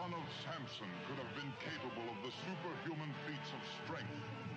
son of Samson could have been capable of the superhuman feats of strength.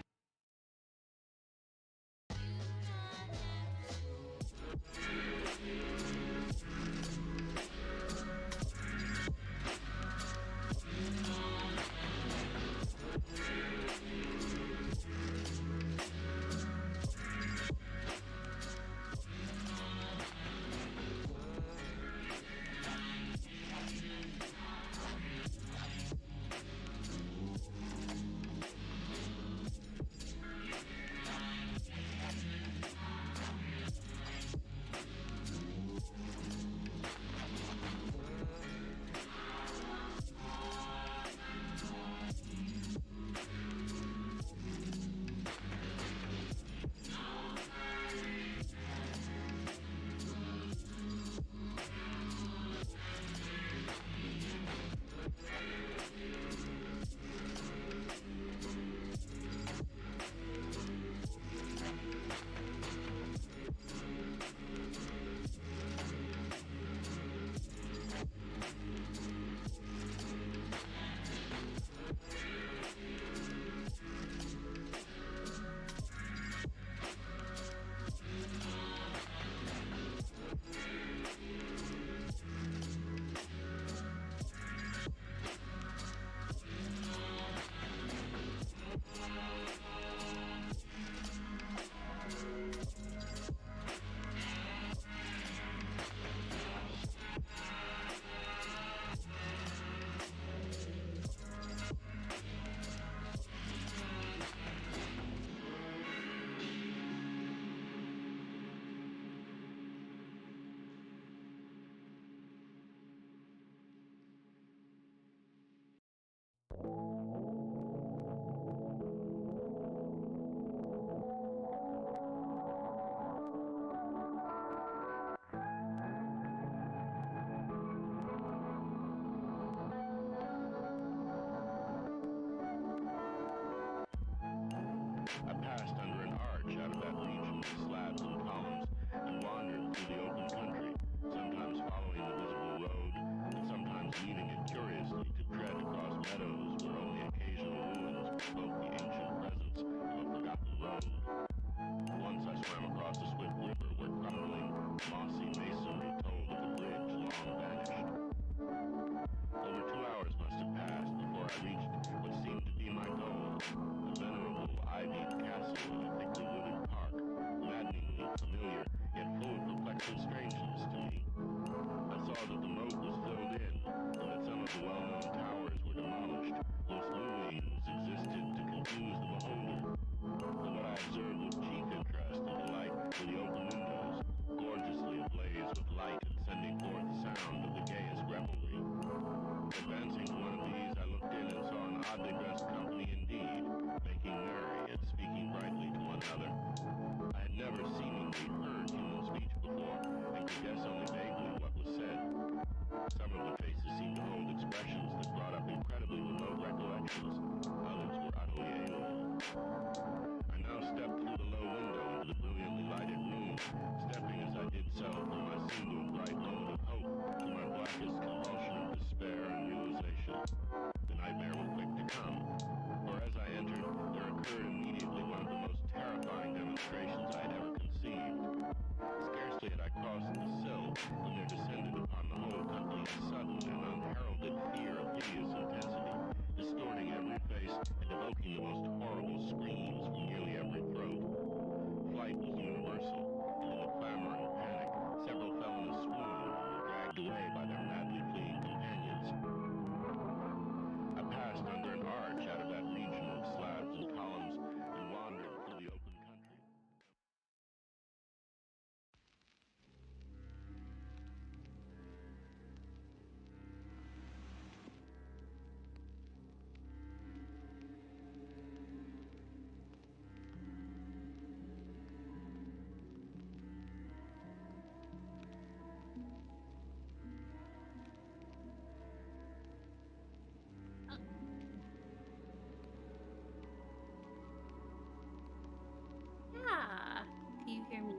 Yeah. Do you hear me?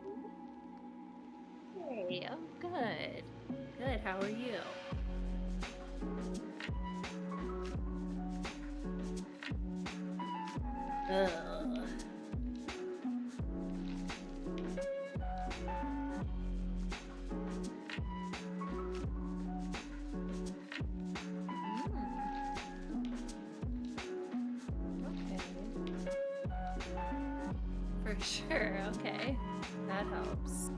Hey, oh, good. Good. How are you? Ugh. Mm, okay. For sure. Okay. That helps.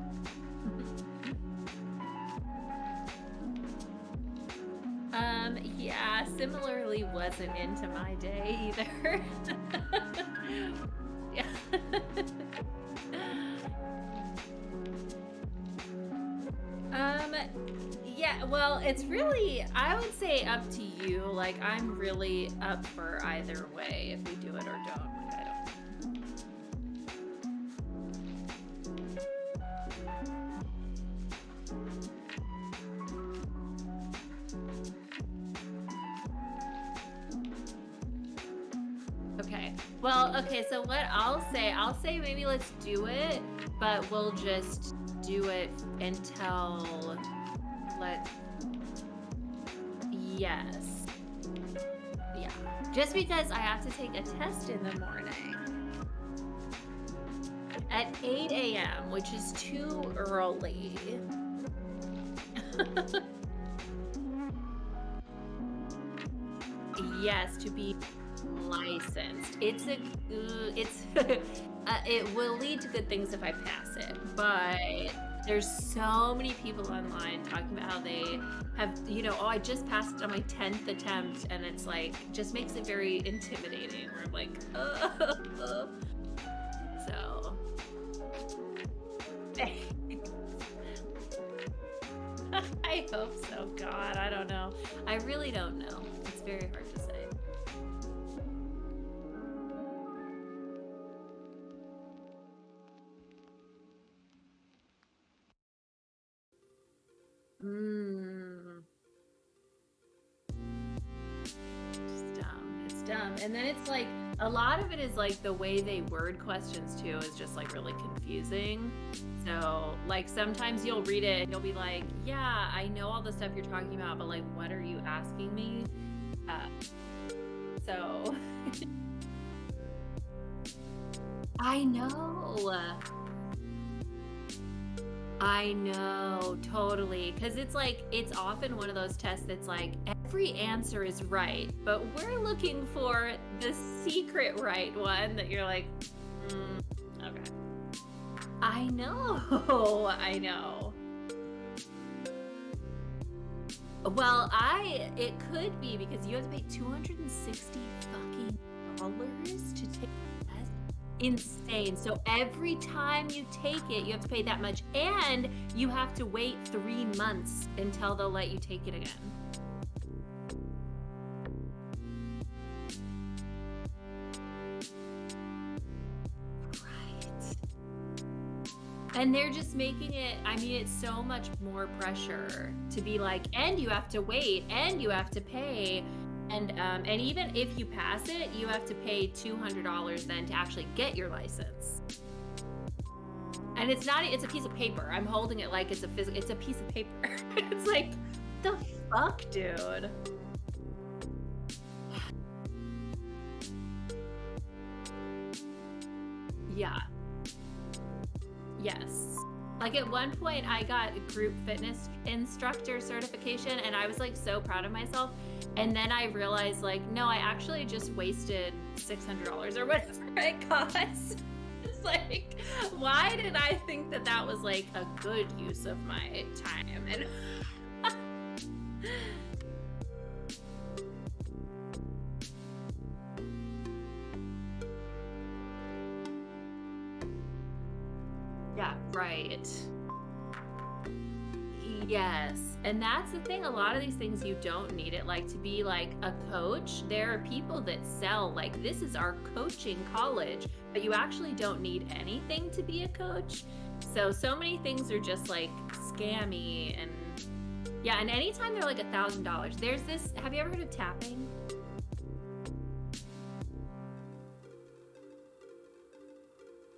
Yeah, similarly wasn't into my day either. Yeah. Yeah, well, it's really, I would say up to you. Like, I'm really up for either way if we do it or don't. Like, I don't. Okay. Well, okay, so what I'll say maybe let's do it, but we'll just do it until let yes. Yeah. Just because I have to take a test in the morning at 8 a.m., which is too early. Yes, to be licensed. It's it will lead to good things if I pass it, but there's so many people online talking about how they have, oh, I just passed on my 10th attempt, and it's like just makes it very intimidating. Where I'm like, so I hope so. God, I don't know. I really don't know. It's very hard to say. Mm. It's dumb. It's dumb. And then it's like a lot of it is like the way they word questions too is just like really confusing. So like sometimes you'll read it and you'll be like, yeah, I know all the stuff you're talking about, but like what are you asking me? Uh, so I know. I know, totally. Because it's like, it's often one of those tests that's like, every answer is right, but we're looking for the secret right one that you're like, mm, okay. I know. I know. Well, it could be because you have to pay 260 fucking dollars to take the test. Insane. So every time you take it, you have to pay that much, and you have to wait 3 months until they'll let you take it again. Right. And they're just making it, I mean, it's so much more pressure to be like, and you have to wait, and you have to pay. And even if you pass it, you have to pay $200 then to actually get your license. And it's not, it's a piece of paper. I'm holding it like it's a piece of paper. It's like, the fuck, dude? Yeah. Yes. Like at one point, I got group fitness instructor certification, and I was like so proud of myself. And then I realized, like, no, I actually just wasted $600 or whatever it cost. It's like, why did I think that that was like a good use of my time? And yeah, right. Yes. And that's the thing. A lot of these things you don't need it. Like to be like a coach, there are people that sell, like, this is our coaching college, but you actually don't need anything to be a coach. So many things are just like scammy. And yeah. And anytime they're like $1,000, there's this, have you ever heard of tapping?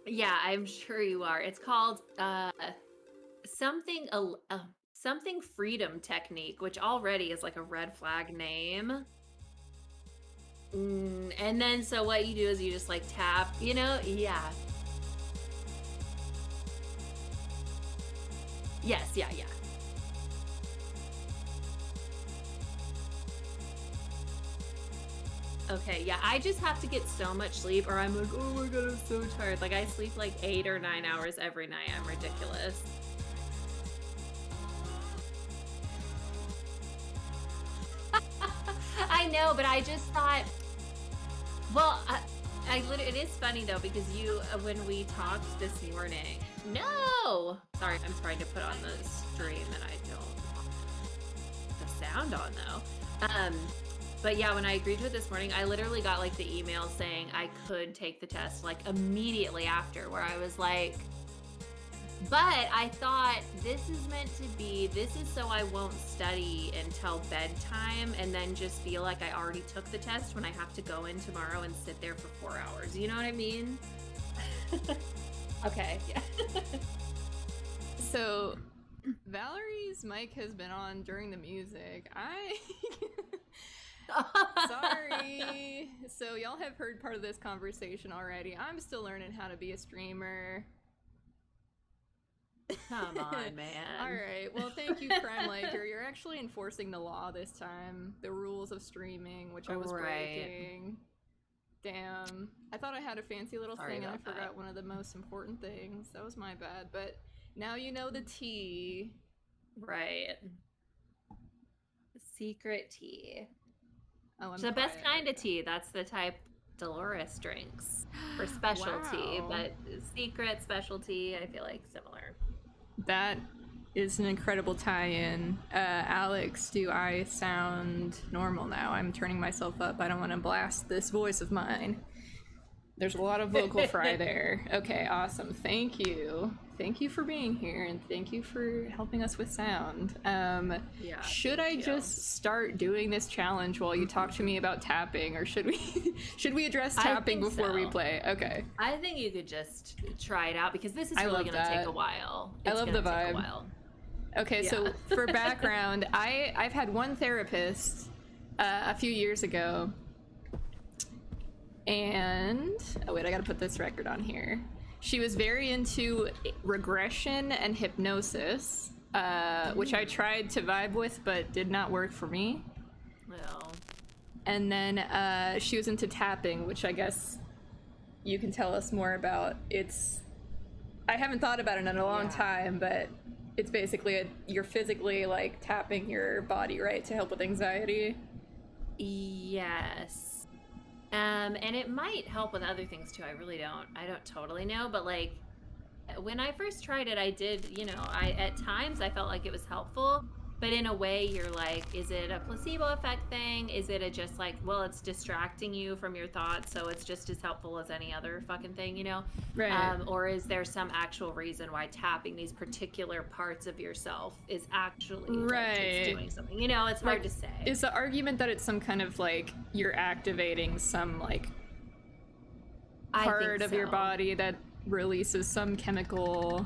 Yeah, I'm sure you are. It's called something something freedom technique, which already is like a red flag name. And then so what you do is you just like tap, you know? Yeah. Yes, yeah. Okay, yeah, I just have to get so much sleep or I'm like, oh my god, I'm so tired. Like I sleep like 8 or 9 hours every night. I'm ridiculous. I know, but I just thought, well, it is funny though, because when we talked this morning, no! Sorry, I'm trying to put on the stream and I don't want the sound on though. But yeah, when I agreed to it this morning, I literally got like the email saying I could take the test like immediately after, where I was like, but I thought this is so I won't study until bedtime and then just feel like I already took the test when I have to go in tomorrow and sit there for 4 hours. You know what I mean? Okay, yeah. So, Valerie's mic has been on during the music. Sorry. So y'all have heard part of this conversation already. I'm still learning how to be a streamer. Come on, man. All right. Well, thank you, Crime Liker. You're actually enforcing the law this time. The rules of streaming, which I was breaking. Damn. I thought I had a fancy little thing and I forgot one of the most important things. That was my bad. But now you know the tea. Right. Secret tea. Oh, it's the best kind of tea. That's the type Dolores drinks for specialty, but secret specialty, I feel like similar. That is an incredible tie-in. Alex, do I sound normal now? I'm turning myself up. I don't want to blast this voice of mine. There's a lot of vocal fry there. Okay, awesome. Thank you. Thank you for being here, and thank you for helping us with sound. Should I just start doing this challenge while you talk to me about tapping, or should we address tapping before we play? Okay. I think you could just try it out because this is really going to take a while. I love the vibe. Okay, so for background, I've had one therapist a few years ago. And, oh wait, I gotta put this record on here. She was very into regression and hypnosis, which I tried to vibe with, but did not work for me. Well. And then she was into tapping, which I guess you can tell us more about. I haven't thought about it in a long time, but it's basically you're physically like tapping your body, right, to help with anxiety? Yes. And it might help with other things too. I don't totally know, but like when I first tried it, I did, at times I felt like it was helpful, but in a way you're like, is it a placebo effect thing? Is it just like, well, it's distracting you from your thoughts, so it's just as helpful as any other fucking thing, Right. Or is there some actual reason why tapping these particular parts of yourself is actually it's doing something? It's hard to say. Is the argument that it's some kind of like you're activating some like part of your body that releases some chemical?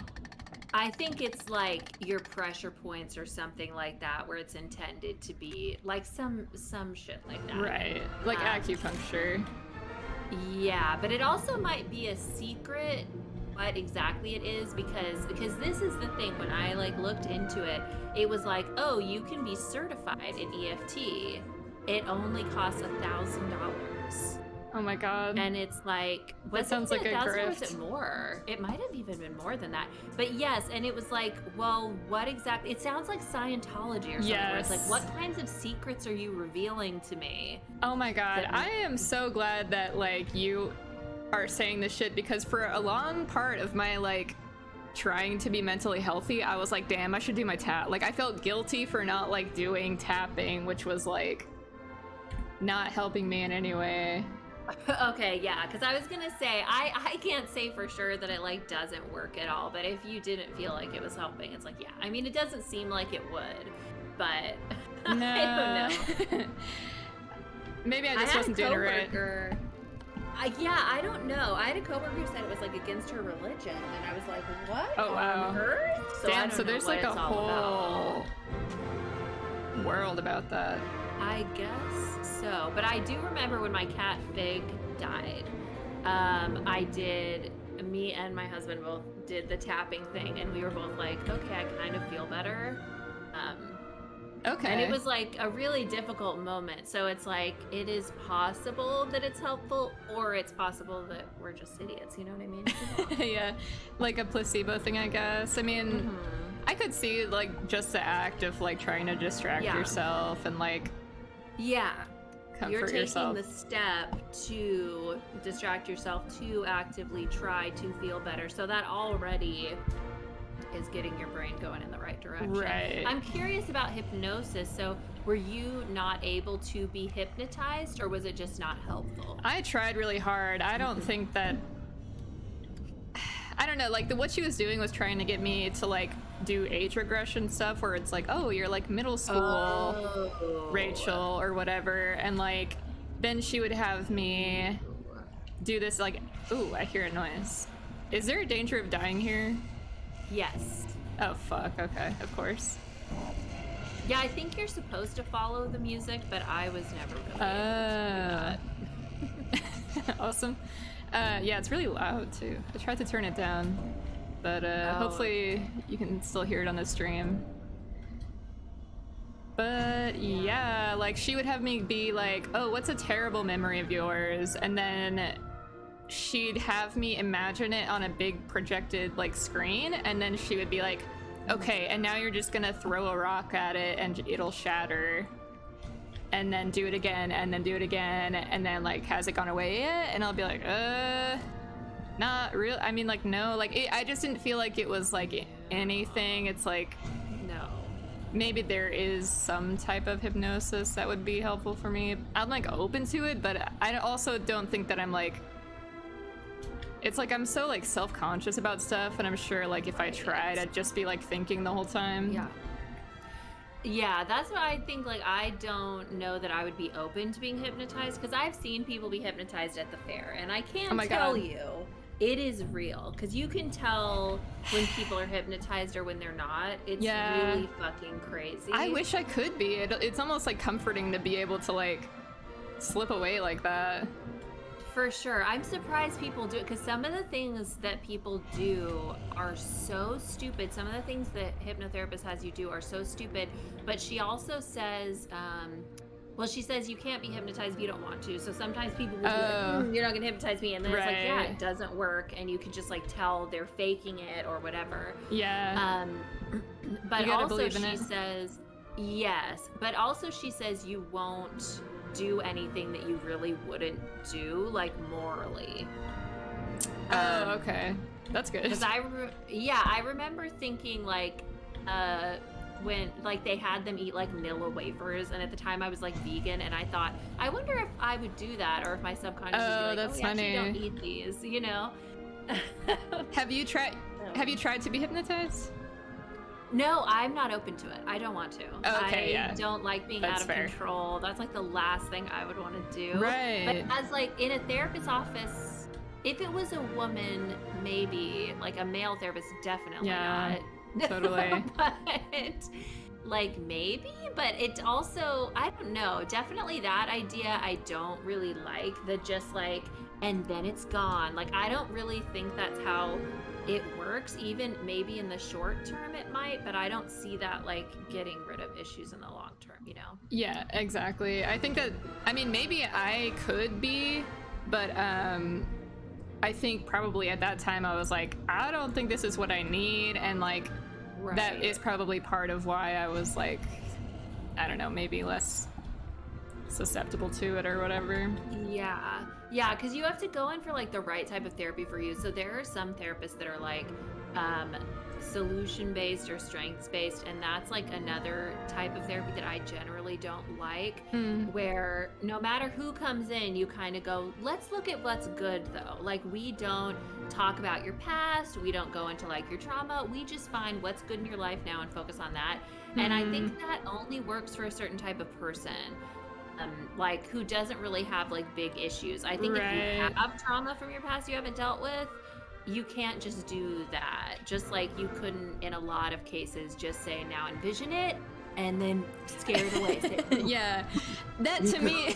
I think it's like your pressure points or something like that, where it's intended to be like some shit like that. Right, like acupuncture. Yeah, but it also might be a secret what exactly it is, because this is the thing. When I like looked into it, it was like, oh, you can be certified in EFT. It only costs $1,000. Oh my god. And it's like, that sounds like a grift. Or was it more? It might have even been more than that. But yes, and it was like, well, what exactly? It sounds like Scientology or something. Yes. Where it's like, what kinds of secrets are you revealing to me? Oh my god, I am so glad that like you are saying this shit, because for a long part of my like trying to be mentally healthy, I was like, damn, I should do my tap. Like I felt guilty for not like doing tapping, which was like not helping me in any way. Okay, yeah, because I was gonna say I can't say for sure that it like doesn't work at all, but if you didn't feel like it was helping, it's like, yeah, I mean, it doesn't seem like it would, but no. I don't know. Maybe I just wasn't doing it right. I don't know. I had a coworker who said it was like against her religion, and I was like, what? Oh wow. On earth? So damn, so there's like a whole world about that. I guess. guess so. But I do remember when my cat Fig died. Me and my husband both did the tapping thing, and we were both like, okay, I kind of feel better. Okay. And it was like a really difficult moment. So it's like, it is possible that it's helpful, or it's possible that we're just idiots. You know what I mean? Yeah, like a placebo thing, I guess. I mean, I could see like just the act of like trying to distract yourself and like comfort you're taking yourself. the step to distract yourself, to actively try to feel better. So that already is getting your brain going in the right direction. Right. I'm curious about hypnosis. So were you not able to be hypnotized, or was it just not helpful? I tried really hard. I don't think that, I don't know, like what she was doing was trying to get me to like do age regression stuff where it's like, oh, you're like middle school Rachel or whatever, and like then she would have me do this like, ooh, I hear a noise. Is there a danger of dying here? Yes. Oh fuck, okay, of course. Yeah, I think you're supposed to follow the music, but I was never really able to do that. Awesome. Yeah, it's really loud too. I tried to turn it down, but hopefully you can still hear it on the stream. But yeah, like she would have me be like, oh, what's a terrible memory of yours? And then she'd have me imagine it on a big projected like screen, and then she would be like, okay, and now you're just gonna throw a rock at it and it'll shatter. And then do it again, and then do it again, and then like, has it gone away yet? And I'll be like, not real. I mean, like, no, like, I just didn't feel like it was like anything. It's like, No. maybe there is some type of hypnosis that would be helpful for me. I'm like open to it, but I also don't think that I'm like, it's like I'm so like self-conscious about stuff, and I'm sure like if I tried, I'd just be like thinking the whole time. Yeah, that's what I think. Like, I don't know that I would be open to being hypnotized, because I've seen people be hypnotized at the fair, and I can tell you it is real, because you can tell when people are hypnotized or when they're not. It's really fucking crazy. I wish I could be. It's almost like comforting to be able to like slip away like that. For sure. I'm surprised people do it, because some of the things that people do are so stupid. Some of the things that hypnotherapist has you do are so stupid. But she also says, she says you can't be hypnotized if you don't want to. So sometimes people will be like, you're not going to hypnotise me. And then it's like, yeah, it doesn't work. And you can just like tell they're faking it or whatever. Yeah. But also she says, yes. But also she says you won't do anything that you really wouldn't do, like morally. Okay, that's good. Because I remember thinking like, when like they had them eat like Nilla wafers, and at the time I was like vegan, and I thought, I wonder if I would do that, or if my subconscious would be like, that's funny. Actually don't eat these, you know. Have you tried to be hypnotized? No, I'm not open to it. I don't want to. Okay, I don't like being out of control. That's like the last thing I would want to do. Right. But as like in a therapist's office, if it was a woman, maybe. Like a male therapist, definitely not. Totally. But like maybe, but it also, I don't know. Definitely that idea I don't really like. The just like, and then it's gone. Like I don't really think that's how it works. Even maybe in the short term it might, but I don't see that like getting rid of issues in the long term, you know? Yeah, exactly. I think that, I mean, maybe I could be, but I think probably at that time I was like, I don't think this is what I need, and like that is probably part of why I was like, I don't know, maybe less susceptible to it or whatever. Yeah, because you have to go in for like the right type of therapy for you. So there are some therapists that are like solution based or strengths based, and that's like another type of therapy that I generally don't like, where no matter who comes in, you kind of go, let's look at what's good though. Like we don't talk about your past, we don't go into like your trauma, we just find what's good in your life now and focus on that. And I think that only works for a certain type of person. Like who doesn't really have like big issues. I think if you have trauma from your past you haven't dealt with, you can't just do that. Just like you couldn't in a lot of cases just say, now envision it and then scared away. Yeah, that to me,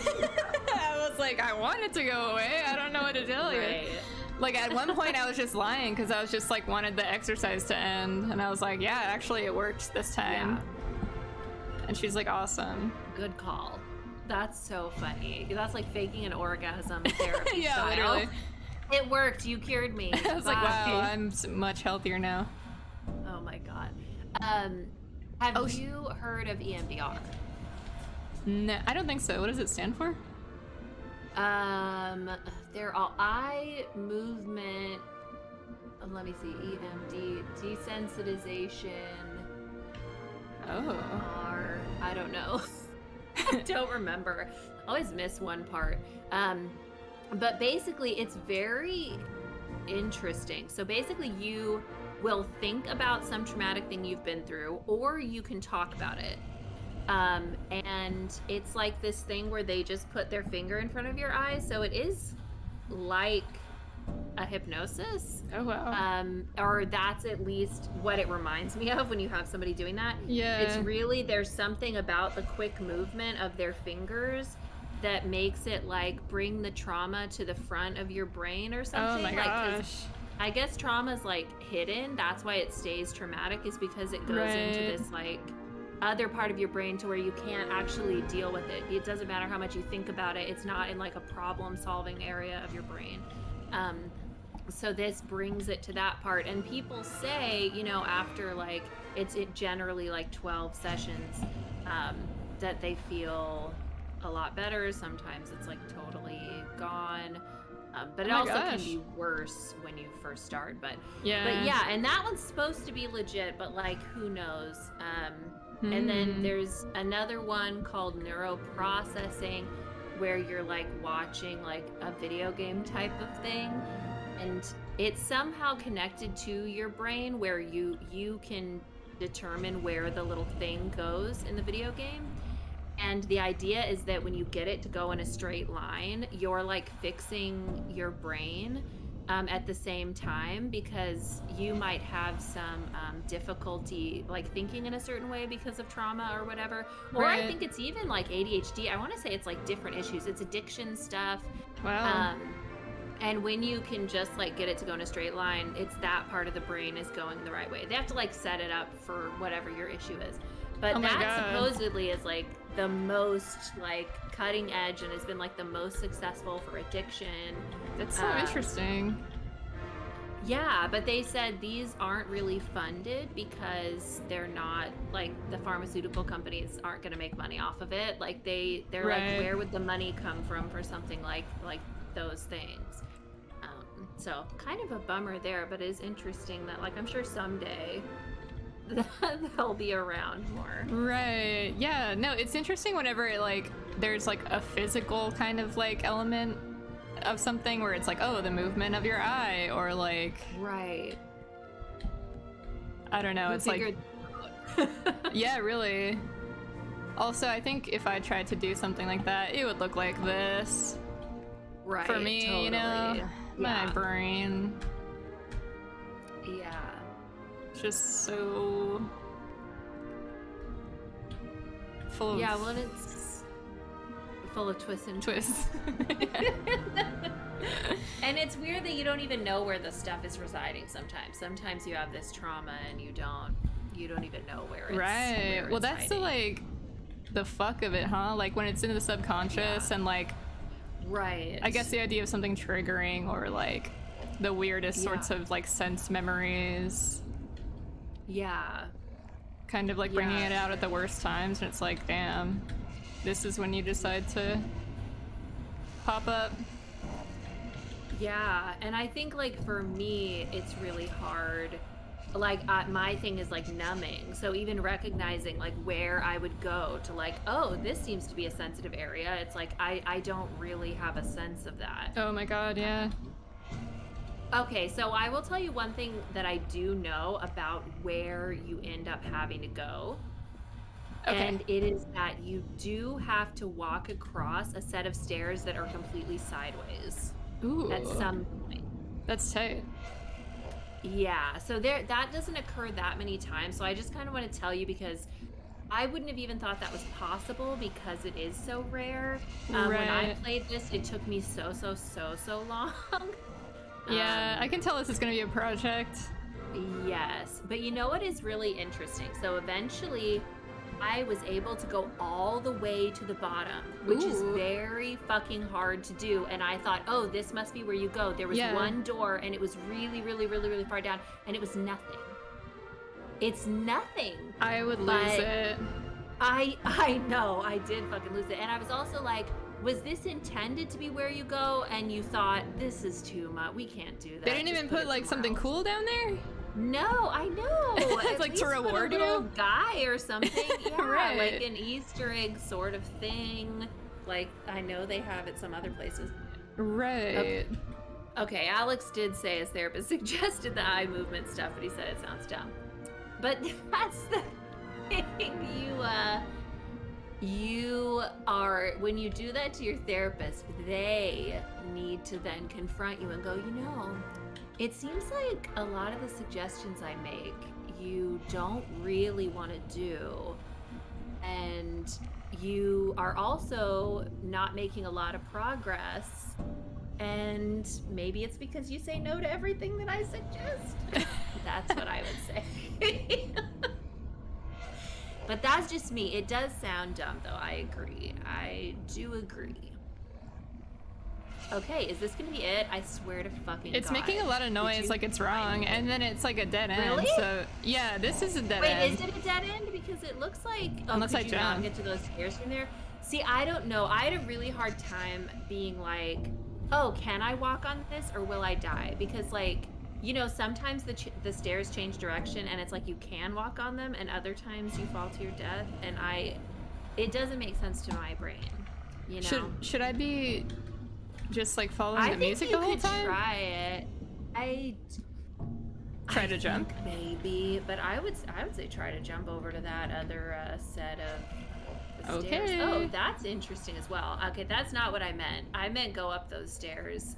I was like, I want it to go away. I don't know what to tell you. Like at one point I was just lying because I was just like wanted the exercise to end, and I was like, yeah, actually it worked this time. Yeah. And she's like, awesome. Good call. That's so funny. That's like faking an orgasm therapy. Yeah, style. literally. It worked. You cured me. I was like, wow, I'm much healthier now. Oh my god. Have you heard of EMDR? No, I don't think so. What does it stand for? They're all eye movement. Let me see. EMD, desensitization. Oh. Or I don't know. I don't remember. I always miss one part. But basically, it's very interesting. So basically, you will think about some traumatic thing you've been through, or you can talk about it. And it's like this thing where they just put their finger in front of your eyes. So it is like a hypnosis. Oh, wow. Or that's at least what it reminds me of when you have somebody doing that. Yeah. It's really, there's something about the quick movement of their fingers that makes it like bring the trauma to the front of your brain or something. Oh my gosh. I guess trauma is like hidden. That's why it stays traumatic, is because it goes into this like other part of your brain to where you can't actually deal with it. It doesn't matter how much you think about it. It's not in like a problem solving area of your brain. So this brings it to that part. And people say, you know, after like, it generally like 12 sessions, that they feel a lot better. Sometimes it's like totally gone. But it also can be worse when you first start. But yeah, and that one's supposed to be legit, but like, who knows? And then there's another one called neuroprocessing, where you're like watching like a video game type of thing, and it's somehow connected to your brain where you can determine where the little thing goes in the video game. And the idea is that when you get it to go in a straight line, you're like fixing your brain at the same time, because you might have some difficulty like thinking in a certain way because of trauma or whatever. Or I think it's even like ADHD. I want to say it's like different issues. It's addiction stuff. Wow. And when you can just like get it to go in a straight line, it's that part of the brain is going the right way. They have to like set it up for whatever your issue is. But that supposedly is like the most like cutting edge and has been like the most successful for addiction. That's so interesting. Yeah, but they said these aren't really funded because they're not like, the pharmaceutical companies aren't going to make money off of it. Like they're like, where would the money come from for something like those things? So kind of a bummer there, but it is interesting that like, I'm sure someday they'll be around more. Right. Yeah. No, it's interesting whenever like there's like a physical kind of like element of something where it's like, oh, the movement of your eye, or like, I don't know. It's like, yeah, really. Also, I think if I tried to do something like that, it would look like this. Right. For me, totally. you know, my brain. Yeah. Just so full of it's full of twists and twists. And it's weird that you don't even know where the stuff is residing sometimes you have this trauma and you don't even know where it's right. Well, that's hiding. the like the fuck of it, huh? Like when it's into the subconscious and like, right, I guess the idea of something triggering, or like the weirdest sorts of like sense memories. Yeah. Kind of like bringing it out at the worst times, and it's like, damn, this is when you decide to pop up. Yeah, and I think like for me, it's really hard. Like my thing is like numbing. So even recognizing like where I would go to like, oh, this seems to be a sensitive area. It's like, I don't really have a sense of that. Oh my God, yeah. Okay, so I will tell you one thing that I do know about where you end up having to go. Okay. And it is that you do have to walk across a set of stairs that are completely sideways. Ooh. At some point. That's tight. Yeah, so that doesn't occur that many times. So I just kind of want to tell you, because I wouldn't have even thought that was possible because it is so rare. When I Right. played this, it took me so long. Yeah, I can tell this is gonna be a project. Yes, but you know what is really interesting? So eventually, I was able to go all the way to the bottom, which is Ooh. very fucking hard to do. And I thought, oh, this must be where you go. There was Yeah. one door, and it was really far down, and it was nothing. It's nothing. I would lose But it. I know, I did fucking lose it. And I was also like, was this intended to be where you go? And you thought, this is too much. We can't do that. They didn't Just even put put it like somewhere something else." cool down there? No, I know. It's At like to least put reward a little you? guy or something. Yeah, Right. like an Easter egg sort of thing. Like I know they have at some other places. Right. Okay, Alex did say his therapist suggested the eye movement stuff, but he said it sounds dumb. But that's the thing. You are, when you do that to your therapist, they need to then confront you and go, you know, it seems like a lot of the suggestions I make, you don't really want to do. And you are also not making a lot of progress. And maybe it's because you say no to everything that I suggest. That's what I would say. But that's just me. It does sound dumb, though. I agree. I do agree. Okay, is this gonna be it? I swear to fucking It's God. making a lot of Did noise you like it's find wrong, it? and then it's like a dead end. Really? So yeah, this is a dead Wait, end. is it a dead end? Because it looks like Unless could I you not jump. get to those stairs from there? See, I don't know. I had a really hard time being like, oh, can I walk on this or will I die? Because like, you know, sometimes the stairs change direction and it's like you can walk on them, and other times you fall to your death, and it doesn't make sense to my brain. You know. Should I be just like following I the think music you the whole could time? try it. Try I to jump? think maybe, but I would say try to jump over to that other set of the stairs. Okay. Oh, that's interesting as well. Okay, that's not what I meant. I meant go up those stairs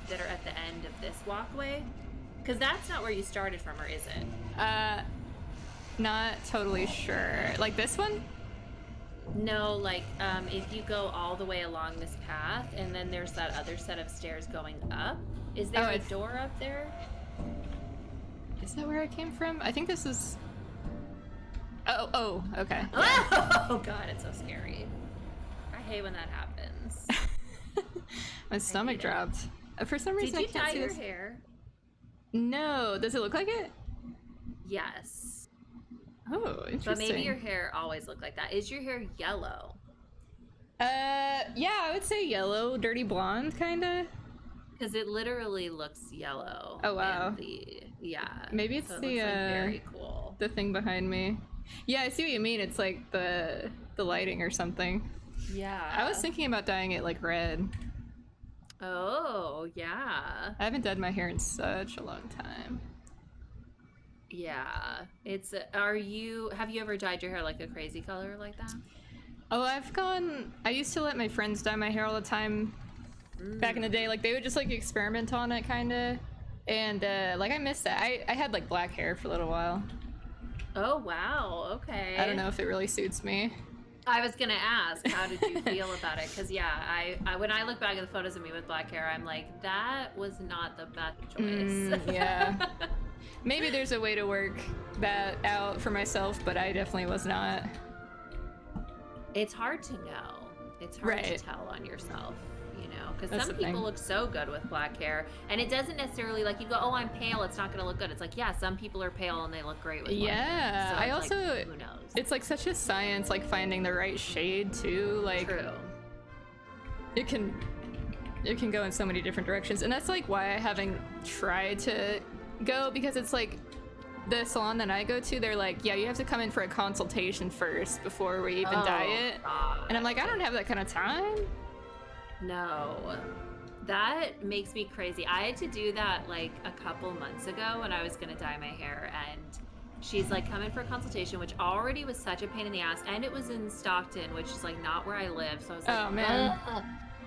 that are at the end of this walkway, because that's not where you started from, or is it? Not totally sure. Like this one? No, like if you go all the way along this path, and then there's that other set of stairs going up. Is there Oh, a door up there? Is that where I came from? I think this is. Oh, okay. Oh God, it's so scary. I hate when that happens. My stomach hate it. dropped. For some Did reason, you I can't dye see your this. hair? No. Does it look like it? Yes. Oh, interesting. But maybe your hair always looked like that. Is your hair yellow? Yeah, I would say yellow, dirty blonde, kinda. Because it literally looks yellow. Oh, wow. Yeah. Maybe it's so it the, looks like very cool. The thing behind me. Yeah, I see what you mean. It's like the lighting or something. Yeah. I was thinking about dyeing it like red. Oh, yeah. I haven't dyed my hair in such a long time. Yeah. Have you ever dyed your hair like a crazy color like that? Oh, I used to let my friends dye my hair all the time back in the day. Like, they would just, like, experiment on it, kinda. And, like, I missed that. I had, like, black hair for a little while. Oh, wow. Okay. I don't know if it really suits me. I was gonna ask, how did you feel about it? Because yeah, I when I look back at the photos of me with black hair, I'm like, that was not the best choice. Yeah. Maybe there's a way to work that out for myself, but I definitely was not. It's hard to know. It's hard to Right. tell on yourself, you know, because That's some the thing. people look so good with black hair, and it doesn't necessarily like you go, oh, I'm pale, it's not gonna look good. It's like, yeah, some people are pale and they look great with black hair. Yeah, So I it's like, also- who knows? It's like such a science, like finding the right shade too. Like, True. it can go in so many different directions, and that's like why I haven't tried to go, because it's like the salon that I go to, they're like, yeah, you have to come in for a consultation first before we even dye it. God. And I'm like, I don't have that kind of time. No. That makes me crazy. I had to do that like a couple months ago when I was gonna dye my hair, and she's like, come in for a consultation, which already was such a pain in the ass, and it was in Stockton, which is like not where I live, so I was like, Oh, man. ugh.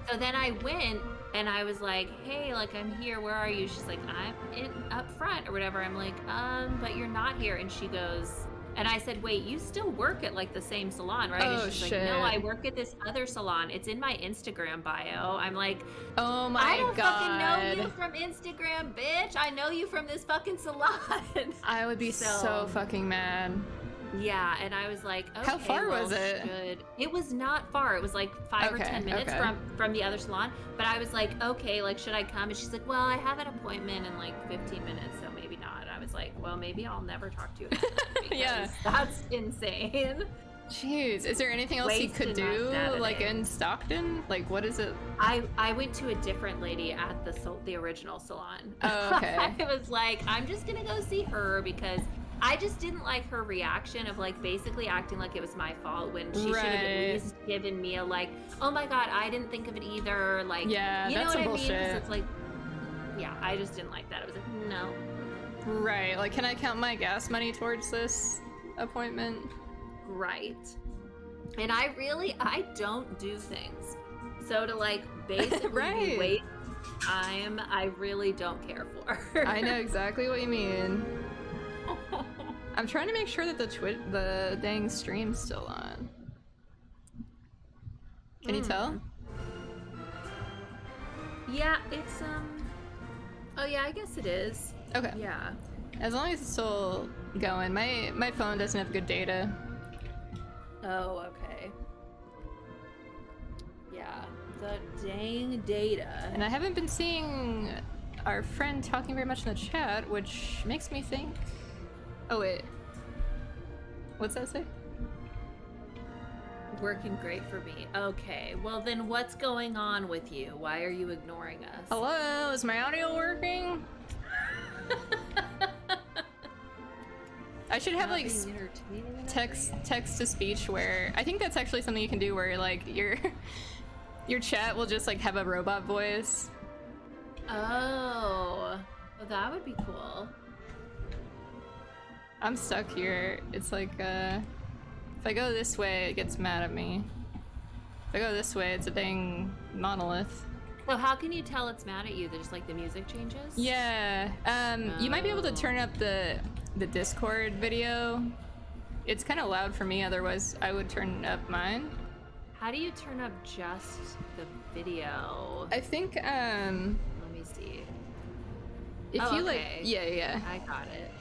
So then I went and I was like, hey, like, I'm here, where are you? She's like, I'm in up front or whatever. I'm like, but you're not here. And she goes, And I said, wait, you still work at like the same salon, right? Oh, and she's shit. like, no, I work at this other salon. It's in my Instagram bio. I'm like, Oh my I don't fucking god. know you from Instagram, bitch. I know you from this fucking salon. I would be so fucking mad. Yeah, and I was like, okay, How far well, was it? It was not far. It was like 5 or 10 minutes from the other salon. But I was like, okay, like, should I come? And she's like, well, I have an appointment in like 15 minutes, so maybe not. I was like, well, maybe I'll never talk to you again. Yeah. That's insane. Jeez, is there anything else you could do, like in Stockton? Like, what is it? I went to a different lady at the original salon. Oh, okay. I was like, I'm just gonna go see her because I just didn't like her reaction of like basically acting like it was my fault when she should have at least given me a like, oh my god, I didn't think of it either. Like, yeah, you know that's what some I mean? bullshit. 'Cause it's like, yeah, I just didn't like that. I was like, no. Right, like, can I count my gas money towards this appointment? Right. And I don't do things. So to like basically Right. waste time, I really don't care for. I know exactly what you mean. I'm trying to make sure that the dang stream's still on. Can you tell? Yeah, it's oh yeah, I guess it is. Okay. Yeah. As long as it's still going. My phone doesn't have good data. Oh, okay. Yeah, the dang data. And I haven't been seeing our friend talking very much in the chat, which makes me think... Oh, wait. What's that say? Working great for me. Okay, well then what's going on with you? Why are you ignoring us? Hello, is my audio working? I should have like text to speech where I think that's actually something you can do where like your chat will just like have a robot voice. Oh, well, that would be cool. I'm stuck here. It's like if I go this way, it gets mad at me. If I go this way, it's a dang monolith. So how can you tell it's mad at you? That just like the music changes? Yeah. You might be able to turn up the Discord video. It's kind of loud for me, otherwise I would turn up mine. How do you turn up just the video? I think Let me see. if Oh, you like okay. yeah. I got it.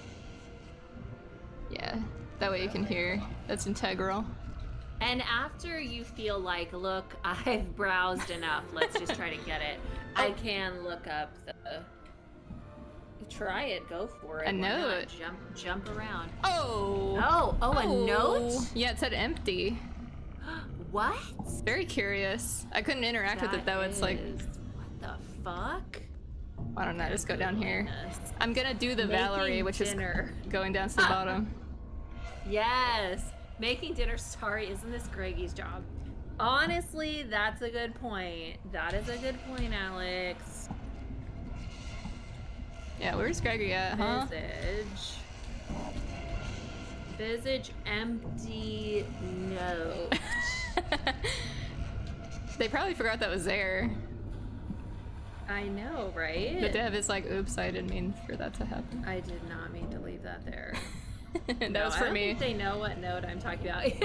Yeah. That way you can hear. That's integral. And after you feel like, look, I've browsed enough, let's just try to get it. I can look up the... Try it, go for it. A Why not? note. Jump around. Oh! A note? Yeah, it said empty. What? Very curious. I couldn't interact with it though. It's like, what the fuck? I don't know, just go down here. Goodness. I'm gonna do the Valerie, which dinner. is going down to the bottom. Yes. Making dinner. Sorry, isn't this Greggy's job? Honestly, that's a good point. That is a good point, Alex. Yeah, where's Greggy at, huh? Visage empty note. They probably forgot that was there. I know, right? The dev is like, oops, I didn't mean for that to happen. I did not mean to leave that there. That was for I don't me. think they know what note I'm talking about.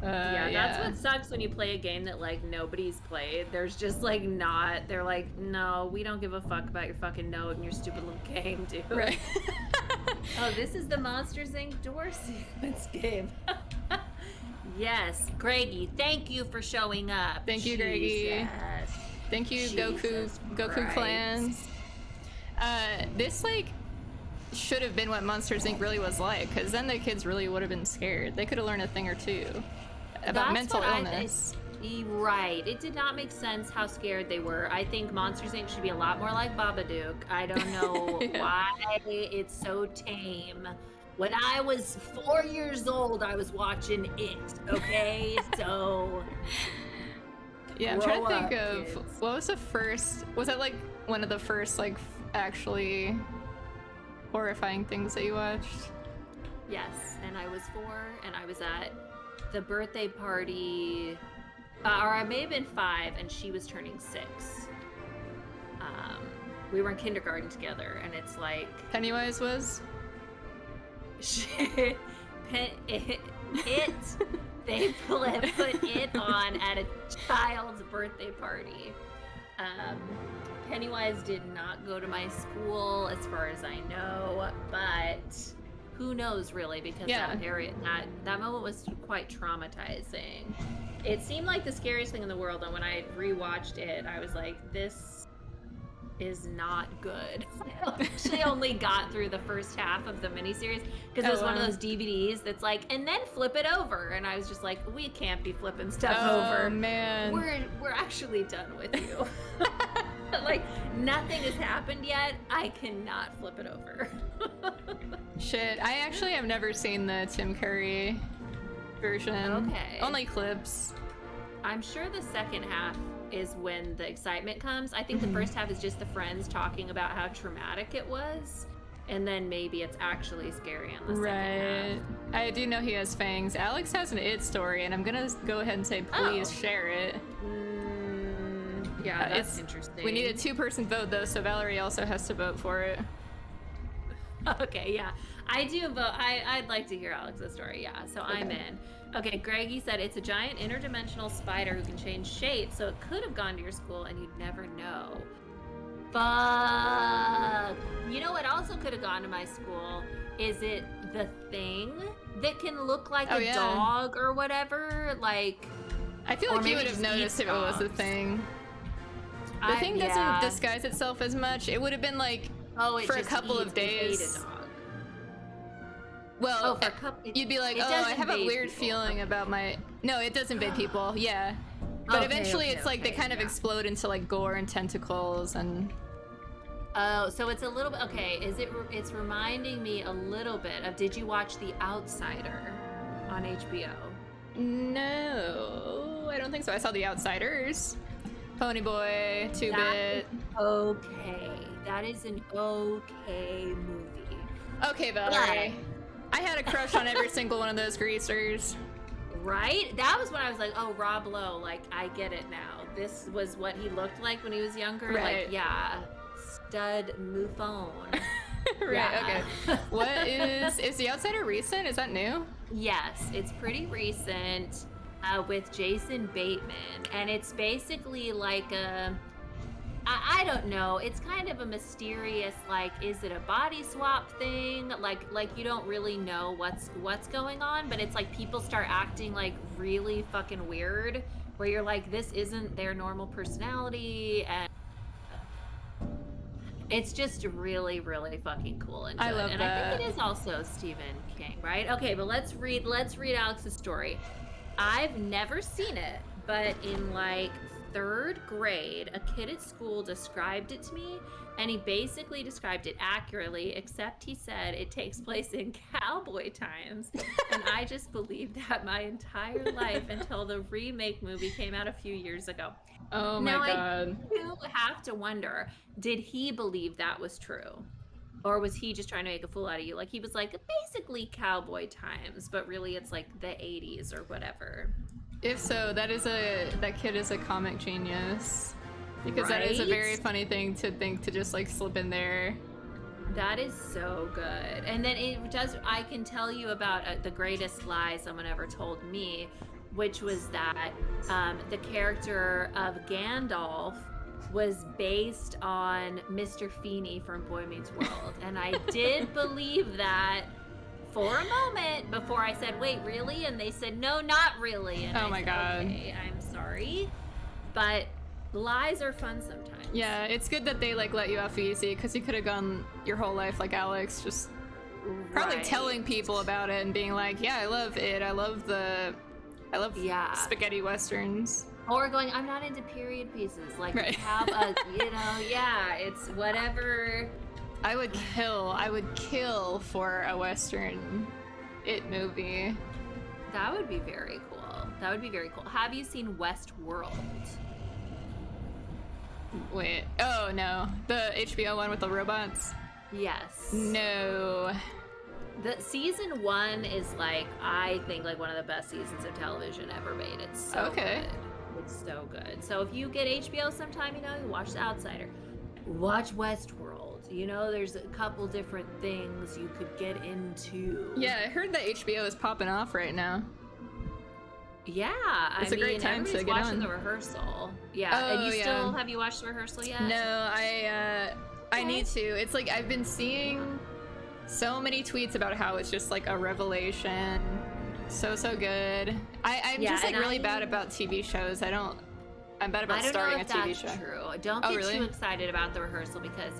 Yeah, yeah, that's what sucks when you play a game that like nobody's played. There's just like not. They're like, no, we don't give a fuck about your fucking note and your stupid little game, dude. Right. Oh, this is the Monsters Inc. door sequence game. Yes, Greggy, thank you for showing up. Thank you, Greggy. Jesus. Thank you, Jesus Goku Christ. clans. This like should have been what Monsters Inc. really was like, because then the kids really would have been scared. They could have learned a thing or two about That's mental what illness. Right. It did not make sense how scared they were. I think Monsters Inc. should be a lot more like Babadook. I don't know Yeah. why it's so tame. When I was 4 years old, I was watching it, okay? So... Yeah, I'm trying to grow think up, of kids. what was the first. Was that like one of the first like actually horrifying things that you watched? Yes, and I was 4, and I was at the birthday party, or I may have been 5, and she was turning 6. We were in kindergarten together, and it's like... Pennywise was? They put it on at a child's birthday party. Pennywise did not go to my school, as far as I know, but who knows, really, because that moment was quite traumatizing. It seemed like the scariest thing in the world, and when I rewatched it, I was like, this is not good. I actually only got through the first half of the miniseries because it was one of those DVDs that's like, and then flip it over, and I was just like, we can't be flipping stuff over. Oh man, we're actually done with you. Like, nothing has happened yet. I cannot flip it over. Shit, I actually have never seen the Tim Curry version. Okay. Only clips. I'm sure the second half is when the excitement comes. I think the first half is just the friends talking about how traumatic it was, and then maybe it's actually scary in the second half. I do know he has fangs. Alex has an It story, and I'm gonna go ahead and say please share it. Yeah, that's interesting. We need a 2-person vote though, so Valerie also has to vote for it. Okay, yeah. I do vote. I'd like to hear Alex's story, yeah, so okay. I'm in. Okay, Greggy said it's a giant interdimensional spider who can change shape, so it could have gone to your school and you'd never know. Fuck. You know what also could have gone to my school? Is it the Thing that can look like a dog or whatever? Like, I feel like you would have noticed if it was the Thing. The Thing doesn't disguise itself as much. It would have been like for a couple of days. Well, you'd be like, I have a weird feeling about my... No, it does invade people, yeah. But eventually it's like they kind of explode into like gore and tentacles and... Oh, so it's a little bit... Okay, it's reminding me a little bit of... Did you watch The Outsider on HBO? No, I don't think so. I saw The Outsiders. Ponyboy, 2-Bit. Okay, that is an okay movie. Okay, Valerie. I had a crush on every single one of those greasers. Right? That was when I was like, oh, Rob Lowe, like, I get it now. This was what he looked like when he was younger. Right. Like, yeah, stud mouflon. Right, okay. What is The Outsider recent? Is that new? Yes, it's pretty recent. With Jason Bateman, and it's basically like I don't know, it's kind of a mysterious, like, is it a body swap thing, like you don't really know what's going on, but it's like people start acting like really fucking weird, where you're like, this isn't their normal personality, and it's just really, really fucking cool and good. I love and that. I think it is also Stephen King, right? Okay, but let's read Alex's story. I've never seen it, but in like 3rd grade, a kid at school described it to me, and he basically described it accurately, except he said it takes place in cowboy times. And I just believed that my entire life until the remake movie came out a few years ago. Oh my God. I do have to wonder, did he believe that was true? Or was he just trying to make a fool out of you? Like, he was like, basically cowboy times, but really it's like the 80s or whatever. If so, that kid is a comic genius. Because that is a very funny thing to think to just like slip in there. That is so good. And then I can tell you about the greatest lie someone ever told me, which was that the character of Gandalf was based on Mr. Feeney from Boy Meets World. And I did believe that for a moment before I said, wait, really? And they said, no, not really. And oh my God. Okay, I'm sorry. But lies are fun sometimes. Yeah, it's good that they like let you off easy, because you could have gone your whole life like Alex, just probably telling people about it and being like, yeah, I love it. I love spaghetti westerns. Or going, I'm not into period pieces. Like, have a, it's whatever. I would kill for a Western It movie. That would be very cool. Have you seen Westworld? Wait, oh no. The HBO one with the robots? Yes. No. The season 1 is like, I think, like one of the best seasons of television ever made. It's so good. It's so good. So if you get HBO sometime, you watch The Outsider. watch Westworld. You know, there's a couple different things you could get into. Yeah, I heard that HBO is popping off right now. Yeah, It's a great time to get watching on. The Rehearsal. Yeah, Oh, and you yeah. still have you watched The Rehearsal yet? No, I need to. It's like I've been seeing so many tweets about how it's just like a revelation. So good. I'm Yeah, just like and really bad about TV shows. I'm bad about I don't starting know if a TV that's show. true. Don't Oh, get really? too excited about The Rehearsal because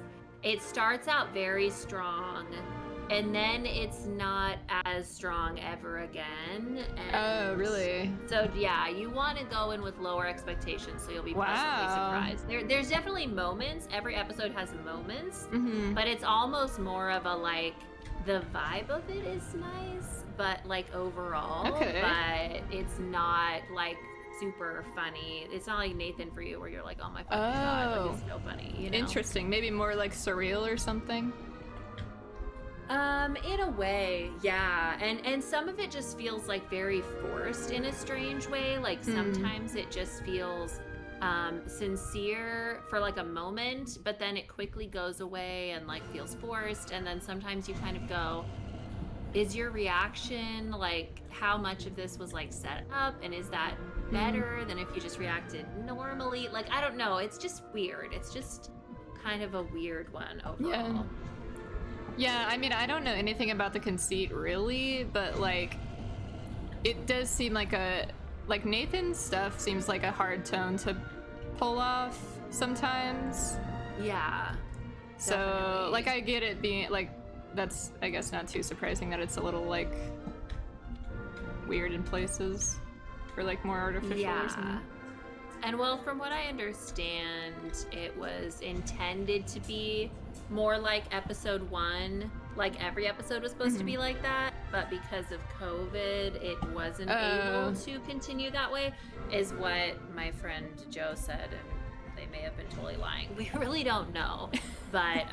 it starts out very strong and then it's not as strong ever again. And Oh, really? So yeah, you want to go in with lower expectations so you'll be pleasantly Wow. surprised. There's definitely moments. Every episode has moments, Mm-hmm. but it's almost more of a like the vibe of it is nice, but like overall, Okay. but it's not like super funny. It's not like Nathan for you where you're like, oh my fucking god, Oh. like it's so funny, you know? Interesting. Maybe more like surreal or something. In a way, yeah. And some of it just feels like very forced in a strange way. Like sometimes it just feels sincere for like a moment, but then it quickly goes away and like feels forced. And then sometimes you kind of go, is your reaction like how much of this was like set up, and is that better than if you just reacted normally? Like I don't know, it's just weird. It's just kind of a weird one overall. Yeah, I mean, I don't know anything about the conceit really, but like it does seem like Nathan's stuff seems like a hard tone to pull off sometimes. Yeah. So Definitely. like I get it being like that's I guess not too surprising that it's a little like weird in places or like more artificial or something. And well, from what I understand, it was intended to be more like episode 1. Like every episode was supposed to be like that, but because of COVID, it wasn't able to continue that way, is what my friend Joe said. And they may have been totally lying. We really don't know, but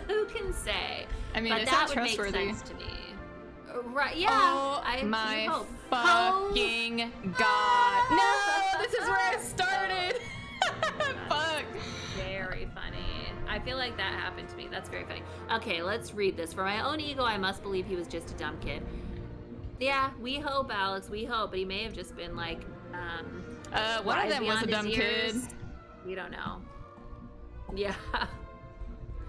who can say? I mean, but it's that not would make trustworthy. sense to me. Right? Yeah. Oh I my hope. fucking god! No, this is where I started. Fuck. Very funny. I feel like that happened to me. That's very funny. Okay, let's read this. For my own ego, I must believe he was just a dumb kid. Yeah, we hope, Alex. We hope, but he may have just been like, One of wise them was a beyond dumb his kid. years. We don't know. Yeah.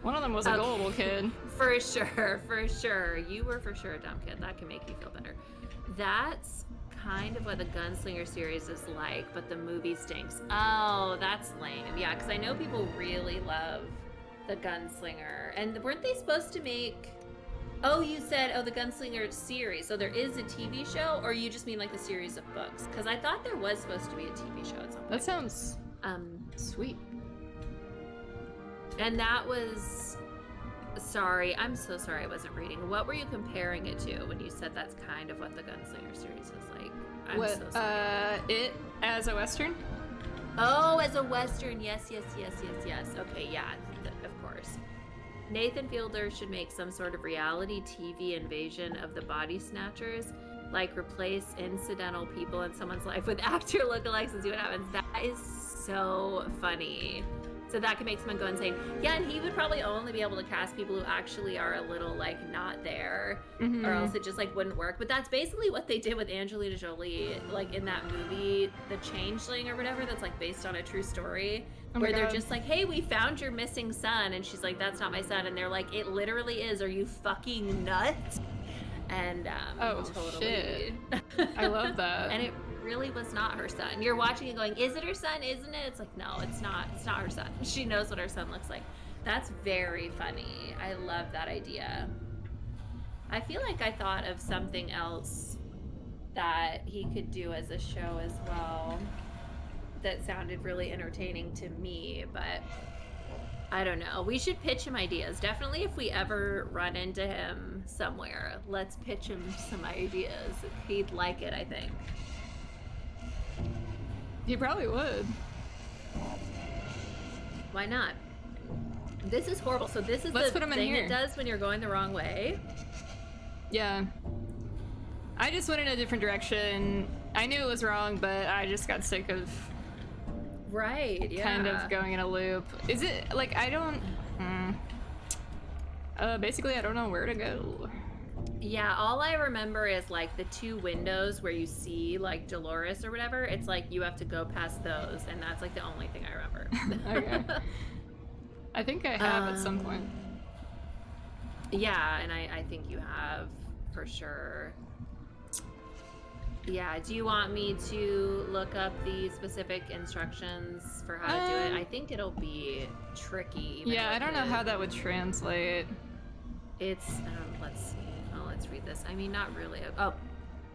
One of them was a gullible kid. For sure. You were for sure a dumb kid. That can make you feel better. That's kind of what the Gunslinger series is like, but the movie stinks. Oh, that's lame. Yeah, because I know people really love the Gunslinger. And weren't they supposed to make... Oh, you said, the Gunslinger series. So there is a TV show, or you just mean like the series of books? Because I thought there was supposed to be a TV show at some point. That sounds sweet. And that was... Sorry, I'm so sorry I wasn't reading. What were you comparing it to when you said that's kind of what the Gunslinger series is like? I'm so sorry. It as a Western? Oh, as a Western. Yes. Okay, yeah, of course. Nathan Fielder should make some sort of reality TV invasion of the body snatchers. Like replace incidental people in someone's life with actor lookalikes and see what happens. That is so funny. So that could make someone go insane. Yeah, and he would probably only be able to cast people who actually are a little like not there, or else it just like wouldn't work. But that's basically what they did with Angelina Jolie, like in that movie, The Changeling or whatever, that's like based on a true story, where they're just like, hey, we found your missing son, and she's like, that's not my son, and they're like, it literally is. Are you fucking nuts? And totally. Shit. I love that. And it really was not her son. You're watching and going, is it her son? Isn't it? It's like, no, it's not her son. She knows what her son looks like. That's very funny. I love that idea. I feel like I thought of something else that he could do as a show as well that sounded really entertaining to me, but I don't know. We should pitch him ideas. Definitely if we ever run into him somewhere, let's pitch him some ideas. He'd like it, I think. He probably would. Why not? This is horrible. So this is Let's the put him in thing here. it does when you're going the wrong way. Yeah. I just went in a different direction. I knew it was wrong, but I just got sick of Right, yeah. kind of going in a loop. Is it like I don't? Basically, I don't know where to go. Yeah, all I remember is like the 2 windows where you see like Dolores or whatever. It's like you have to go past those, and that's like the only thing I remember. Okay. I think I have at some point. Yeah, and I think you have for sure. Yeah, do you want me to look up the specific instructions for how to do it? I think it'll be tricky. Yeah, I don't know how that would translate. It's, let's see. Oh, let's read this. I mean, not really. Oh,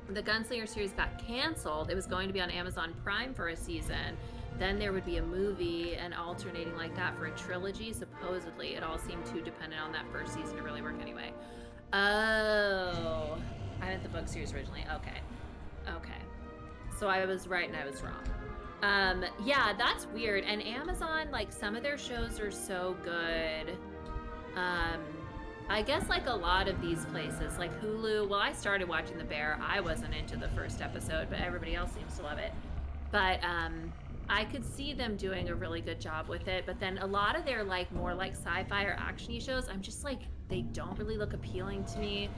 the Gunslinger series got canceled. It was going to be on Amazon Prime for a season. Then there would be a movie and alternating like that for a trilogy, supposedly. It all seemed too dependent on that first season to really work anyway. Oh, I meant the book series originally. Okay. So I was right and I was wrong. Yeah, that's weird. And Amazon, like, some of their shows are so good. I guess like a lot of these places, like Hulu, well, I started watching The Bear. I wasn't into the first episode, but everybody else seems to love it. But I could see them doing a really good job with it. But then a lot of their like more like sci-fi or action-y shows, I'm just like, they don't really look appealing to me.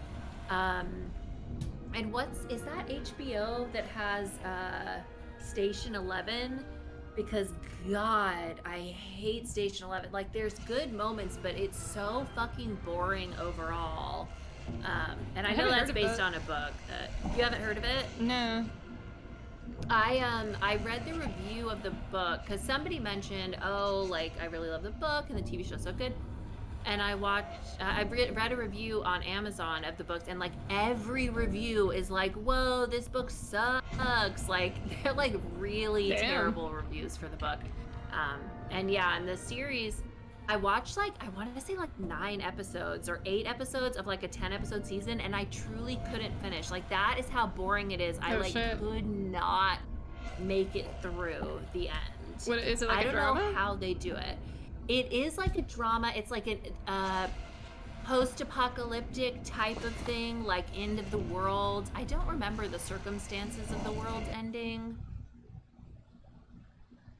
And is that HBO that has Station 11? Because God, I hate Station 11. Like, there's good moments, but it's so fucking boring overall. And I know that's based on a book. You haven't heard of it? No. I read the review of the book because somebody mentioned, oh, like, I really love the book and the TV show's so good. And I read a review on Amazon of the books, and like every review is like, whoa, this book sucks. Like, they're like really terrible reviews for the book. And yeah, in the series, I watched like, I wanted to say like 9 episodes or 8 episodes of like a 10 episode season, and I truly couldn't finish. Like, that is how boring it is. I could not make it through the end. What is it, like I a don't drama? know how they do it. It is like a drama. It's like a post-apocalyptic type of thing, like end of the world. I don't remember the circumstances of the world ending.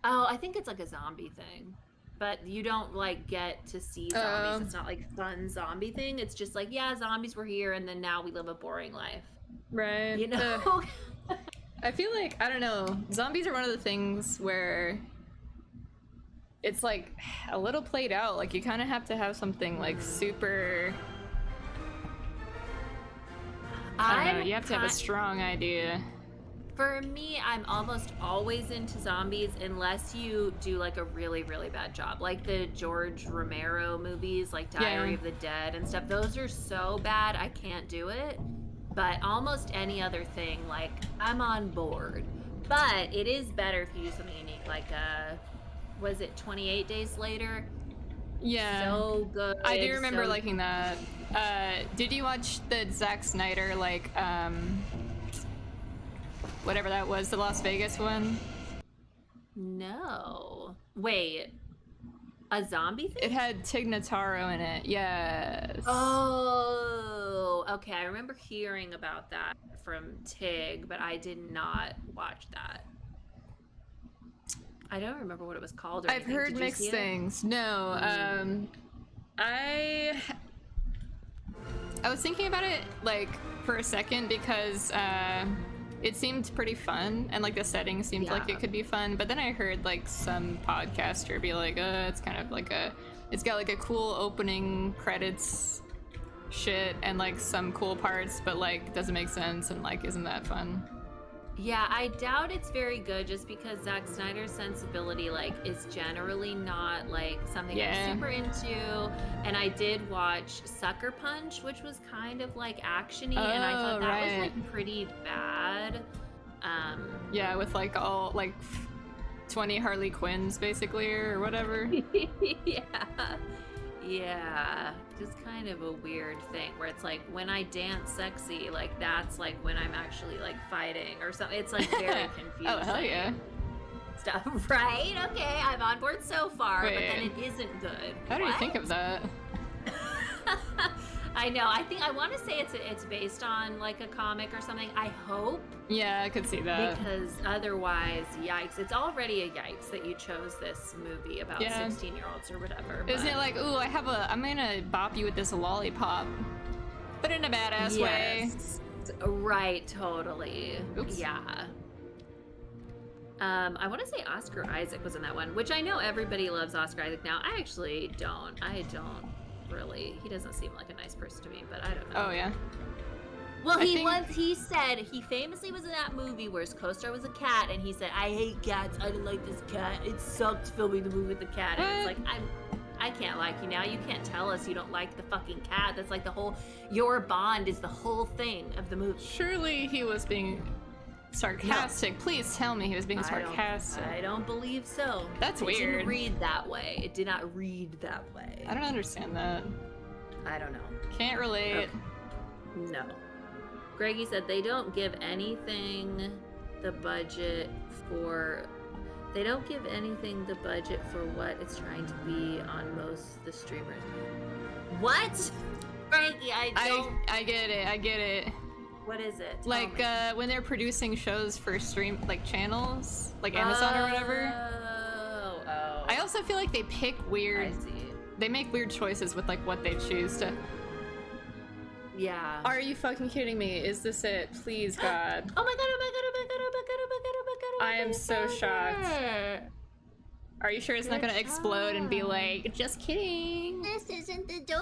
Oh, I think it's like a zombie thing. But you don't like get to see zombies. It's not like fun zombie thing. It's just like, yeah, zombies were here and then now we live a boring life. Right. You know? I feel like, I don't know, zombies are one of the things where it's like a little played out. Like, you kind of have to have something like super, I don't know, you have to have a strong idea. For me, I'm almost always into zombies unless you do like a really, really bad job. Like the George Romero movies, like Diary of the Dead and stuff. Those are so bad, I can't do it. But almost any other thing, like, I'm on board. But it is better if you do something unique, like was it 28 Days Later? Yeah. So good. I do remember liking that. Did you watch the Zack Snyder, like, whatever that was, the Las Vegas one? No. Wait. A zombie thing? It had Tig Notaro in it, yes. Oh, okay. I remember hearing about that from Tig, but I did not watch that. I don't remember what it was called or I've heard mixed things. No, I was thinking about it, like, for a second because it seemed pretty fun and like the setting seemed like it could be fun, but then I heard like some podcaster be like, it's kind of like it's got like a cool opening credits shit and like some cool parts, but like doesn't make sense and like isn't that fun. Yeah, I doubt it's very good just because Zack Snyder's sensibility like is generally not like something I'm super into. And I did watch Sucker Punch, which was kind of like action-y, and I thought that was like pretty bad. Yeah, with like all like 20 Harley Quinns basically or whatever. Yeah, just kind of a weird thing where it's like when I dance sexy, like that's like when I'm actually like fighting or something. It's like very confusing. Oh, hell yeah. Stuff, right? Okay, I'm on board so far, but then it isn't good. How do you think of that? I know. I want to say it's based on like a comic or something. I hope. Yeah, I could see that. Because otherwise, yikes. It's already a yikes that you chose this movie about 16-year-olds or whatever. Isn't it like, ooh, I'm gonna bop you with this lollipop, but in a badass way. Right, totally. Oops. Yeah. I want to say Oscar Isaac was in that one, which I know everybody loves Oscar Isaac now. I actually don't. I don't really. He doesn't seem like a nice person to me, but I don't know. Oh, yeah? Well, he said, he famously was in that movie where his co-star was a cat, and he said, I hate cats, I don't like this cat, it sucked filming the movie with the cat. And it's like, I can't like you now, you can't tell us you don't like the fucking cat. That's like the whole, your bond is the whole thing of the movie. Surely he was being sarcastic. No. Please tell me he was being sarcastic. I don't believe so. That's weird. It didn't read that way. It did not read that way. I don't understand that. I don't know. Can't relate. No. Greggy said they don't give anything the budget for what it's trying to be on most of the streamers. What? Greggy, I get it. What is it? Like when they're producing shows for channels, like Amazon or whatever. Oh. I also feel like they pick weird. I see. They make weird choices with like what they choose to. Yeah. Are you fucking kidding me? Is this it? Please, God. Oh my god. I am so shocked. Are you sure it's not gonna explode and be like, just kidding? This isn't the door.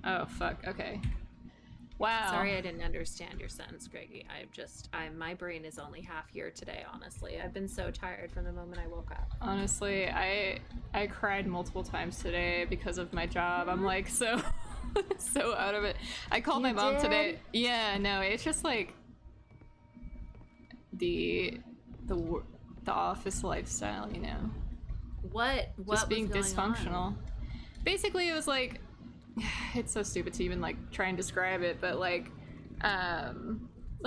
Oh, fuck. Okay. Wow. Sorry I didn't understand your sentence, Greggy. My brain is only half here today, honestly. I've been so tired from the moment I woke up. Honestly, I cried multiple times today because of my job. I'm like so out of it. I called my mom today. Yeah, no, it's just like the office lifestyle, you know. What just being was going dysfunctional. on? Basically, it was like, it's so stupid to even like try and describe it, but like let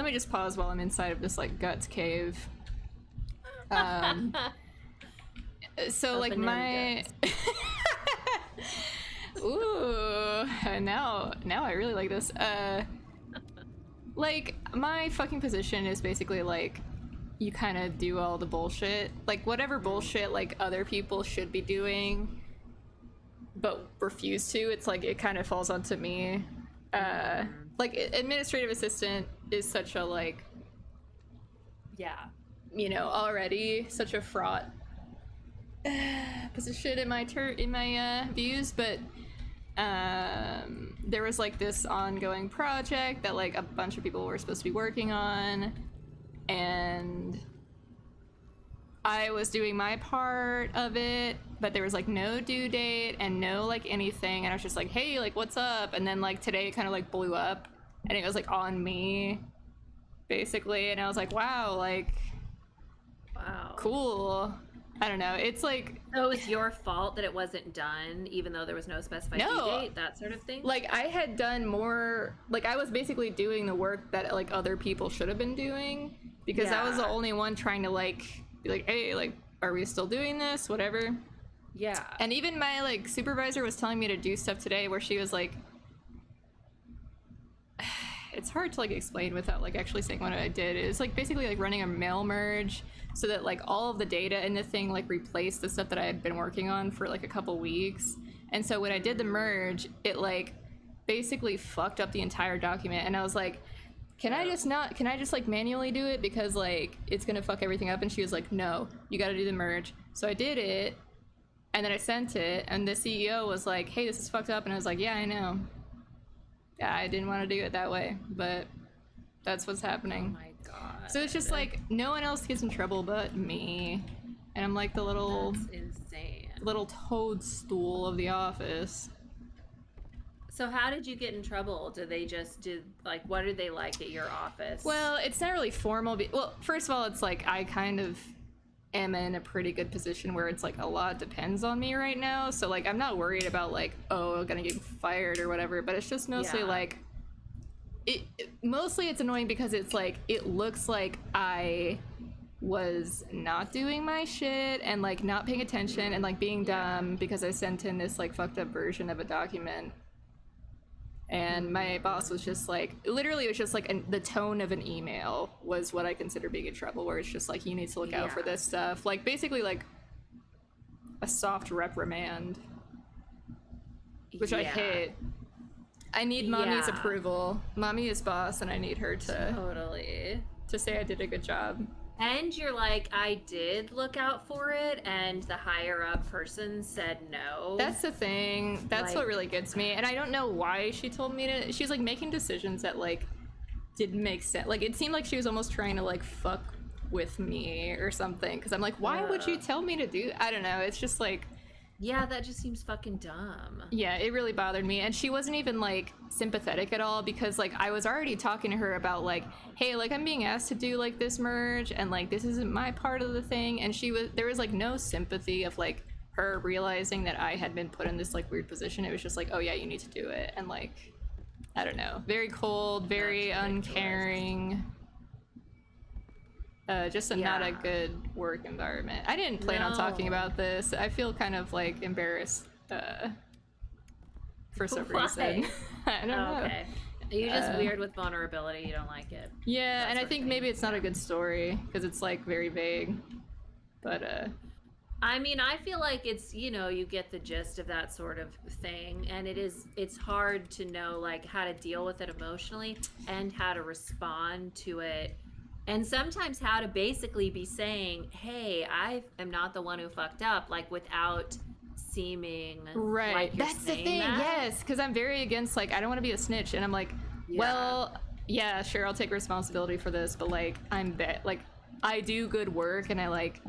me just pause while I'm inside of this like guts cave. So like my ooh, now I really like this. Like my fucking position is basically like you kind of do all the bullshit, like whatever bullshit like other people should be doing but refuse to. It's like it kind of falls onto me. Like administrative assistant is such a like, yeah, you know, already such a fraught position in my views, but there was like this ongoing project that like a bunch of people were supposed to be working on, and I was doing my part of it, but there was like no due date and no like anything, and I was just like, hey, like what's up? And then like today it kind of like blew up and it was like on me basically, and I was like, wow, like cool. I don't know, it's like, so it's your fault that it wasn't done even though there was no specified due date, that sort of thing? Like I had done more, like I was basically doing the work that like other people should have been doing, because I was the only one trying to like be like, hey, like, are we still doing this, whatever. Yeah. And even my like supervisor was telling me to do stuff today where she was like, it's hard to like explain without like actually saying what I did. It's like basically like running a mail merge so that like all of the data in the thing like replaced the stuff that I had been working on for like a couple weeks. And so when I did the merge, it like basically fucked up the entire document, and I was like, can I just like manually do it, because like it's gonna fuck everything up? And she was like, no, you gotta do the merge. So I did it, and then I sent it, and the CEO was like, hey, this is fucked up. And I was like, yeah, I know. Yeah, I didn't want to do it that way, but that's what's happening. Oh my god. So it's just like no one else gets in trouble but me, and I'm like the little toadstool of the office. So how did you get in trouble? Like, what are they like at your office? Well, it's not really formal. Well, first of all, it's like I kind of am in a pretty good position where it's like a lot depends on me right now. So like I'm not worried about like, oh, I'm gonna get fired or whatever. But it's just mostly like, mostly it's annoying because it's like it looks like I was not doing my shit and like not paying attention and like being dumb because I sent in this like fucked up version of a document. And my boss was just like, literally, it was just like the tone of an email was what I consider being in trouble, where it's just like, you need to look out for this stuff. Like, basically, like a soft reprimand, which I hate. I need mommy's approval. Mommy is boss, and I need her to say I did a good job. And you're like, I did look out for it, and the higher up person said no. That's the thing. That's what really gets me. And I don't know why she told me to. She's like making decisions that like didn't make sense. Like it seemed like she was almost trying to like fuck with me or something. Because I'm like, why would you tell me to do? I don't know. It's just like. Yeah, that just seems fucking dumb. Yeah, it really bothered me. And she wasn't even, like, sympathetic at all because, like, I was already talking to her about, like, hey, like, I'm being asked to do, like, this merge and, like, this isn't my part of the thing. And there was, like, no sympathy of, like, her realizing that I had been put in this, like, weird position. It was just like, oh, yeah, you need to do it. And, like, I don't know. Very cold, very uncaring. Just not a good work environment. I didn't plan on talking about this. I feel kind of like embarrassed for some reason. I don't know. Okay. You're just weird with vulnerability. You don't like it. Yeah, and I think maybe it's not a good story because it's like very vague. But I mean, I feel like it's, you know, you get the gist of that sort of thing, and it's hard to know like how to deal with it emotionally and how to respond to it. And sometimes how to basically be saying, hey, I am not the one who fucked up, like without seeming like you're That's the thing, yes, because I'm very against, like, I don't want to be a snitch. And I'm like, well, yeah, sure, I'll take responsibility for this, but, like, like, I do good work, and I, like,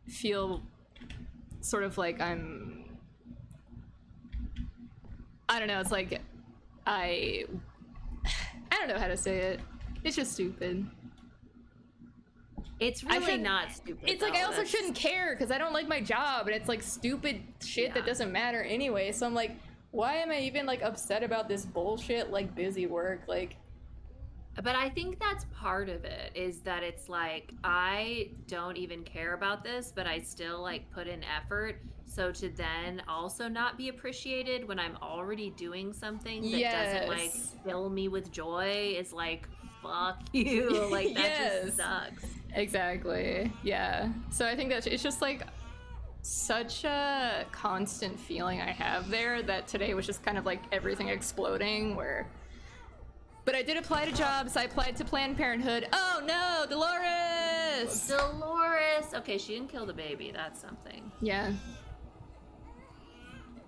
feel sort of like I don't know, it's like, I don't know how to say it. It's just stupid. It's really not stupid. It's like I also shouldn't care because I don't like my job and it's like stupid shit that doesn't matter anyway. So I'm like, why am I even like upset about this bullshit like busy work? Like, but I think that's part of it is that it's like I don't even care about this, but I still like put in effort. So to then also not be appreciated when I'm already doing something that doesn't like fill me with joy is like, fuck you. Like that just sucks. Exactly. Yeah. So I think that it's just like such a constant feeling I have there that today was just kind of like everything exploding but I did apply to jobs. I applied to Planned Parenthood. Oh no, Dolores! Okay, she didn't kill the baby. That's something. Yeah.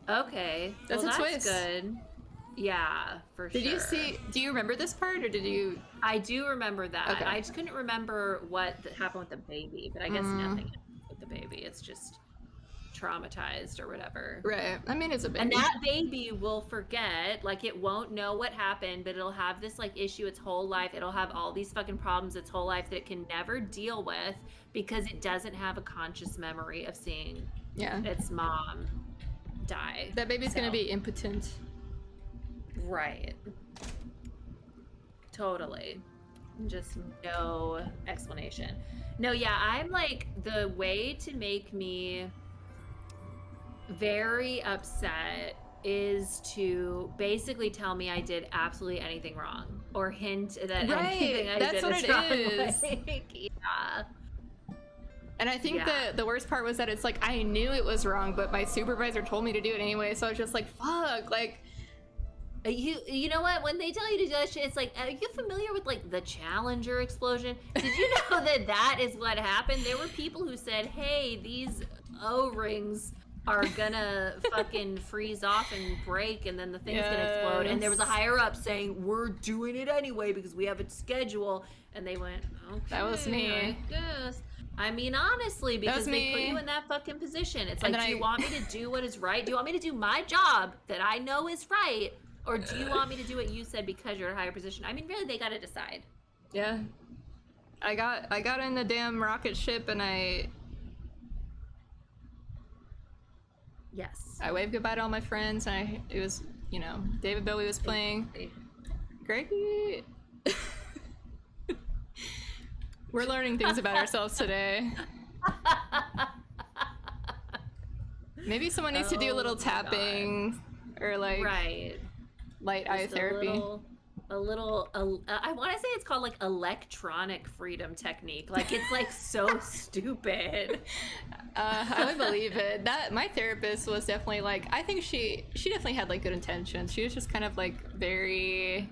Okay. That's a twist. Good. Yeah, for sure. Do you remember this part or did you? I do remember that. Okay. I just couldn't remember what happened with the baby, but I guess nothing with the baby. It's just traumatized or whatever. Right. I mean, it's a baby. And that baby will forget, like it won't know what happened, but it'll have this like issue its whole life. It'll have all these fucking problems its whole life that it can never deal with because it doesn't have a conscious memory of seeing its mom die. That baby's gonna be impotent. Right. Totally. Just no explanation. No, yeah, I'm like, the way to make me very upset is to basically tell me I did absolutely anything wrong or hint that anything I did is wrong. Yeah. And I think the worst part was that it's like I knew it was wrong, but my supervisor told me to do it anyway, so I was just like, fuck, like you know what, when they tell you to do that shit, it's like, are you familiar with like the Challenger explosion? Did you know that is what happened? There were people who said, hey, these O-rings are gonna fucking freeze off and break and then the thing's gonna explode, and there was a higher up saying we're doing it anyway because we have a schedule, and they went, okay, that was me, I guess. I mean, honestly, because they put you in that fucking position. It's like, do you want me to do what is right? Do you want me to do my job that I know is right? Or do you want me to do what you said because you're in a higher position? I mean, really, they gotta decide. Yeah. I got in the damn rocket ship and I waved goodbye to all my friends, and it was, you know, David Bowie was playing. Great. We're learning things about ourselves today. Maybe someone needs to do a little tapping or like light eye therapy. I want to say it's called like electronic freedom technique. Like it's like so stupid. I would believe it. That my therapist was definitely like, I think she definitely had like good intentions. She was just kind of like very.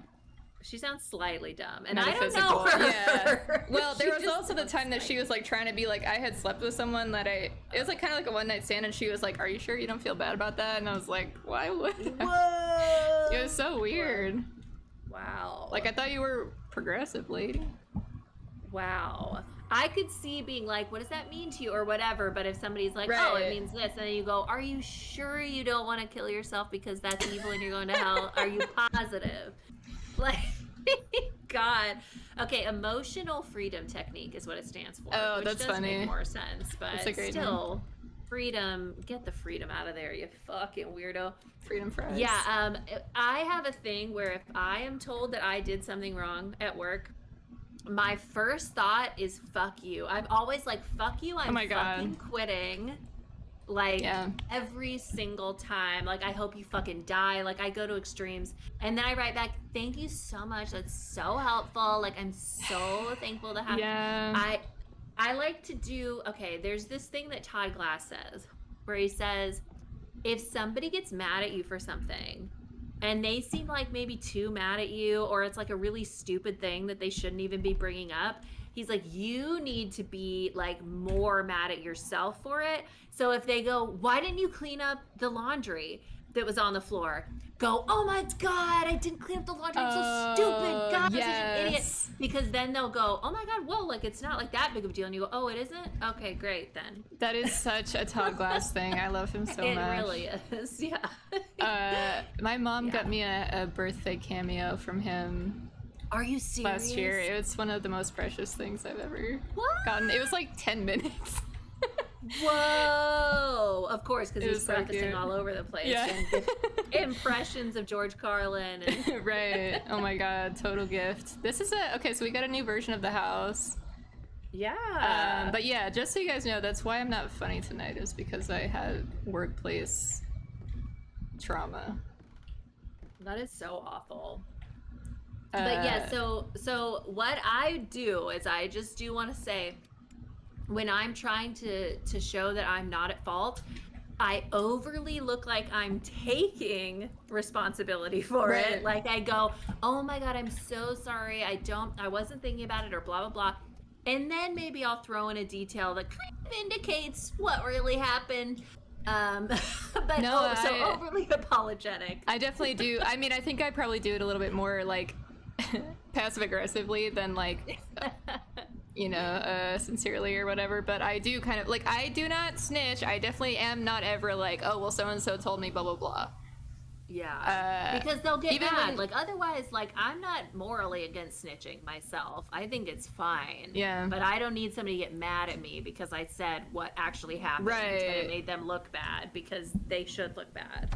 She sounds slightly dumb, and I don't know her. Yeah. Well, there was also the time that she was like trying to be like, I had slept with someone that it was like kind of like a one night stand, and she was like, "Are you sure you don't feel bad about that?" And I was like, "Why would?" Whoa! It was so weird. Wow. Like I thought you were progressive, lady. Wow. I could see being like, what does that mean to you or whatever, but if somebody's like, oh, it means this, and then you go, are you sure you don't want to kill yourself because that's evil and you're going to hell? Are you positive? Like, God. Okay, emotional freedom technique is what it stands for. Oh, which that's does funny. Make more sense, but still, name. Freedom. Get the freedom out of there, you fucking weirdo. Freedom fries. Yeah, I have a thing where if I am told that I did something wrong at work, my first thought is fuck you. I'm always like, fuck you, I'm fucking quitting. Like every single time. Like I hope you fucking die. Like I go to extremes. And then I write back, thank you so much. That's so helpful. Like I'm so thankful to have I like to do, okay, there's this thing that Todd Glass says, where he says, if somebody gets mad at you for something, and they seem like maybe too mad at you, or it's like a really stupid thing that they shouldn't even be bringing up, he's like, you need to be like more mad at yourself for it. So if they go, why didn't you clean up the laundry that was on the floor? Go, oh my God, I didn't clean up the laundry. I'm so stupid. God, I'm such an idiot. Because then they'll go, oh my God, whoa, like it's not like that big of a deal. And you go, oh, it isn't? Okay, great then. That is such a Todd Glass thing. I love him so much. It really is, yeah. My mom got me a birthday cameo from him. Are you serious? Last year. It's one of the most precious things I've ever gotten. It was like 10 minutes. Whoa! Of course, because he's prefacing all over the place. Yeah. And impressions of George Carlin. And right. Oh my God. Total gift. This is okay, so we got a new version of the house. Yeah. But yeah, just so you guys know, that's why I'm not funny tonight, is because I had workplace trauma. That is so awful. But yeah, so what I do is I just do want to say, when I'm trying to show that I'm not at fault, I overly look like I'm taking responsibility for it. Like I go, oh my God, I'm so sorry. I wasn't thinking about it, or blah, blah, blah. And then maybe I'll throw in a detail that kind of indicates what really happened. But no, so overly apologetic. I definitely do. I mean, I think I probably do it a little bit more like passive aggressively than like sincerely or whatever, but I do kind of like, I do not snitch. I definitely am not ever like, oh well, so and so told me blah blah blah. Yeah, because they'll get mad. Like otherwise, like I'm not morally against snitching myself. I think it's fine. Yeah, but I don't need somebody to get mad at me because I said what actually happened and it made them look bad, because they should look bad.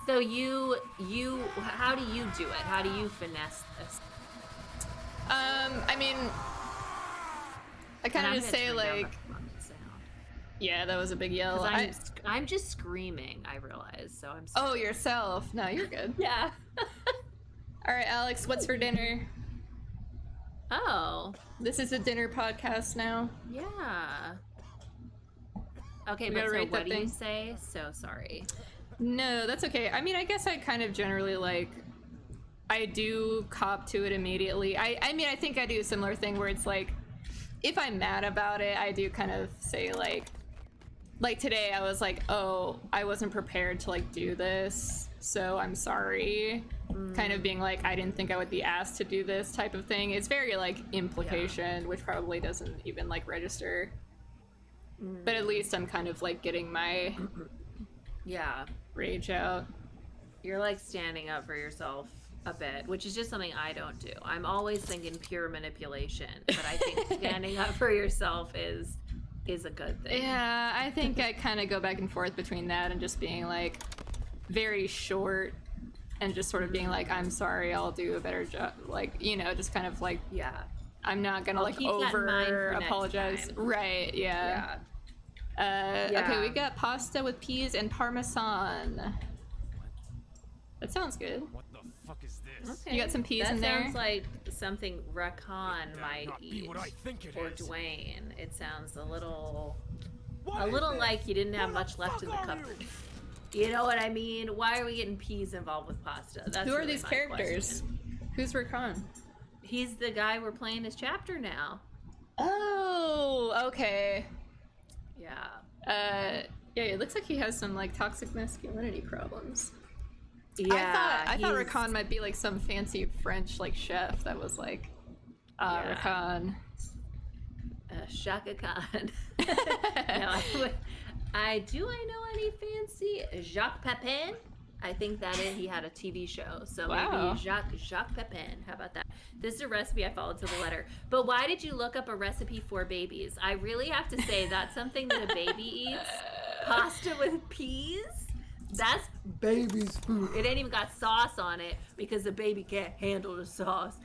So you how do you do it? How do you finesse this? I mean, I kind of just say like, yeah, that was a big yell. I'm just screaming, I realize, so I'm sorry. Oh, yourself. No, you're good. Yeah. All right, Alex, what's for dinner? Oh. This is a dinner podcast now. Yeah. Okay, but so what do you say? So sorry. No, that's okay. I mean, I guess I kind of generally like, I do cop to it immediately. I mean, I think I do a similar thing where it's like, if I'm mad about it, I do kind of say like today I was like, oh, I wasn't prepared to like do this, so I'm sorry. Kind of being like, I didn't think I would be asked to do this type of thing. It's very like implication, which probably doesn't even like register. But at least I'm kind of like getting my rage out. You're like standing up for yourself a bit, which is just something I don't do. I'm always thinking pure manipulation, but I think standing up for yourself is a good thing. Yeah, I think I kind of go back and forth between that and just being like very short and just sort of being like, I'm sorry, I'll do a better job. Like, you know, just kind of like, Yeah. I'm not gonna I'll like keep that in mind over for next apologize. time. Right, yeah. Yeah. Okay, we got pasta with peas and parmesan. That sounds good. What the fuck is this? Okay. You got some peas that in there? sounds like something Rakan might not be eat. what I think it or is. Dwayne. It sounds a little What is this? like you didn't have Who much the left in the fuck are cupboard. You know what I mean? Why are we getting peas involved with pasta? That's Who are really these my characters? question. Who's Rakan? He's the guy we're playing his chapter now. Oh, okay. Yeah. Yeah, it looks like he has some like toxic masculinity problems. Yeah. I thought he's- Rakan might be like some fancy French like chef that was like, Yeah. Rakan. Shaka Khan. No, I know any fancy Jacques Pepin? I think that he had a TV show. So Wow. maybe Jacques Pepin. How about that? This is a recipe I followed to the letter. But why did you look up a recipe for babies? I really have to say that's something that a baby eats. Pasta with peas? That's baby's food. It ain't even got sauce on it because the baby can't handle the sauce.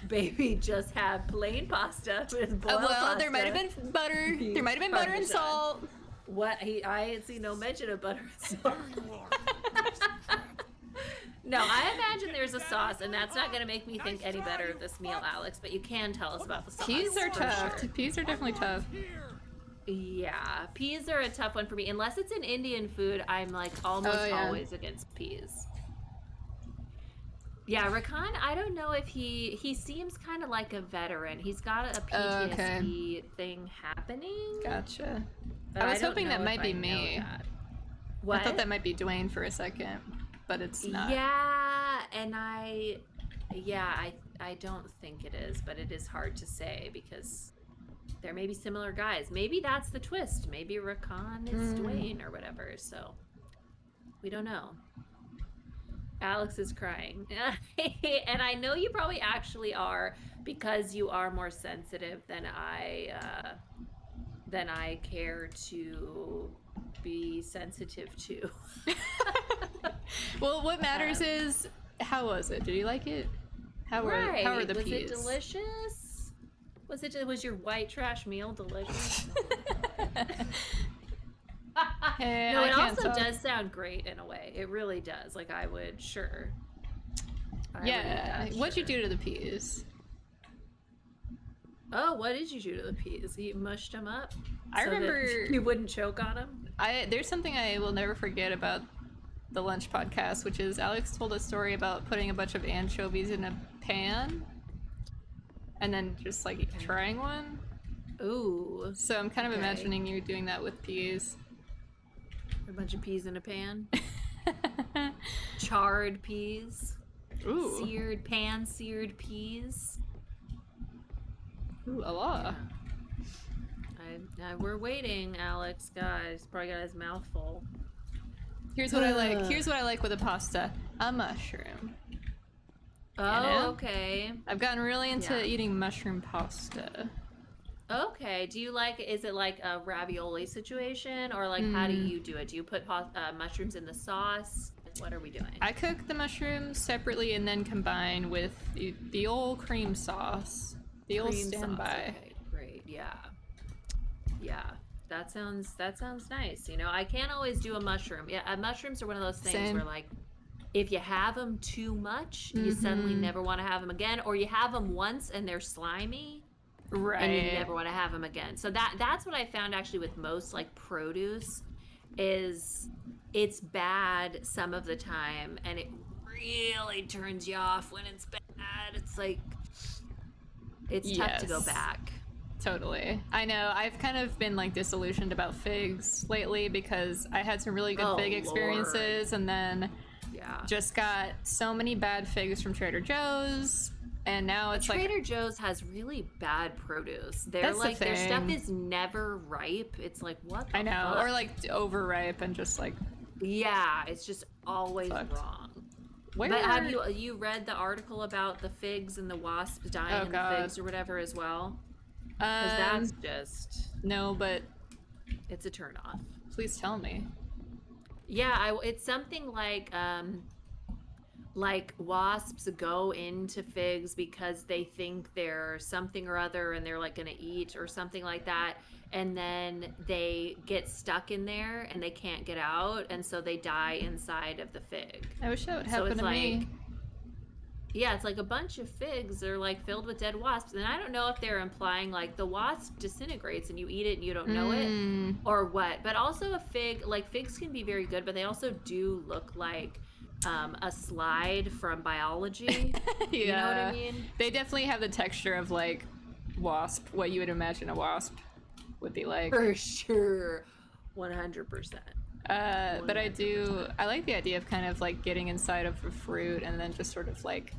Baby just have plain pasta with boiled pasta. There might have been butter. There might have been butter and Parmesan. salt. What? I ain't seen no mention of butter and salt. No, I imagine there's a sauce, and that's not going to make me think any better of this meal, Alex, but you can tell us about the sauce. Peas are for tough. sure. Peas are definitely tough. Yeah, peas are a tough one for me. Unless it's an Indian food, I'm like almost always against peas. Yeah, Rakan, I don't know if he seems kind of like a veteran. He's got a PTSD thing happening. Gotcha. but I was don't hoping know that if might be I know me. that. What? I thought that might be Dwayne for a second, but it's not. Yeah, and I don't think it is, but it is hard to say because there may be similar guys. Maybe that's the twist. Maybe Rakan is Dwayne or whatever. So we don't know. Alex is crying, and I know you probably actually are because you are more sensitive than I care to be sensitive to. Well, what matters is how was it? Did you like it? How were the was peas? it delicious? Was your white trash meal delicious? Hey, No, I it can't also talk. does sound great in a way. It really does. Like I would, sure. I would eat Yeah. that, What'd you sure. do to the peas? Oh, what did you do to the peas? You mushed them up. I so that remember- you wouldn't choke on them. There's something I will never forget about the lunch podcast, which is Alex told a story about putting a bunch of anchovies in a pan and then just like trying one. Ooh, So I'm kind of Okay. imagining you doing that with peas. a bunch of peas in a pan. Charred peas. Ooh, Pan-seared peas. ooh, a lot. We're waiting, Alex. Guys, probably got his mouth full. Here's what I like. Here's what I like with a pasta: a mushroom. Oh, know? okay. I've gotten really into Yeah. eating mushroom pasta. Okay. Do you like? Is it like a ravioli situation, or like how do you do it? Do you put mushrooms in the sauce? What are we doing? I cook the mushrooms separately and then combine with the old cream sauce, the old Cream sauce, standby. Okay, great. Yeah. Yeah. That sounds nice. You know, I can't always do a mushroom. Yeah, mushrooms are one of those things Same. where like if you have them too much, you suddenly never want to have them again, or you have them once and they're slimy. Right. And you never want to have them again. So that's what I found actually with most like produce is it's bad some of the time and it really turns you off when it's bad. It's like it's tough to go Yes. back. Totally. I know. I've kind of been like disillusioned about figs lately because I had some really good Oh, fig Lord. experiences and then Yeah. just got so many bad figs from Trader Joe's. And now it's like Trader Joe's has really bad produce. They're That's the like their stuff thing. is never ripe. It's like what the I know, fuck? or like overripe and just like yeah, it's just always Fucked. wrong. where But have you read the article about the figs and the wasps dying Oh, in God. the figs or whatever as well? Because that's just no, but it's a turnoff. please tell me. Yeah, it's something like like wasps go into figs because they think they're something or other and they're like gonna eat or something like that, and then they get stuck in there and they can't get out, and so they die inside of the fig. I wish that would So happen it's to me. like, yeah, it's like a bunch of figs are like filled with dead wasps, and I don't know if they're implying like the wasp disintegrates and you eat it and you don't know it or what. But also a fig, like figs can be very good, but they also do look like a slide from biology. Yeah. You know what I mean? They definitely have the texture of like wasp, what you would imagine a wasp would be like. For sure, 100%. But I like the idea of kind of like getting inside of a fruit and then just sort of like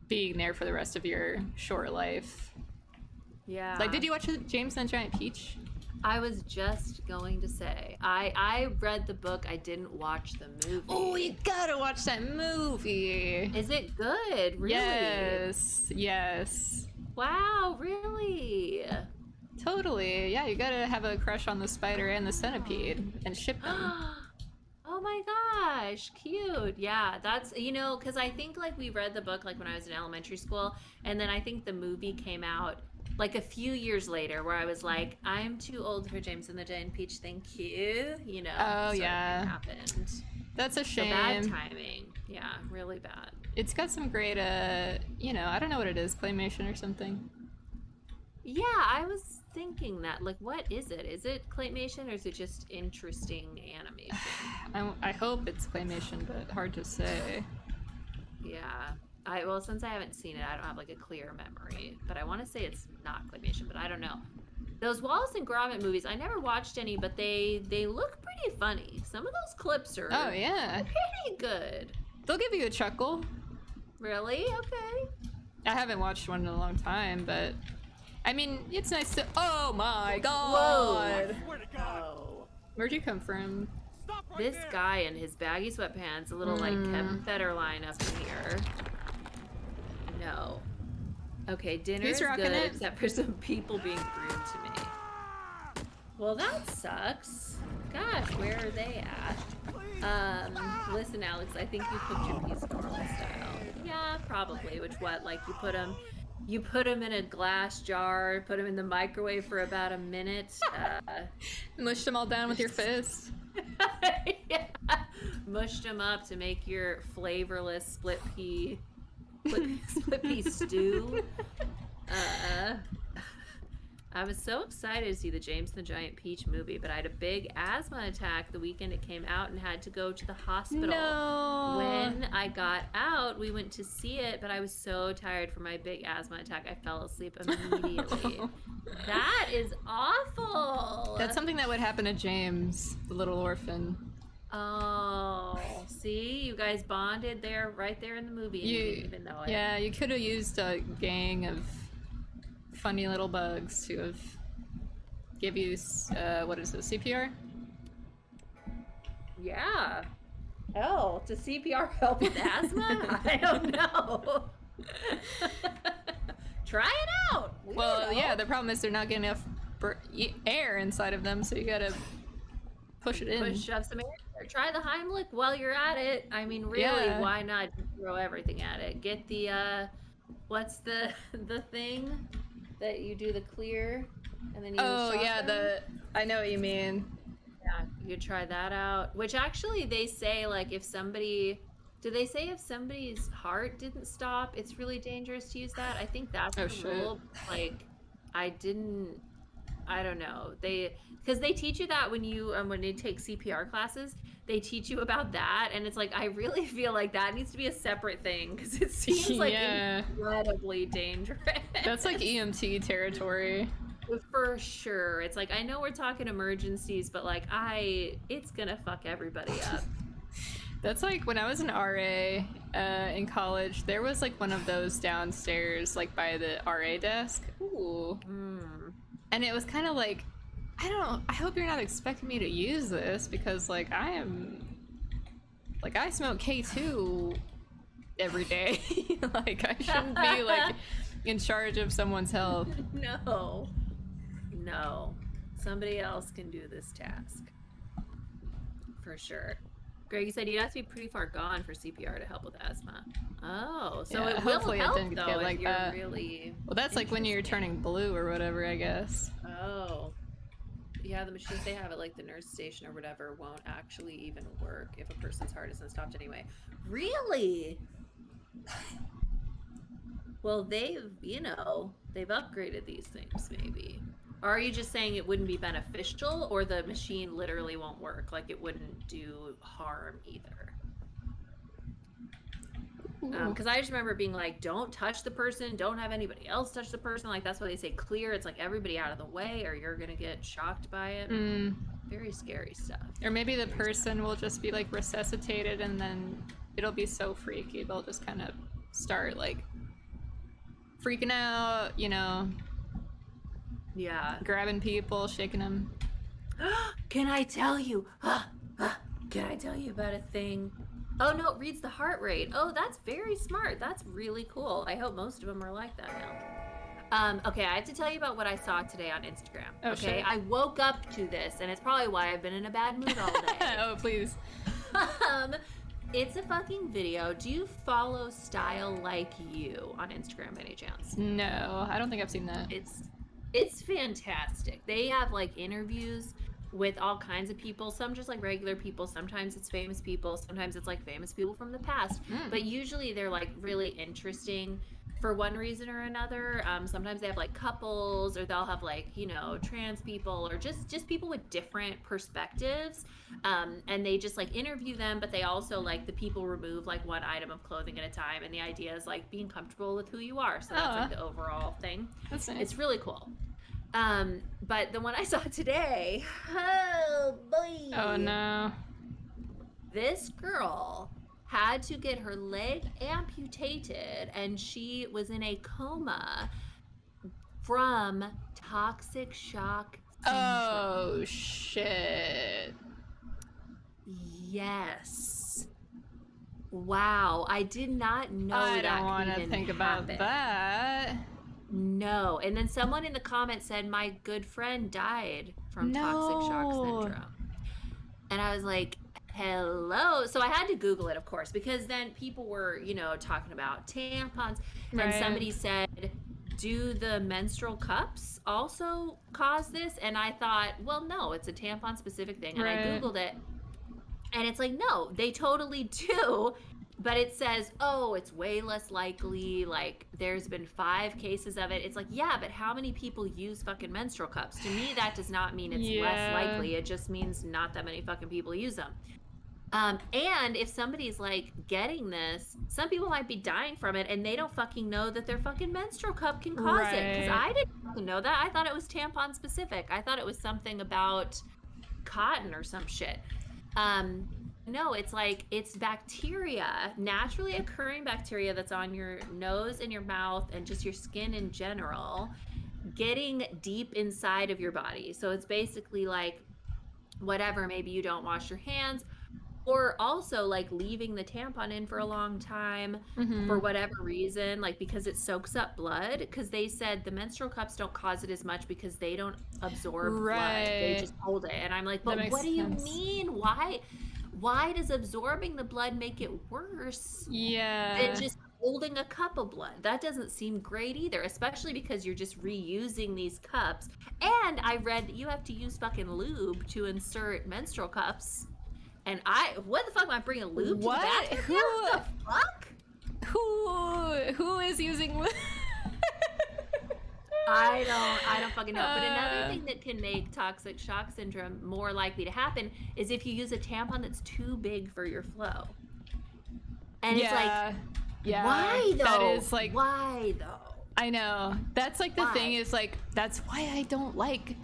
being there for the rest of your short life. Yeah. Like, did you watch James and the Giant Peach? I was just going to say, I read the book, I didn't watch the movie. Oh, you gotta watch that movie. Is it good? Really? Yes. Wow, really? Totally. Yeah, you gotta have a crush on the spider and the centipede and ship them. Oh my gosh, cute. Yeah, that's, you know, because I think like we read the book like when I was in elementary school, and then I think the movie came out like a few years later where I was like, I'm too old for James and the Giant Peach, thank you. You know, Oh, yeah. happened. That's a shame. So bad timing. Yeah, really bad. It's got some great, you know, I don't know what it is, claymation or something. Yeah, I was thinking that. Like, what is it? Is it claymation or is it just interesting animation? I hope it's claymation, but hard to say. Yeah. Well, since I haven't seen it, I don't have like a clear memory. But I want to say it's not claymation, but I don't know. Those Wallace and Gromit movies, I never watched any, but they look pretty funny. Some of those clips are Oh, yeah. pretty good. They'll give you a chuckle. Really? Okay. I haven't watched one in a long time, but I mean, it's nice to. Oh my Whoa. god! Swear to God. Oh. Where'd you come from? Stop right This there. guy in his baggy sweatpants, a little like Kevin Federline up in here. No. Okay, dinner Who's is rocking good, it? except for some people being rude to me. Well, that sucks. Gosh, where are they at? Listen, Alex, I think you cooked your peas normal style. Yeah, probably. Which what? Like you put them in a glass jar, put them in the microwave for about a minute. Mushed them all down with your fist. Yeah. Mushed them up to make your flavorless split pea stew. I was so excited to see the James and the Giant Peach movie, but I had a big asthma attack the weekend it came out and had to go to the hospital. No. When I got out, we went to see it, but I was so tired from my big asthma attack, I fell asleep immediately. That is awful. That's something that would happen to James, the little orphan. Oh, see, you guys bonded there, right there in the movie, and you didn't even know it. Yeah, you could have used a gang of funny little bugs to have give you what is it, CPR? Yeah. Oh, does CPR help with asthma? I don't know. Try it out. Well, yeah, the problem is they're not getting enough air inside of them, so you gotta push it in. Shove some air. Try the Heimlich while you're at it. I mean, really, Yeah. why not throw everything at it? Get the what's the thing that you do the clear and then you Oh shove yeah, them? I know what you mean. Yeah, you could try that out. Which actually they say like if somebody, do they say if somebody's heart didn't stop, it's really dangerous to use that? I think that's Oh, the shit. rule. Like I don't know. Because they teach you that when you take CPR classes, they teach you about that, and it's like I really feel like that needs to be a separate thing because it seems like Yeah. incredibly dangerous. That's like EMT territory. For sure. It's like I know we're talking emergencies, but like it's gonna fuck everybody up. That's like when I was an RA in college, there was like one of those downstairs, like by the RA desk. Ooh. And it was kind of like, I don't know, I hope you're not expecting me to use this because like I smoke K2 every day. Like I shouldn't be like in charge of someone's health. No. Somebody else can do this task. For sure. Greg said you'd have to be pretty far gone for CPR to help with asthma. Oh, so Yeah, it will hopefully it help didn't though get if like you're that. really. Well, that's like when you're interesting. turning blue or whatever, I guess. Oh. Yeah, the machines they have at like the nurse station or whatever won't actually even work if a person's heart isn't stopped anyway. Really? Well, they've upgraded these things maybe. Or are you just saying it wouldn't be beneficial or the machine literally won't work? Like it wouldn't do harm either? Because I just remember being like, don't touch the person, don't have anybody else touch the person. Like that's why they say clear. It's like everybody out of the way or you're gonna get shocked by it. Very scary stuff. Or maybe the person will just be like resuscitated and then it'll be so freaky they'll just kind of start like freaking out, you know. Yeah. Grabbing people, shaking them. Can I tell you? Can I tell you about a thing? Oh no, it reads the heart rate. Oh, that's very smart. That's really cool. I hope most of them are like that now. Okay, I have to tell you about what I saw today on Instagram. Oh, okay, shit. I woke up to this, and it's probably why I've been in a bad mood all day. Oh, please. It's a fucking video. Do you follow Style Like You on Instagram by any chance? No, I don't think I've seen that. It's fantastic. They have like interviews with all kinds of people, some just like regular people, sometimes it's famous people, sometimes it's like famous people from the past, but usually they're like really interesting for one reason or another. Sometimes they have like couples, or they'll have like, you know, trans people, or just people with different perspectives, and they just like interview them, but they also like the people remove like one item of clothing at a time, and the idea is like being comfortable with who you are, so that's like the overall thing. That's nice. It's really cool. But the one I saw today, oh boy. Oh no. This girl had to get her leg amputated and she was in a coma from toxic shock syndrome. Oh shit. Yes. Wow, I did not know I that don't want to even think about happened. that. No. And then someone in the comments said, my good friend died from toxic shock syndrome. And I was like, hello. So I had to Google it, of course, because then people were, you know, talking about tampons. Right. And somebody said, do the menstrual cups also cause this? And I thought, well, no, it's a tampon specific thing. And I Googled it. And it's like, no, they totally do. But it says, oh, it's way less likely. Like, there's been 5 cases of it. It's like, yeah, but how many people use fucking menstrual cups? To me, that does not mean it's less likely. It just means not that many fucking people use them. And if somebody's like getting this, some people might be dying from it and they don't fucking know that their fucking menstrual cup can cause it. Because I didn't fucking know that. I thought it was tampon specific. I thought it was something about cotton or some shit. No, it's like, it's bacteria, naturally occurring bacteria that's on your nose and your mouth and just your skin in general, getting deep inside of your body. So it's basically like, whatever, maybe you don't wash your hands, or also like leaving the tampon in for a long time for whatever reason, like because it soaks up blood, because they said the menstrual cups don't cause it as much because they don't absorb blood, they just hold it. And I'm like, but what do you mean? Why does absorbing the blood make it worse than just holding a cup of blood? That doesn't seem great either, especially because you're just reusing these cups. And I read that you have to use fucking lube to insert menstrual cups. And what the fuck am I bringing lube to the bathroom? What the fuck? Who is using lube? I don't fucking know. But another thing that can make toxic shock syndrome more likely to happen is if you use a tampon that's too big for your flow. And it's like, why though? That is like, why though? I know. That's like the thing is like, that's why I don't like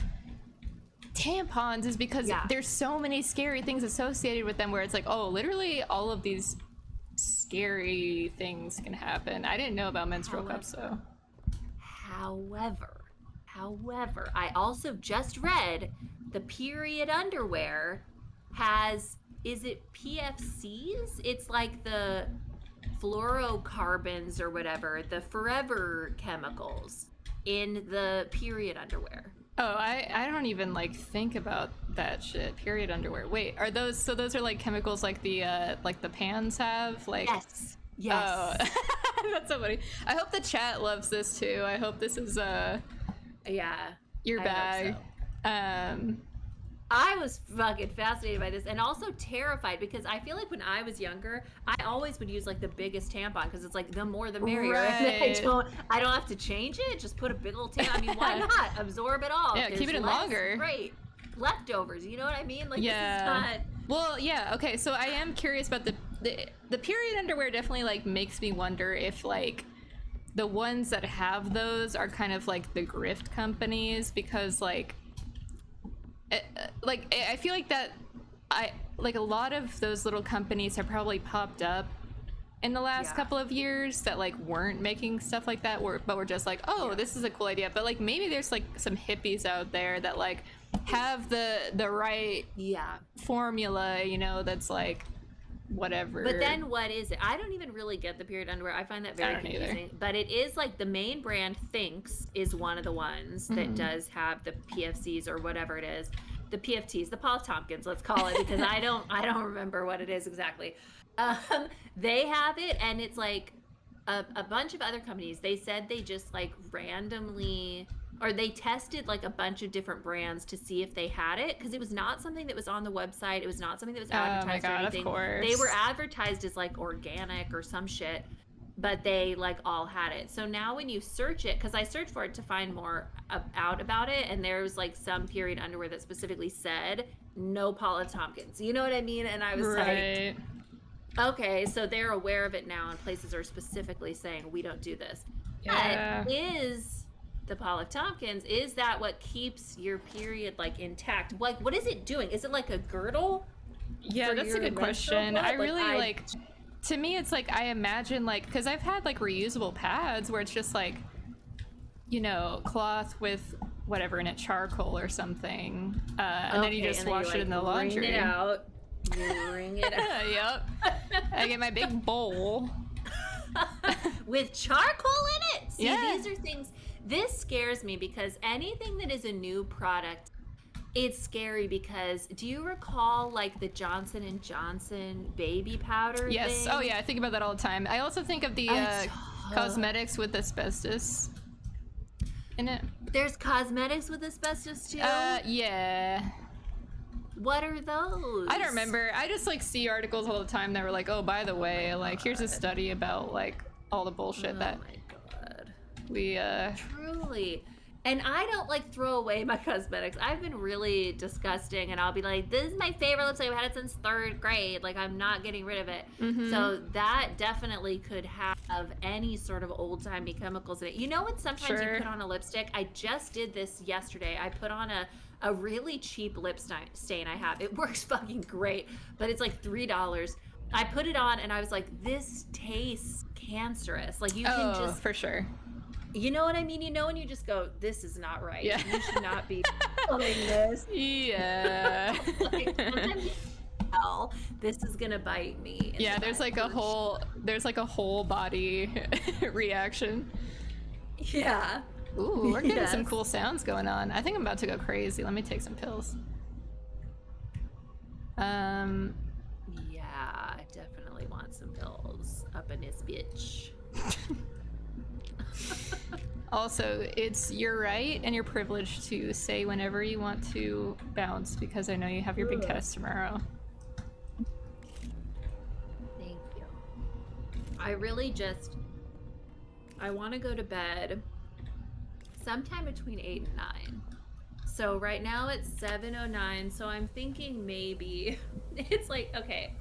tampons, is because there's so many scary things associated with them where it's like, oh, literally all of these scary things can happen. I didn't know about menstrual cups, so. However, I also just read the period underwear has, is it PFCs? It's like the fluorocarbons or whatever, the forever chemicals in the period underwear. Oh, I don't even like think about that shit. Period underwear. Wait, are those like chemicals like the pans have? Like Yes. Oh, that's so funny. I hope the chat loves this too. I hope this is Yeah. your I bag. hope so. I was fucking fascinated by this and also terrified because I feel like when I was younger, I always would use like the biggest tampon because it's like the more the merrier. Right. And I don't have to change it. Just put a big old tampon. I mean, why not? Absorb it all. Yeah, keep it in longer. Great. Leftovers, you know what I mean? Like yeah. This is not... Well, yeah, okay, so I am curious about the period underwear definitely like makes me wonder if like the ones that have those are kind of like the grift companies because like I feel like that like a lot of those little companies have probably popped up in the last couple of years that like weren't making stuff like that but were just like, oh, this is a cool idea. But like maybe there's like some hippies out there that like have the right formula, you know, that's like whatever. But then what is it? I don't even really get the period underwear. I find that very confusing. Either. But it is like the main brand Thinks is one of the ones that does have the PFCs or whatever it is. The PFTs, the Paul Tompkins, let's call it, because I don't remember what it is exactly. They have it, and it's like a bunch of other companies. They said they just like randomly, or they tested like a bunch of different brands to see if they had it, because it was not something that was on the website. It was not something that was advertised or anything. Of course. They were advertised as like organic or some shit, but they like all had it. So now when you search it, because I searched for it to find more out about it, and there was like some period underwear that specifically said no Paula Tompkins. You know what I mean? And I was like, okay, so they're aware of it now, and places are specifically saying we don't do this. Yeah. But is the Paula Tompkins, is that what keeps your period like intact? Like, what is it doing? Is it like a girdle? Yeah, that's a good question. Blood? I really like, to me it's like I imagine like, because I've had like reusable pads where it's just like, you know, cloth with whatever in it, charcoal or something, and then you just wash it in the laundry. Wring it out. You wring it out. Yep. I get my big bowl with charcoal in it. See, yeah. These are things. This scares me because anything that is a new product, it's scary because do you recall like the Johnson & Johnson baby powder Yes. thing? Oh yeah, I think about that all the time. I also think of the cosmetics with asbestos in it. There's cosmetics with asbestos too? Yeah. What are those? I don't remember. I just like see articles all the time that were like, oh, by the way, like here's a study about like all the bullshit that we truly. And I don't like throw away my cosmetics. I've been really disgusting, and I'll be like, this is my favorite lipstick. I've had it since 3rd grade. Like, I'm not getting rid of it. So that definitely could have any sort of old-timey chemicals in it. You know when sometimes you put on a lipstick? I just did this yesterday. I put on a really cheap lip stain I have. It works fucking great, but it's like $3. I put it on, and I was like, this tastes cancerous. Like, you can just... for sure. You know what I mean? You know when you just go, this is not right. Yeah. You should not be doing this. Yeah. Like, sometimes you can tell this is gonna bite me. Yeah, there's like a whole body reaction. Yeah. Ooh, we're getting some cool sounds going on. I think I'm about to go crazy. Let me take some pills. Yeah, I definitely want some pills up in this bitch. Also, it's your right and your privilege to say whenever you want to bounce, because I know you have your big test tomorrow. Thank you. I really just, I want to go to bed sometime between 8 and 9. So right now it's 7:09, so I'm thinking maybe, it's like, okay,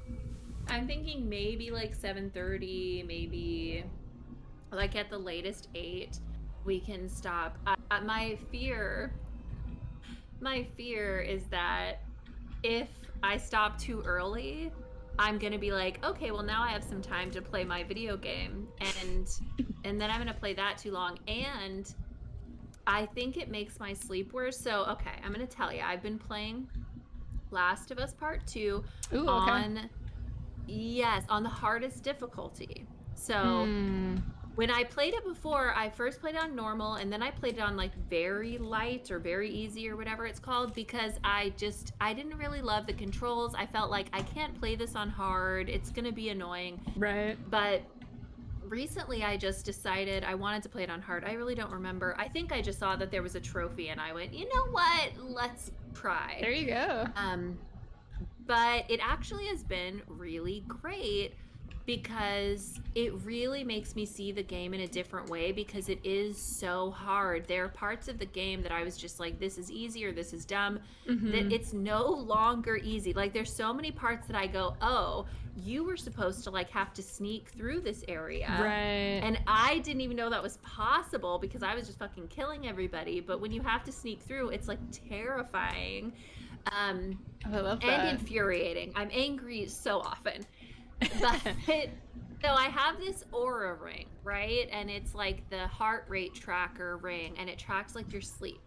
I'm thinking maybe like 7:30, maybe like at the latest 8. We can stop. My fear is that if I stop too early, I'm gonna be like, okay, well now I have some time to play my video game, and then I'm gonna play that too long, and I think it makes my sleep worse. So okay, I'm gonna tell you, I've been playing Last of Us Part 2 on the hardest difficulty. So when I played it before, I first played it on normal, and then I played it on like very light or very easy or whatever it's called, because I didn't really love the controls. I felt like I can't play this on hard. It's gonna be annoying. Right. But recently I just decided I wanted to play it on hard. I really don't remember. I think I just saw that there was a trophy and I went, you know what? Let's try. There you go. But it actually has been really great because it really makes me see the game in a different way, because it is so hard. There are parts of the game that I was just like, this is easy or this is dumb, that it's no longer easy. Like there's so many parts that I go, oh, you were supposed to like have to sneak through this area. Right. And I didn't even know that was possible because I was just fucking killing everybody. But when you have to sneak through, it's like terrifying. I love that. And infuriating. I'm angry so often. But so I have this aura ring, right? And it's like the heart rate tracker ring, and it tracks like your sleep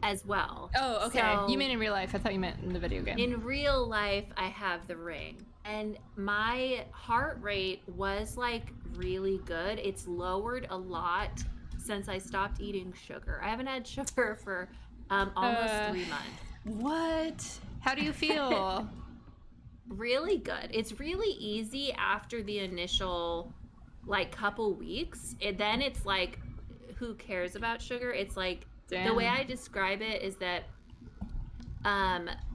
as well. Oh, okay. So, you mean in real life? I thought you meant in the video game. in real life, I have the ring, and my heart rate was like really good. It's lowered a lot since I stopped eating sugar. I haven't had sugar for almost 3 months. What? How do you feel? Really good. It's really easy after the initial like couple weeks. Then it's like, who cares about sugar? It's like, Damn. the way I describe it is that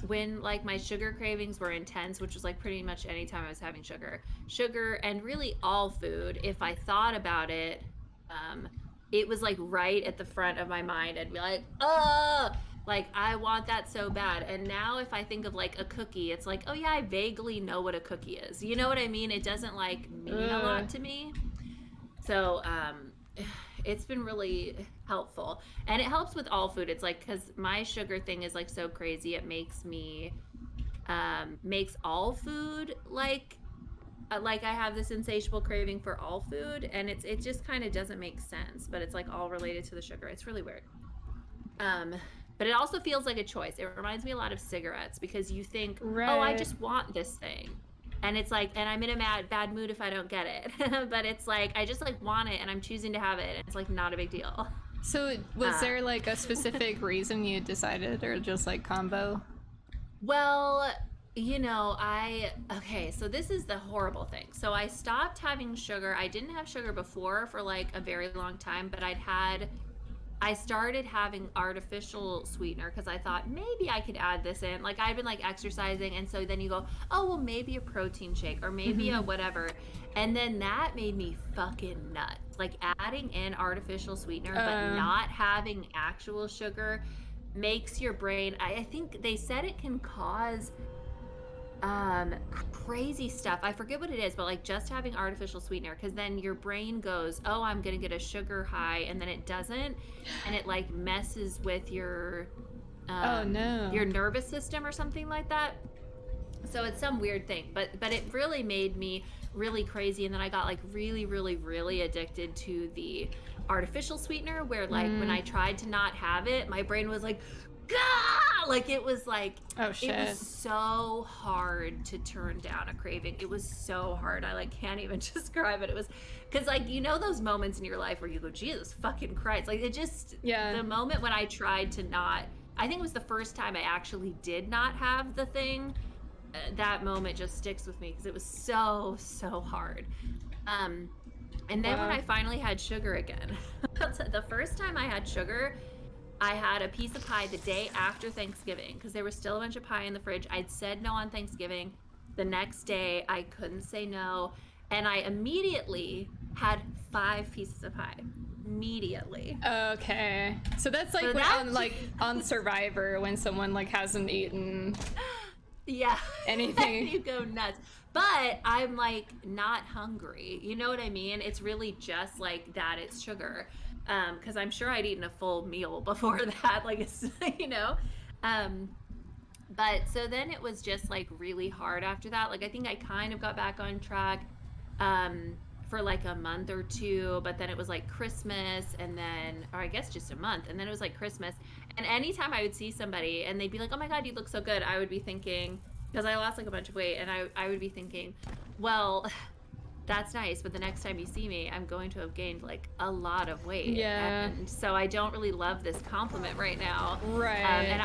when like my sugar cravings were intense, which was like pretty much any time I was having sugar and really all food, if I thought about it, it was like right at the front of my mind. I'd be like, oh, like I want that so bad. And now if I think of like a cookie, it's like, oh yeah, I vaguely know what a cookie is. You know what I mean? It doesn't like mean a lot to me. So it's been really helpful, and it helps with all food. It's like, because my sugar thing is like so crazy, it makes me makes all food like I have this insatiable craving for all food, and it just kind of doesn't make sense, but it's like all related to the sugar. It's really weird. But it also feels like a choice. It reminds me a lot of cigarettes, because you think, Right. oh, I just want this thing. And it's like, and I'm in a bad mood if I don't get it. But it's like, I just like want it and I'm choosing to have it. And it's like not a big deal. So was there like a specific reason you decided, or just like combo? Well, you know, okay, so this is the horrible thing. So I stopped having sugar. I didn't have sugar before for like a very long time, but I started having artificial sweetener because I thought maybe I could add this in. Like I'd been like exercising, and so then you go, oh well, maybe a protein shake or maybe a whatever, and then that made me fucking nuts. Like adding in artificial sweetener but not having actual sugar makes your brain. I think they said it can cause crazy stuff. I forget what it is, but like just having artificial sweetener, because then your brain goes, oh, I'm gonna get a sugar high, and then it doesn't, and it like messes with your Oh no. your nervous system or something like that. So it's some weird thing, but it really made me really crazy, and then I got like really addicted to the artificial sweetener, where like when I tried to not have it, my brain was like, gah! Like it was like, Oh shit. it was so hard to turn down a craving. It was so hard. I like can't even describe it. It was because like, you know, those moments in your life where you go, Jesus fucking Christ. Like it just, the moment when I tried to not, I think it was the first time I actually did not have the thing. That moment just sticks with me because it was so hard. And then when I finally had sugar again, the first time I had sugar, I had a piece of pie the day after Thanksgiving because there was still a bunch of pie in the fridge. I'd said no on Thanksgiving. The next day, I couldn't say no. And I immediately had 5 pieces of pie. Immediately. Okay. So that's like So when on Survivor, when someone like hasn't eaten Yeah. anything. You go nuts. But I'm like not hungry. You know what I mean? It's really just like that. It's sugar. Because I'm sure I'd eaten a full meal before that, like, it's, you know, but so then it was just like really hard after that. Like I think I kind of got back on track for like a month or 2, but then it was like Christmas, and then, or I guess just a month, and then it was like Christmas, and anytime I would see somebody and they'd be like, oh my god, you look so good, I would be thinking, because I lost like a bunch of weight, and I would be thinking, well, that's nice, but the next time you see me, I'm going to have gained like a lot of weight. Yeah. And so I don't really love this compliment right now. Right. And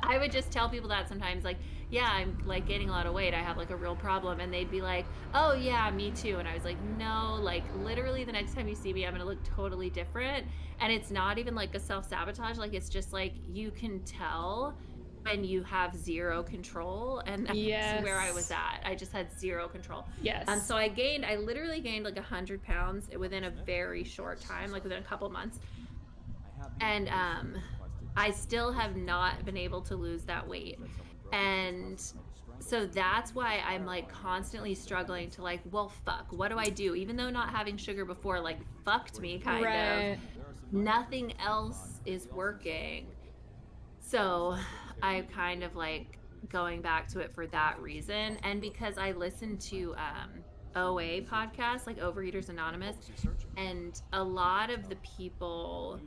I would just tell people that sometimes, like, yeah, I'm like gaining a lot of weight. I have like a real problem. And they'd be like, oh yeah, me too. And I was like, no, like literally the next time you see me, I'm going to look totally different. And it's not even like a self-sabotage. Like, it's just like, you can tell when you have zero control, and that's where I was at. I just had zero control. Yes. So I literally gained like 100 pounds within a very short time, like within a couple months. And I still have not been able to lose that weight. And so that's why I'm like constantly struggling to like, well, fuck, what do I do? Even though not having sugar before like fucked me kind of, nothing else is working. So I'm kind of like going back to it for that reason. And because I listen to OA podcasts, like Overeaters Anonymous, and a lot of the people,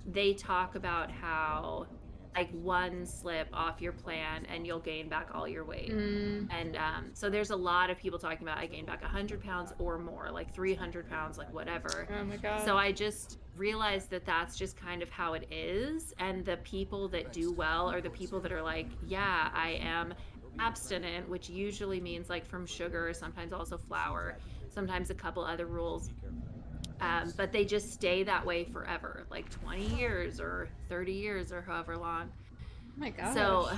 they talk about how like one slip off your plan and you'll gain back all your weight. And so there's a lot of people talking about I gained back 100 pounds or more, like 300 pounds, like whatever. Oh my God. So I just realized that that's just kind of how it is. And the people that do well are the people that are like, yeah, I am abstinent, which usually means like from sugar, sometimes also flour, sometimes a couple other rules. But they just stay that way forever, like 20 years or 30 years or however long. Oh my gosh. So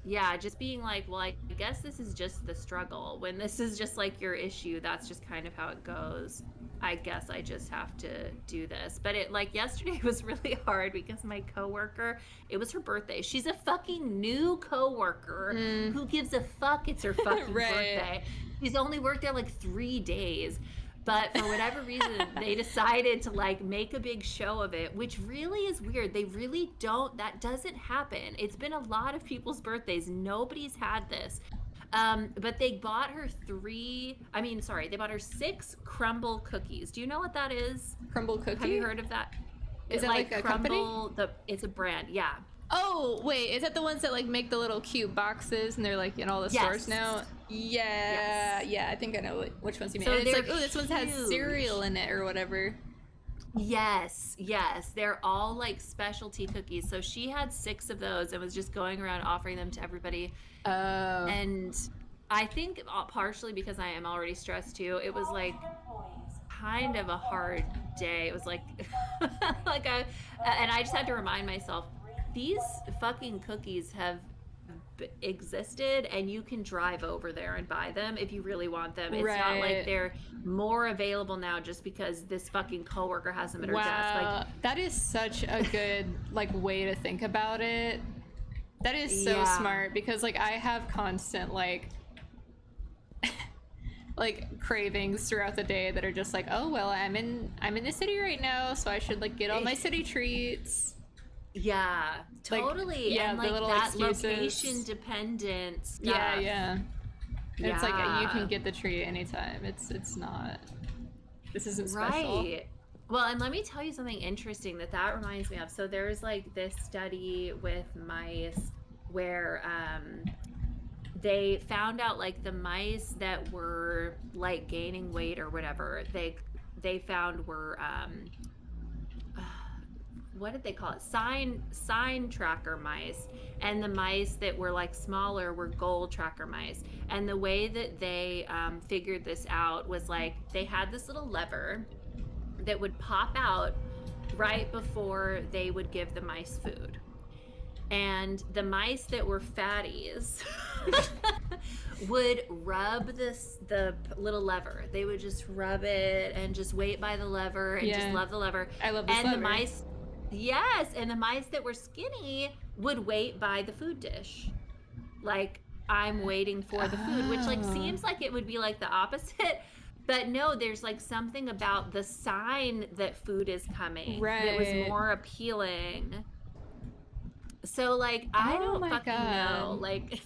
yeah, just being like, well, I guess this is just the struggle. When this is just like your issue, that's just kind of how it goes. I guess I just have to do this. But it, like, yesterday was really hard because my coworker, it was her birthday. She's a fucking new coworker. Who gives a fuck? It's her fucking birthday. She's only worked there like 3 days. But for whatever reason, they decided to like make a big show of it, which really is weird. They really don't, that doesn't happen. It's been a lot of people's birthdays. Nobody's had this. But they bought her they bought her 6 crumble cookies. Do you know what that is? Crumble cookie? Have you heard of that? Is it like a Crumble, company? It's a brand, yeah. Oh, wait, is that the ones that like make the little cute boxes and they're like in all the stores now? Yeah, yeah, I think I know which ones you mean. So and it's like, they're oh, this one has cereal in it or whatever. Yes, they're all like specialty cookies. So she had 6 of those and was just going around offering them to everybody. Oh. And I think partially because I am already stressed too, it was like kind of a hard day. It was like, and I just had to remind myself, these fucking cookies have existed and you can drive over there and buy them if you really want them. It's not like they're more available now just because this fucking coworker has them at her desk. Like, that is such a good like way to think about it. That is so smart because like I have constant like like cravings throughout the day that are just like, oh well, I'm in the city right now, so I should like get all my city treats. Yeah, totally. Like, yeah, and the like little that excuses. location dependent stuff. Yeah. It's like you can get the treat anytime. It's not. This isn't special. Right. Well, and let me tell you something interesting that reminds me of. So there's like this study with mice where they found out like the mice that were like gaining weight or whatever, they found were what did they call it? Sign tracker mice. And the mice that were like smaller were goal tracker mice. And the way that they figured this out was like they had this little lever that would pop out right before they would give the mice food. And the mice that were fatties would rub the little lever. They would just rub it and just wait by the lever and just love the lever. I love this lever. The mice, yes, and the mice that were skinny would wait by the food dish. Like, I'm waiting for the food, which like seems like it would be like the opposite. But no, there's like something about the sign that food is coming that was more appealing. So like, I don't fucking know. Like,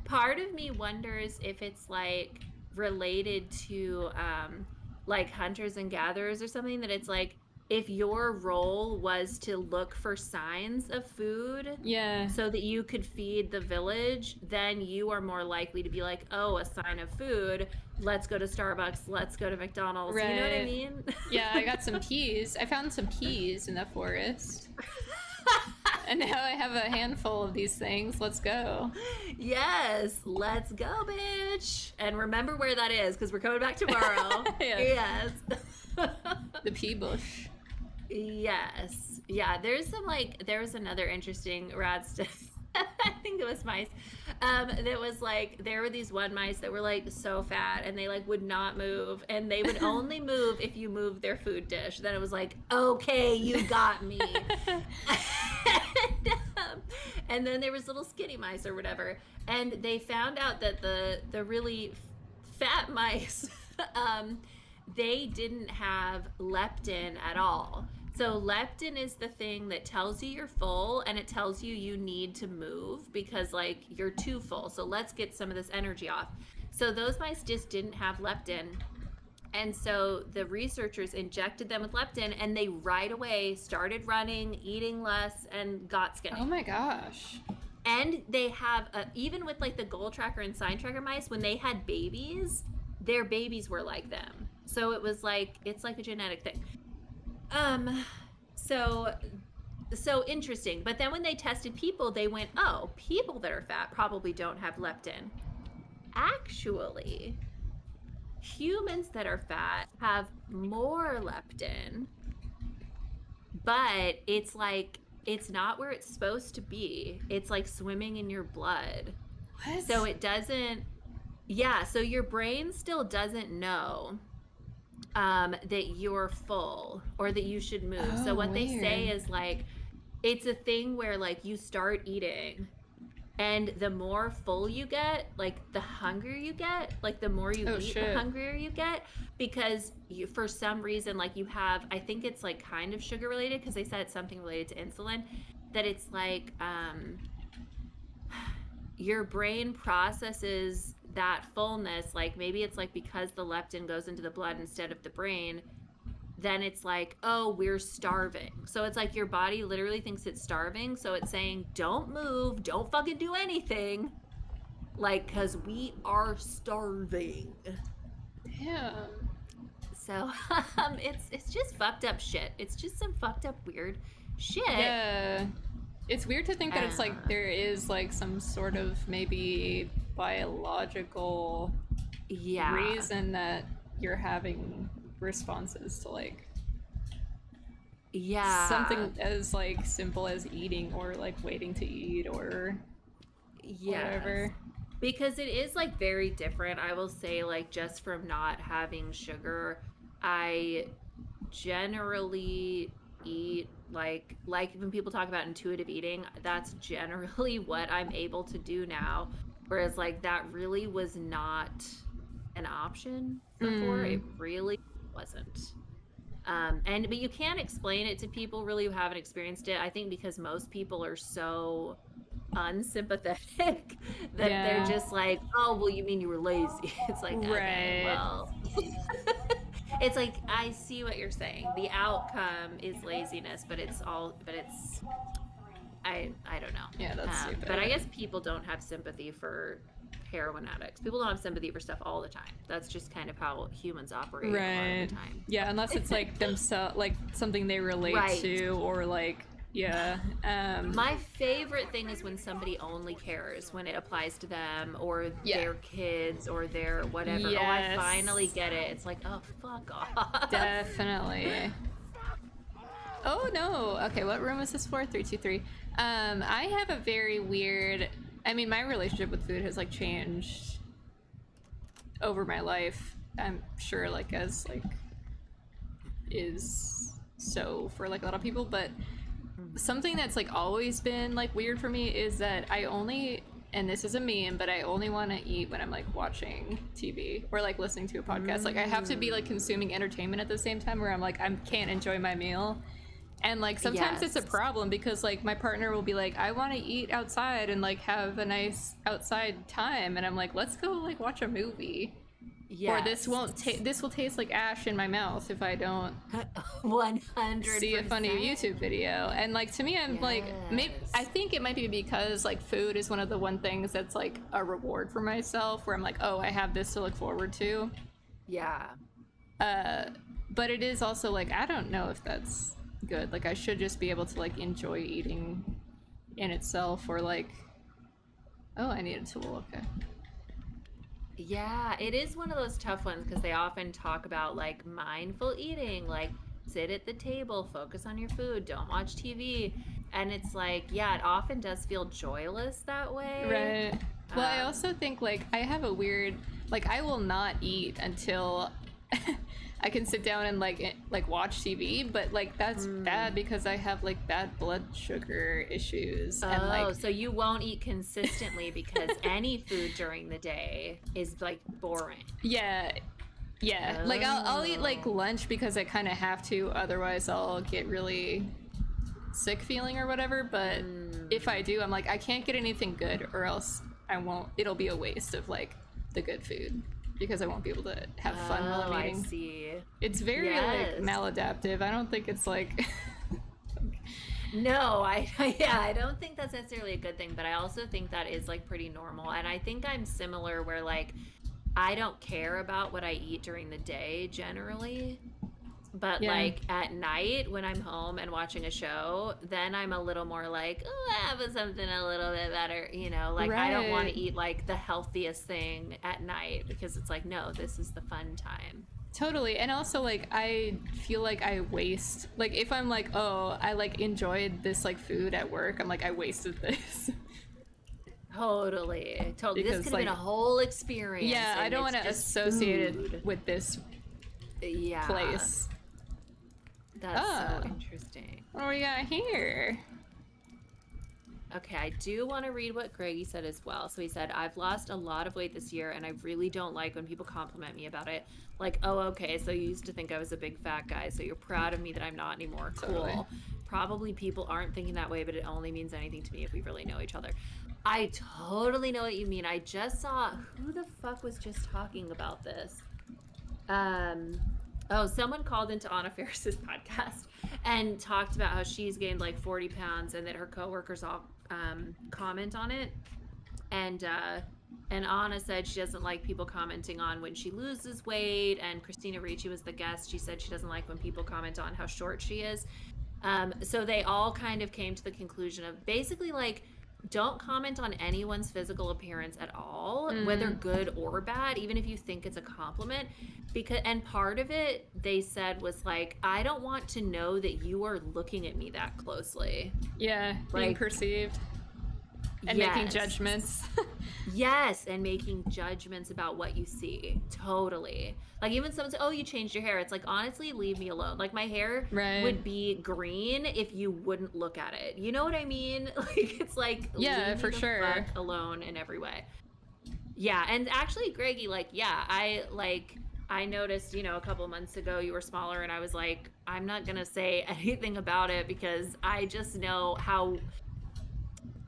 part of me wonders if it's like related to like hunters and gatherers or something, that it's like if your role was to look for signs of food Yeah. so that you could feed the village, then you are more likely to be like, oh, a sign of food. Let's go to Starbucks. Let's go to McDonald's. You know what I Right. mean? Yeah, I got some peas. I found some peas in the forest. And now I have a handful of these things. Let's go. Yes, let's go, bitch. And remember where that is, because we're coming back tomorrow. Yeah. Yes. The pea bush. Yes. Yeah, there's another interesting rad stuff. I think it was mice. That was like, there were these one mice that were like so fat and they like would not move, and they would only move if you moved their food dish. Then it was like, okay, you got me. And then there was little skinny mice or whatever, and they found out that the really fat mice, they didn't have leptin at all. So leptin is the thing that tells you you're full, and it tells you you need to move because like you're too full. So let's get some of this energy off. So those mice just didn't have leptin. And so the researchers injected them with leptin, and they right away started running, eating less, and got skinny. Oh my gosh. And they have, even with like the goal tracker and sign tracker mice, when they had babies, their babies were like them. So it was like, it's like a genetic thing. So interesting. But then when they tested people, they went, oh, people that are fat probably don't have leptin. Actually, humans that are fat have more leptin, but it's like, it's not where it's supposed to be. It's like swimming in your blood. What? So it doesn't, yeah, so your brain still doesn't know that you're full or that you should move. Oh, so what they say weird. is like, it's a thing where like you start eating, and the more full you get, like the hungrier you get, like the more you eat, shit. the hungrier you get, because you, for some reason, like you have, I think it's like kind of sugar related, because they said it's something related to insulin, that it's like your brain processes that fullness, like maybe it's like because the leptin goes into the blood instead of the brain, then it's like, oh, we're starving. So it's like your body literally thinks it's starving, so it's saying, don't move, don't fucking do anything, like, because we are starving. Damn. So it's just fucked up shit. It's just some fucked up weird shit. Yeah. It's weird to think that it's like there is like some sort of maybe biological reason that you're having responses to like something as like simple as eating or like waiting to eat or whatever. Because it is like very different. I will say, like, just from not having sugar, I generally eat like when people talk about intuitive eating, that's generally what I'm able to do now. Whereas like that really was not an option before. It really wasn't. But you can't explain it to people really who haven't experienced it. I think because most people are so unsympathetic that they're just like, oh, well, you mean you were lazy? It's like, okay, well. It's like, I see what you're saying. The outcome is laziness, but I don't know. Yeah, that's stupid. But I guess people don't have sympathy for heroin addicts. People don't have sympathy for stuff all the time. That's just kind of how humans operate a lot of the time. Yeah, unless it's like themselves, like something they relate to, or like, my favorite thing is when somebody only cares, when it applies to them or their kids or their whatever. Yes. Oh, I finally get it. It's like, oh, fuck off. Definitely. Oh no. Okay, what room is this for? 323. I have a very weird, I mean, my relationship with food has like changed over my life. I'm sure like as like is so for like a lot of people, but something that's like always been like weird for me is that I only, and this is a meme, but I only want to eat when I'm like watching TV or like listening to a podcast. Like I have to be like consuming entertainment at the same time where I'm like, I can't enjoy my meal. And like sometimes it's a problem because like my partner will be like, I want to eat outside and like have a nice outside time, and I'm like, let's go like watch a movie. Or this will taste like ash in my mouth if I don't 100 see a funny YouTube video. And like, to me, I'm like, maybe I think it might be because like food is one of the things that's like a reward for myself, where I'm like, oh, I have this to look forward to. Yeah. But it is also like, I don't know if that's good. Like, I should just be able to like enjoy eating in itself, or like, oh, I need a tool. Okay. Yeah, it is one of those tough ones because they often talk about like mindful eating, like sit at the table, focus on your food, don't watch TV. And it's like, yeah, it often does feel joyless that way. Right. Well, I also think like I have a weird, like, I will not eat until I can sit down and like watch TV, but like that's bad because I have like bad blood sugar issues. And like, so you won't eat consistently because any food during the day is like boring. Yeah. Like I'll eat like lunch because I kind of have to, otherwise I'll get really sick feeling or whatever. But if I do, I'm like, I can't get anything good, or else I won't. It'll be a waste of like the good food, because I won't be able to have fun while I'm eating. I see. It's very like maladaptive. I don't think it's like No, I don't think that's necessarily a good thing, but I also think that is like pretty normal. And I think I'm similar, where like I don't care about what I eat during the day generally. But like at night when I'm home and watching a show, then I'm a little more like, oh, I have something a little bit better, you know, like I don't want to eat like the healthiest thing at night, because it's like, no, this is the fun time. Totally. And also like I feel like I waste, like if I'm like, oh, I like enjoyed this like food at work, I'm like, I wasted this. Totally. Because, this could have been a whole experience. Yeah, I don't want to associate it with this place. That's so interesting. What do we got here? Okay, I do want to read what Greggy said as well. So he said, I've lost a lot of weight this year, and I really don't like when people compliment me about it. Like, oh, okay, so you used to think I was a big fat guy, so you're proud of me that I'm not anymore. Totally. Cool. Probably people aren't thinking that way, but it only means anything to me if we really know each other. I totally know what you mean. I just saw, who the fuck was just talking about this? Oh, someone called into Anna Faris's podcast and talked about how she's gained like 40 pounds and that her coworkers all comment on it. And Anna said she doesn't like people commenting on when she loses weight. And Christina Ricci was the guest. She said she doesn't like when people comment on how short she is. So they all kind of came to the conclusion of basically like, don't comment on anyone's physical appearance at all, whether good or bad, even if you think it's a compliment. And part of it, they said, was like, I don't want to know that you are looking at me that closely. Yeah, being like, perceived. And making judgments. Yes, and making judgments about what you see. Totally. Like, even someone says, oh, you changed your hair. It's like, honestly, leave me alone. Like, my hair would be green if you wouldn't look at it. You know what I mean? Like, it's like, yeah, leave for me the sure. fuck alone in every way. Yeah, and actually, Greggy, like, yeah, I noticed, you know, a couple months ago you were smaller, and I was like, I'm not going to say anything about it, because I just know how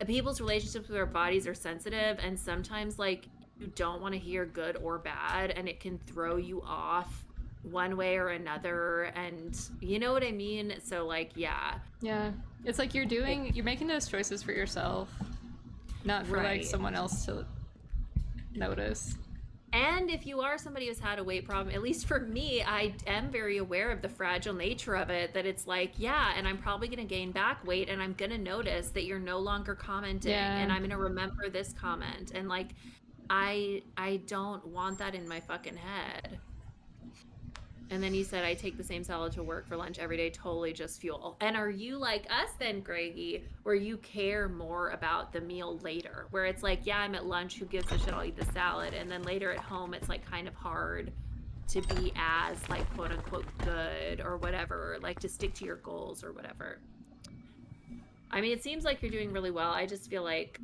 people's relationships with their bodies are sensitive, and sometimes like you don't want to hear good or bad, and it can throw you off one way or another, and you know what I mean? So like, yeah, it's like you're making those choices for yourself, not for like someone else to notice. And if you are somebody who's had a weight problem, at least for me, I am very aware of the fragile nature of it, that it's like, yeah, and I'm probably going to gain back weight, and I'm going to notice that you're no longer commenting, and I'm going to remember this comment. And like, I don't want that in my fucking head. And then he said, I take the same salad to work for lunch every day, totally just fuel. And are you like us then, Greggy, where you care more about the meal later? Where it's like, yeah, I'm at lunch, who gives a shit, I'll eat the salad. And then later at home, it's like kind of hard to be as like quote unquote good or whatever, like to stick to your goals or whatever. I mean, it seems like you're doing really well. I just feel like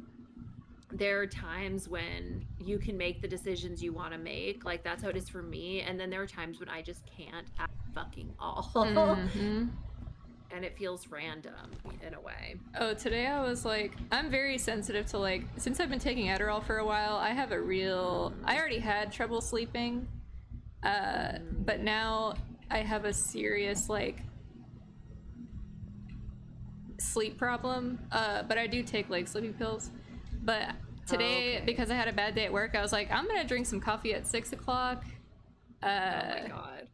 there are times when you can make the decisions you want to make. Like, that's how it is for me. And then there are times when I just can't at fucking all. And it feels random in a way. Oh, today I was like, I'm very sensitive to like, since I've been taking Adderall for a while, I already had trouble sleeping. But now I have a serious like sleep problem. But I do take like sleeping pills. But today, okay. because I had a bad day at work, I was like, I'm gonna drink some coffee at 6 o'clock. Oh my god.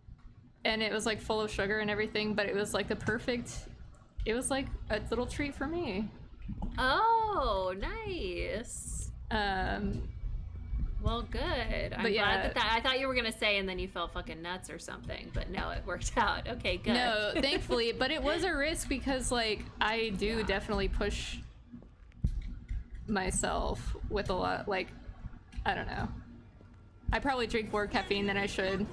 And it was like full of sugar and everything, but it was like it was like a little treat for me. Oh, nice. Well, good. I'm glad that I thought you were gonna say, and then you felt fucking nuts or something, but no, it worked out. Okay, good. No, thankfully, but it was a risk because like I do definitely push myself with a lot. Like, I don't know. I probably drink more caffeine than I should.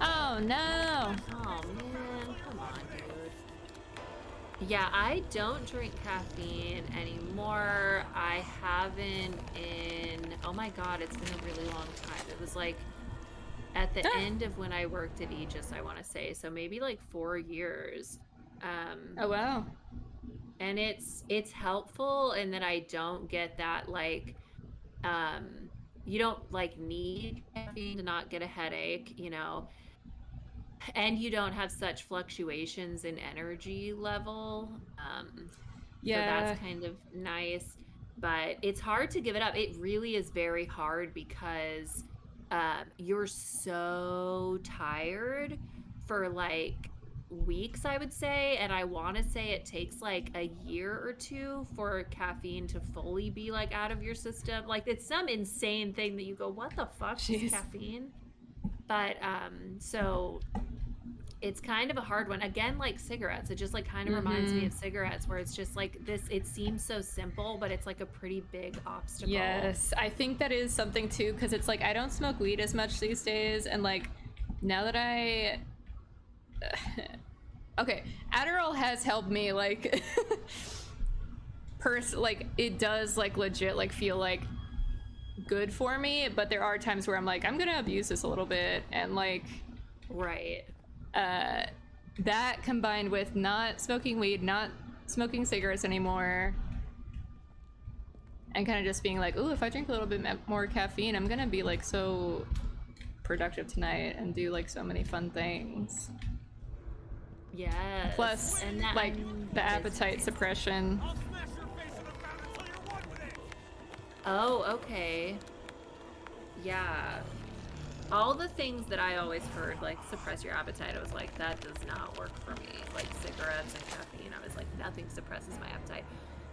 Oh no. Oh man, come on, dude. Yeah, I don't drink caffeine anymore. I haven't in, oh my god, it's been a really long time. It was like at the end of when I worked at Aegis, I want to say, so maybe like 4 years. Oh wow. And it's helpful in that I don't get that like you don't like need caffeine to not get a headache, you know, and you don't have such fluctuations in energy level. So that's kind of nice, but it's hard to give it up. It really is very hard because you're so tired for like weeks, I would say, and I want to say it takes like a year or two for caffeine to fully be like out of your system. Like it's some insane thing that you go, what the fuck is caffeine? But so it's kind of a hard one. Again, like cigarettes, it just like kind of reminds me of cigarettes, where it's just like this, it seems so simple, but it's like a pretty big obstacle. Yes, I think that is something too, because it's like I don't smoke weed as much these days, and like now that I okay, Adderall has helped me like like it does like legit like feel like good for me, but there are times where I'm like, I'm gonna abuse this a little bit, and like right, that combined with not smoking weed, not smoking cigarettes anymore, and kind of just being like, ooh, if I drink a little bit more caffeine, I'm gonna be like so productive tonight and do like so many fun things. Yes. Plus, and that, like, the appetite suppression. Oh, okay. Yeah. All the things that I always heard, like, suppress your appetite, I was like, that does not work for me. Like, cigarettes and caffeine, I was like, nothing suppresses my appetite.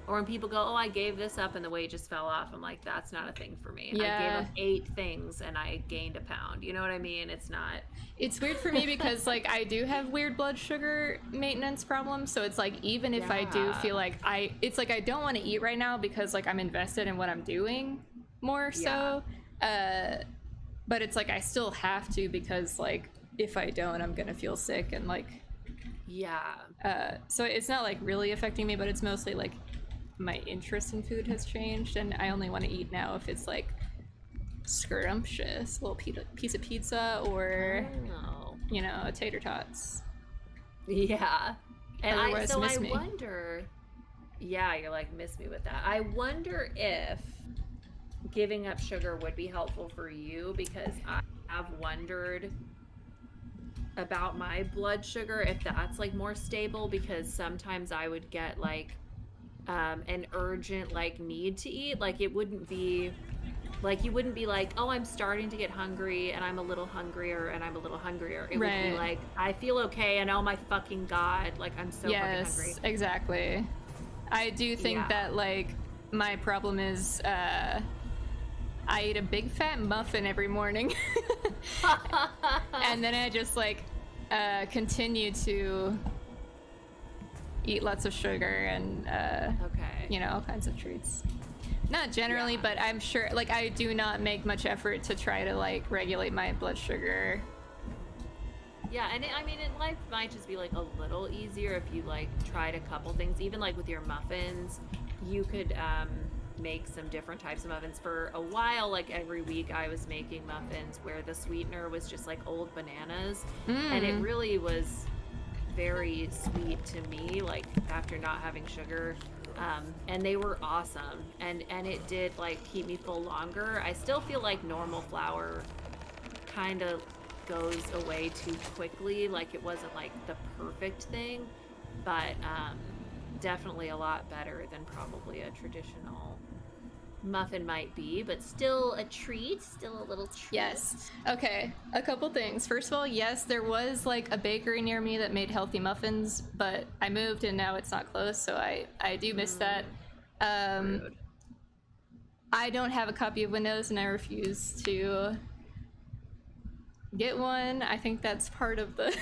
Or when people go, oh, I gave this up and the weight just fell off, I'm like, that's not a thing for me. Yeah. I gave up 8 things and I gained a pound. You know what I mean? It's not... It's weird for me because, like, I do have weird blood sugar maintenance problems, so it's like, even if I do feel like it's like I don't want to eat right now because, like, I'm invested in what I'm doing more so, but it's like I still have to because, like, if I don't, I'm gonna feel sick and, like... So it's not, like, really affecting me, but it's mostly, like, my interest in food has changed, and I only want to eat now if it's, like, scrumptious, a little piece of pizza or you know, tater tots. Yeah. And I me. wonder, yeah, you're like, miss me with that. I wonder if giving up sugar would be helpful for you, because I have wondered about my blood sugar, if that's like more stable, because sometimes I would get like an urgent like need to eat. Like it wouldn't be like, you wouldn't be like, oh, I'm starting to get hungry and I'm a little hungrier and I'm a little hungrier. It would be like, I feel okay and oh my fucking god, like I'm so fucking hungry. Yes, exactly. I do think that like my problem is I eat a big fat muffin every morning and then I just like continue to eat lots of sugar and you know, all kinds of treats. Not generally, but I'm sure, like, I do not make much effort to try to, like, regulate my blood sugar. Yeah, and I mean, life might just be, like, a little easier if you, like, tried a couple things. Even, like, with your muffins, you could make some different types of muffins. For a while, like, every week I was making muffins where the sweetener was just, like, old bananas. And it really was very sweet to me, like, after not having sugar. And they were awesome, and it did like keep me full longer. I still feel like normal flour kind of goes away too quickly. Like it wasn't like the perfect thing, but definitely a lot better than probably a traditional muffin might be, but still a treat, still a little treat. Yes. Okay, a couple things. First of all, yes, there was like a bakery near me that made healthy muffins, but I moved and now it's not close, so I do miss that. Rude. I don't have a copy of Windows and I refuse to get one. I think that's part of the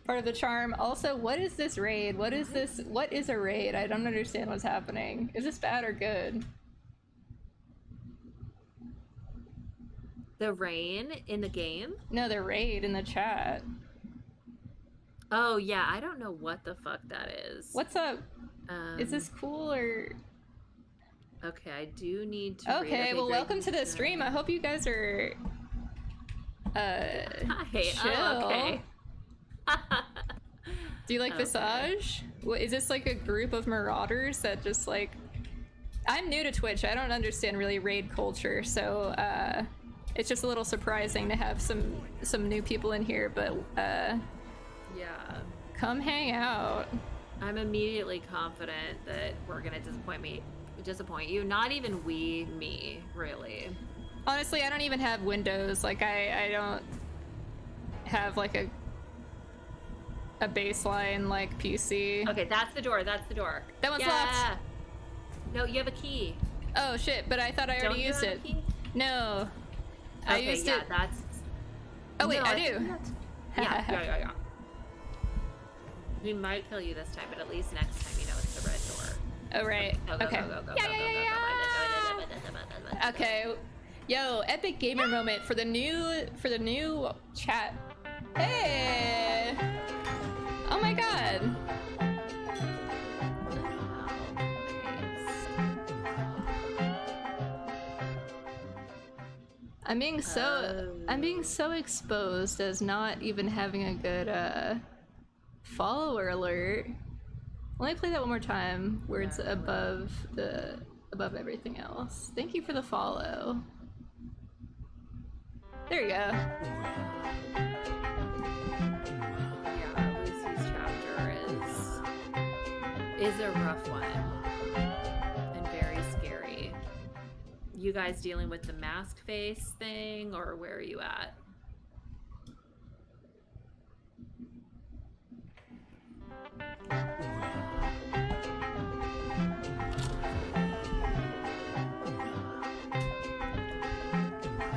part of the charm. Also, what is this raid? What is this? What is a raid? I don't understand what's happening. Is this bad or good? The rain in the game? No, the raid in the chat. Oh yeah, I don't know what the fuck that is. What's up? Is this cool or? Okay, I do need to. Okay, well, welcome to the stream. I hope you guys are. Hi. Chill. Oh, okay. Do you like Visage? What, is this like a group of marauders that just like? I'm new to Twitch. I don't understand really raid culture, so it's just a little surprising to have some new people in here. But Yeah. come hang out. I'm immediately confident that we're gonna disappoint you. Not even me, really. Honestly, I don't even have Windows. Like I don't have like a baseline like PC. Okay, that's the door. That's the door. That one's locked. No, you have a key. Oh shit! But I thought I already used it. No, I used it. That's. Oh wait, No, I think do. that's- Yeah. We might kill you this time, but at least next time you know it's the red door. Oh right. Go, Okay. Yeah. Okay. Yo, epic gamer moment for the new chat. Hey! Oh my god. I'm being so exposed as not even having a good follower alert. Let me play that one more time where it's above everything else. Thank you for the follow. There you go. Yeah, Lucy's chapter is a rough one and very scary. You guys dealing with the mask face thing, or where are you at?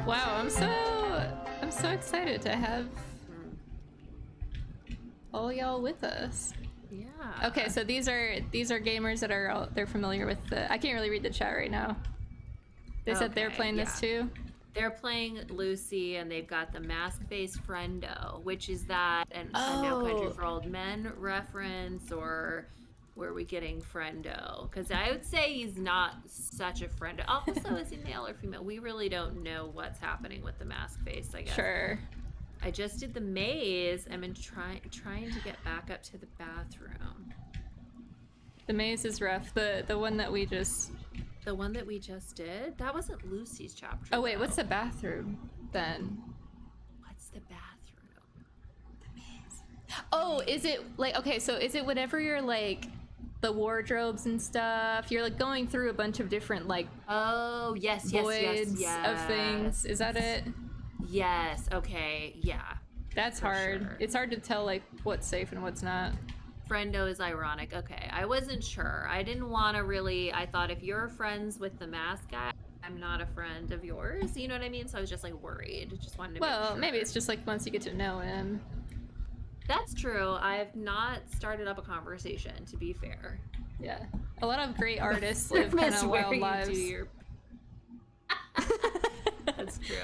Wow, I'm so excited to have all y'all with us. Yeah. Okay, so these are gamers that are they're familiar with the. I can't really read the chat right now. They said they're Okay, playing this too. They're playing Lucy, and they've got the mask face friendo, which is that a No Country for Old Men reference, or where are we getting friendo? Because I would say he's not such a friendo. Also, is he male or female? We really don't know what's happening with the mask face, I guess. Sure. I just did the maze. I'm trying to get back up to the bathroom. The maze is rough. The one that we just. The one that we just did? That wasn't Lucy's chapter. Oh wait, though. what's the bathroom then? What's the bathroom? Oh, is it like okay? So is it whenever you're like the wardrobes and stuff? You're like going through a bunch of different like Oh, yes, voids yes. of things. Is that it? Yes, okay, yeah. That's For hard. sure. It's hard to tell like what's safe and what's not. Friendo is ironic. Okay, I wasn't sure. I didn't want to really. I thought if you're friends with the mask guy, I'm not a friend of yours. You know what I mean? So I was just like worried. Just wanted to make Well, sure. maybe it's just like once you get to know him. That's true. I've not started up a conversation, to be fair. Yeah. A lot of great artists live kind of wild lives. That's true.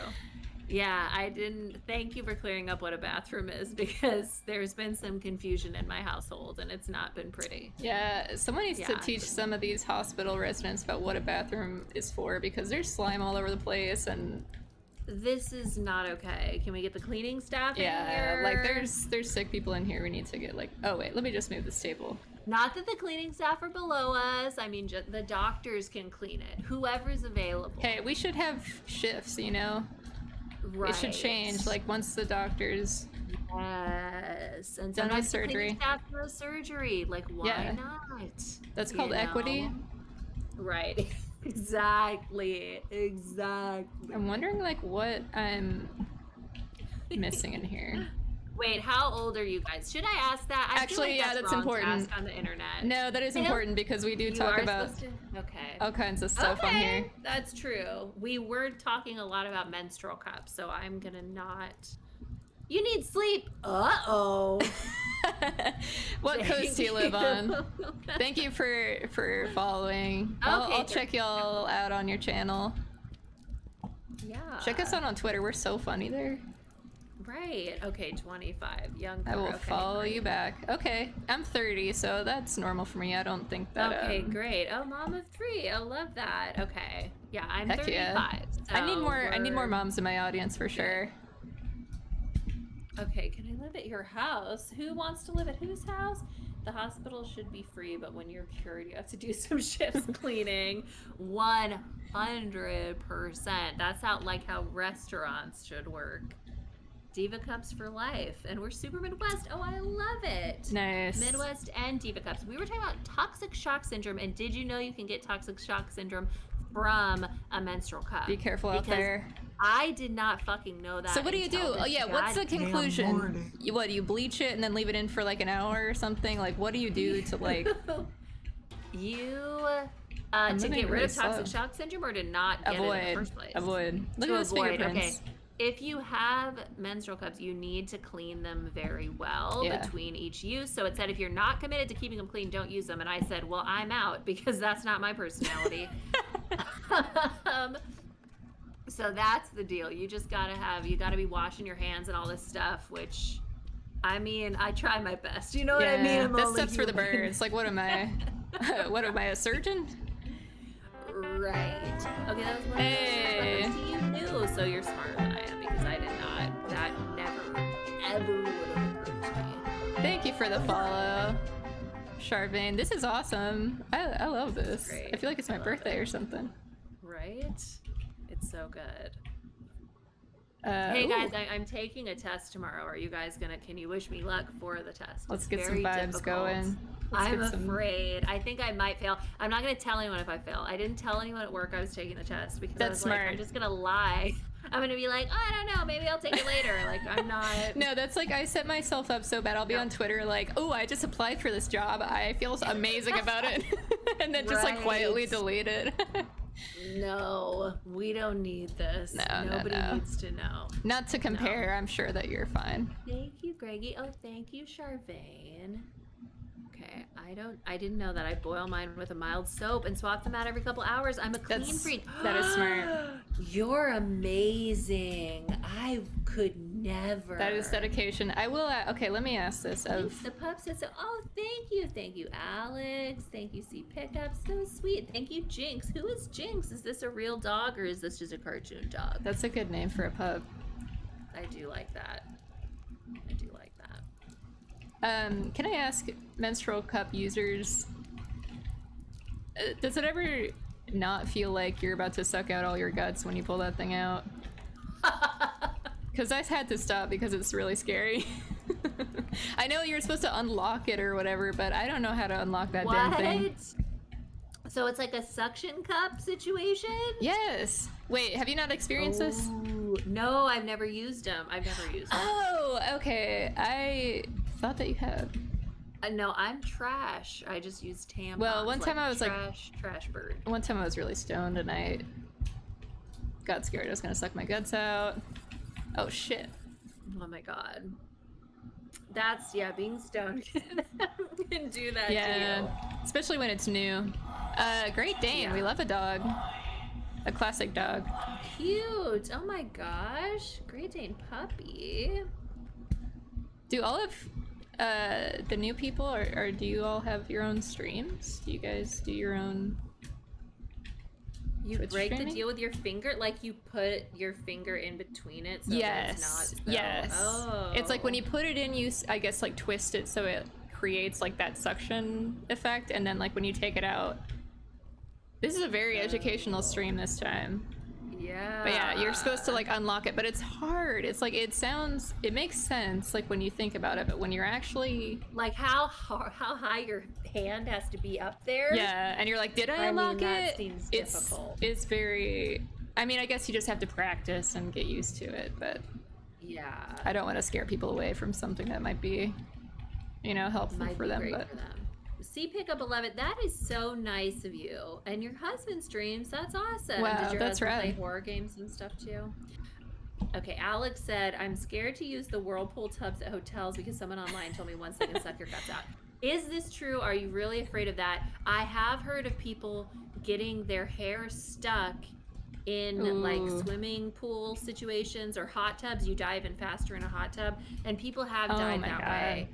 Yeah, I didn't. Thank you for clearing up what a bathroom is, because there's been some confusion in my household and it's not been pretty. Yeah, someone needs to teach some of these hospital residents about what a bathroom is for, because there's slime all over the place and This is not okay. Can we get the cleaning staff in here? like there's sick people in here. We need to get like. Oh wait, let me just move this table. Not that the cleaning staff are below us. I mean, the doctors can clean it. Whoever's available. Hey, we should have shifts, you know. It should change, like, once the doctors... Yes. And Done with sometimes the surgery. clinic staff does surgery. Like, why Yeah. not? That's You called equity. know? Right. Exactly. I'm wondering, like, what I'm missing in here. Wait, how old are you guys? Should I ask that? I feel Actually, like yeah, that's wrong to important. ask on the internet. No, that is I know important because we do you talk are about supposed to- Okay. all kinds of stuff on here. That's true. We were talking a lot about menstrual cups, so I'm gonna not. You need sleep. Uh-oh. What coast do you live on? Thank you for following. I'll check y'all out on your channel. Yeah. Check us out on Twitter. We're so funny there. Right. Okay, 25. Young. I will follow you back. Okay, I'm 30, so that's normal for me. I don't think that. Okay, great. Oh, mom of 3. I love that. Okay. Yeah, I'm Heck 35. yeah. So I need more moms in my audience for sure. Okay, can I live at your house? Who wants to live at whose house? The hospital should be free, but when you're cured, you have to do some shifts cleaning. 100%. That's how restaurants should work. Diva Cups for life. And we're super Midwest. Oh, I love it. Nice. Midwest and Diva Cups. We were talking about toxic shock syndrome, and did you know you can get toxic shock syndrome from a menstrual cup? Be careful out there. I did not fucking know that. So what do you do? until Oh this yeah, what's the goddamn conclusion? morning. You bleach it and then leave it in for like an hour or something? Like what do you do to like You I'm to moving get rid really of toxic slow. shock syndrome or to not get it in the first place? Avoid. Look To at those avoid, fingerprints. okay. If you have menstrual cups, you need to clean them very well between each use. So it said if you're not committed to keeping them clean, don't use them. And I said, well, I'm out because that's not my personality. So that's the deal. You just you gotta be washing your hands and all this stuff, which, I mean, I try my best. You know what I mean? I'm That only stuff's for the human. birds. Like what am I? What am I, a surgeon? Right. Okay, that was one Hey. of those you knew, so you're smarter than I am because I did not. That never, ever would have occurred to me. Thank you for the follow, Charvain. This is awesome. I love this. Great. I feel like it's my I love birthday it. or something. Right? It's so good. Hey ooh. guys, I'm taking a test tomorrow. Are you guys can you wish me luck for the test? Let's It's get some very vibes difficult. going. Let's I'm get some- afraid. I think I might fail. I'm not going to tell anyone if I fail. I didn't tell anyone at work I was taking the test because I That's was smart. like, I'm just going to lie. I'm going to be like, oh, I don't know. Maybe I'll take it later. Like, I'm not. No, that's like I set myself up so bad. I'll be on Twitter like, oh, I just applied for this job. I feel amazing about it. And then just like quietly Right. delete it. No, we don't need this. No, Nobody no. needs to know. Not to compare, I'm sure that you're fine. Thank you, Greggy. Oh, thank you, Charvain. Okay, I didn't know that. I boil mine with a mild soap and swap them out every couple hours. I'm a clean freak. That is smart. You're amazing. I could never. That is dedication. I will. Okay, let me ask this. Of The pup said so. Oh, thank you, Alex. Thank you, C Pickup. So sweet. Thank you, Jinx. Who is Jinx? Is this a real dog or is this just a cartoon dog? that's a good name for a pup. I do like that. I do like that. Can I ask menstrual cup users? Does it ever not feel like you're about to suck out all your guts when you pull that thing out? Because I had to stop because it's really scary. I know you're supposed to unlock it or whatever, but I don't know how to unlock that damn thing. So it's like a suction cup situation? Yes. Wait, have you not experienced this? Ooh, no, I've never used them. I've never used them. Oh, okay. I thought that you had. No, I'm trash. I just use tampons. Well, one time I was like- trash bird. One time I was really stoned and I got scared I was gonna suck my guts out. Oh shit. Oh my god. That's being stoned can do that Yeah, to you. especially when it's new. Great Dane, Yeah. we love a dog. A classic dog. Cute. Oh my gosh. Great Dane puppy. Do all of the new people, or do you all have your own streams? Do you guys do your own? You Twitch break streaming? the deal with your finger, like you put your finger in between it so that Yes, it's not so... yes. Oh. It's like when you put it in, you I guess like twist it so it creates like that suction effect, and then like when you take it out. This is a very educational stream this time. Yeah. But yeah, you're supposed to like unlock it, but it's hard. It's like it makes sense like when you think about it, but when you're actually like how high your hand has to be up there. yeah, and you're like, did I I mean, unlock that it? seems It's difficult. it's very. I mean, I guess you just have to practice and get used to it, but Yeah. I don't want to scare people away from something that might be, helpful Might for be them. great But for them. See Pickup 11, that is so nice of you. And your husband streams, that's awesome. Wow, Did your that's husband play rad. horror games and stuff too? Okay, Alex said, I'm scared to use the whirlpool tubs at hotels because someone online told me once they can suck your guts out. Is this true? Are you really afraid of that? I have heard of people getting their hair stuck in like Ooh. swimming pool situations or hot tubs. You dive in faster in a hot tub, and people have Oh died my that God. way.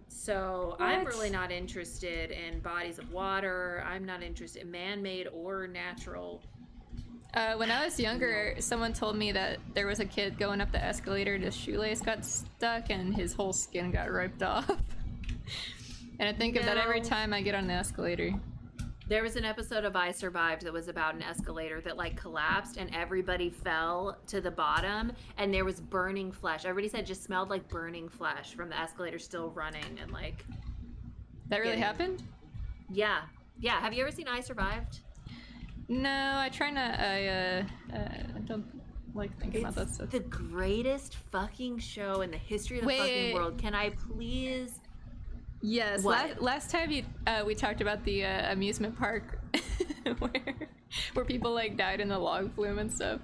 So I'm What? really not interested in bodies of water. I'm not interested in man-made or natural. When I was younger, someone told me that there was a kid going up the escalator and his shoelace got stuck and his whole skin got ripped off. And I think of that every No. time I get on the escalator. There was an episode of I Survived that was about an escalator that like collapsed and everybody fell to the bottom and there was burning flesh. Everybody said it just smelled like burning flesh from the escalator still running and like. That really Getting- happened? Yeah. Yeah. Have you ever seen I Survived? No, I try not. I don't like thinking about that It's stuff. the greatest fucking show in the history of the Wait. fucking world. Can I please? Yes, What? last time we talked about the amusement park where people like died in the log flume and stuff.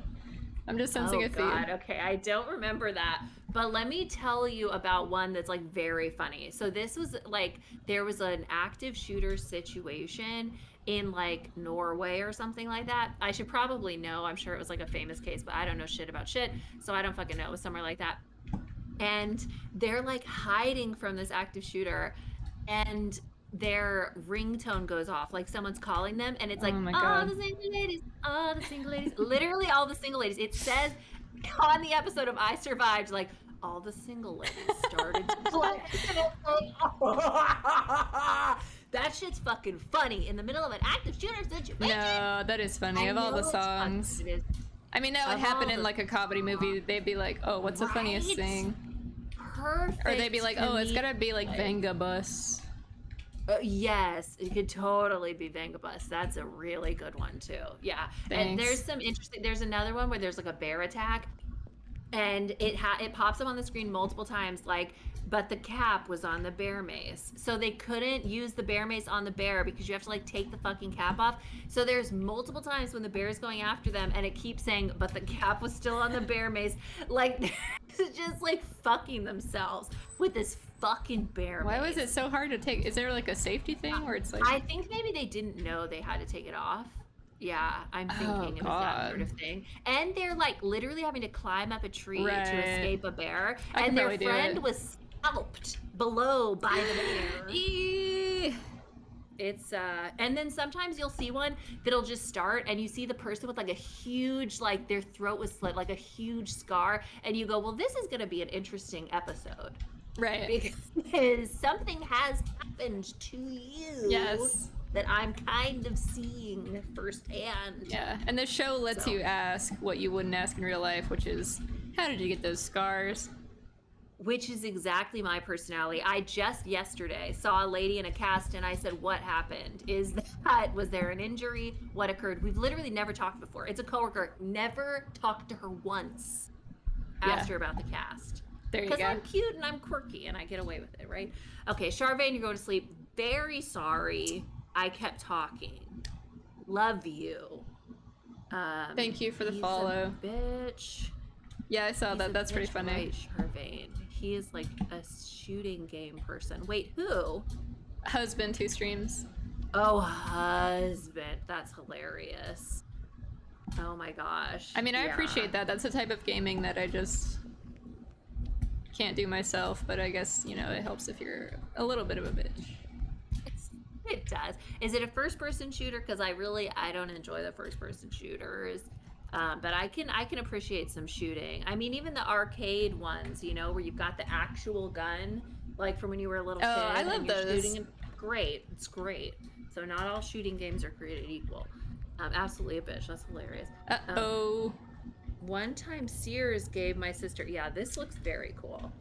I'm just sensing Oh a theme. God. Okay, I don't remember that. But let me tell you about one that's like very funny. So this was like there was an active shooter situation in like Norway or something like that. I should probably know. I'm sure it was like a famous case, but I don't know shit about shit, so I don't fucking know. It was somewhere like that. And they're like hiding from this active shooter and their ringtone goes off like someone's calling them and it's like Oh my all God. the single ladies, all the single ladies, literally all the single ladies. It says on the episode of I Survived, like all the single ladies started to play. And it's like, that shit's fucking funny in the middle of an active shooter situation. No, that is funny. Of all the know it's funny. songs, It is I mean, that would Of happen all in the- like a comedy movie. They'd be like, "Oh, what's the funniest Right? thing?" perfect. Or they'd be like, "Oh, it's gotta be like comedic. Venga Bus." Yes, it could totally be Vengabus. That's a really good one too. Yeah, and Thanks. there's some interesting. There's another one where there's like a bear attack, and it pops up on the screen multiple times. Like, but the cap was on the bear mace, so they couldn't use the bear mace on the bear because you have to like take the fucking cap off. So there's multiple times when the bear is going after them, and it keeps saying, "But the cap was still on the bear mace." Like, they're just like fucking themselves with this fucking bear Why mace. was it so hard to take? Is there like a safety thing where it's like? I think maybe they didn't know they had to take it off. Yeah, I'm thinking it was that sort God. of thing. And they're like literally having to climb up a tree Right. to escape a bear. I can And their probably do friend it. was scalped below by the bear. Eee. It's and then sometimes you'll see one that'll just start and you see the person with like a huge, like their throat was slit, like a huge scar, and you go, well, this is gonna be an interesting episode. Right. Because something has happened to you. Yes. That I'm kind of seeing firsthand. Yeah, and the show lets So- you ask what you wouldn't ask in real life, which is, how did you get those scars? Which is exactly my personality. I just yesterday saw a lady in a cast and I said, what happened? Was there an injury? What occurred? We've literally never talked before. It's a coworker. Never talked to her once. Asked Yeah. her about the cast. There you Because go. I'm cute and I'm quirky and I get away with it, right? Okay, Charvain, you're going to sleep. Very sorry I kept talking. Love you. Thank you for the he's a follow. bitch. Yeah, I saw He's that. a That's pretty bitch, funny. Right, Charvain. He is like a shooting game person. Wait, who? Husband, 2 streams. Oh, husband. That's hilarious. Oh my gosh. I mean, I Yeah. appreciate that. That's the type of gaming that I just can't do myself, but I guess, it helps if you're a little bit of a bitch. It does. Is it a first-person shooter? Because I don't enjoy the first-person shooters. But I can appreciate some shooting. I mean, even the arcade ones, where you've got the actual gun, like from when you were a little kid. I love and you're those. Shooting great. It's great. So not all shooting games are created equal. Absolutely a bitch. That's hilarious. Uh-oh. One time Sears gave my sister. Yeah, this looks very cool.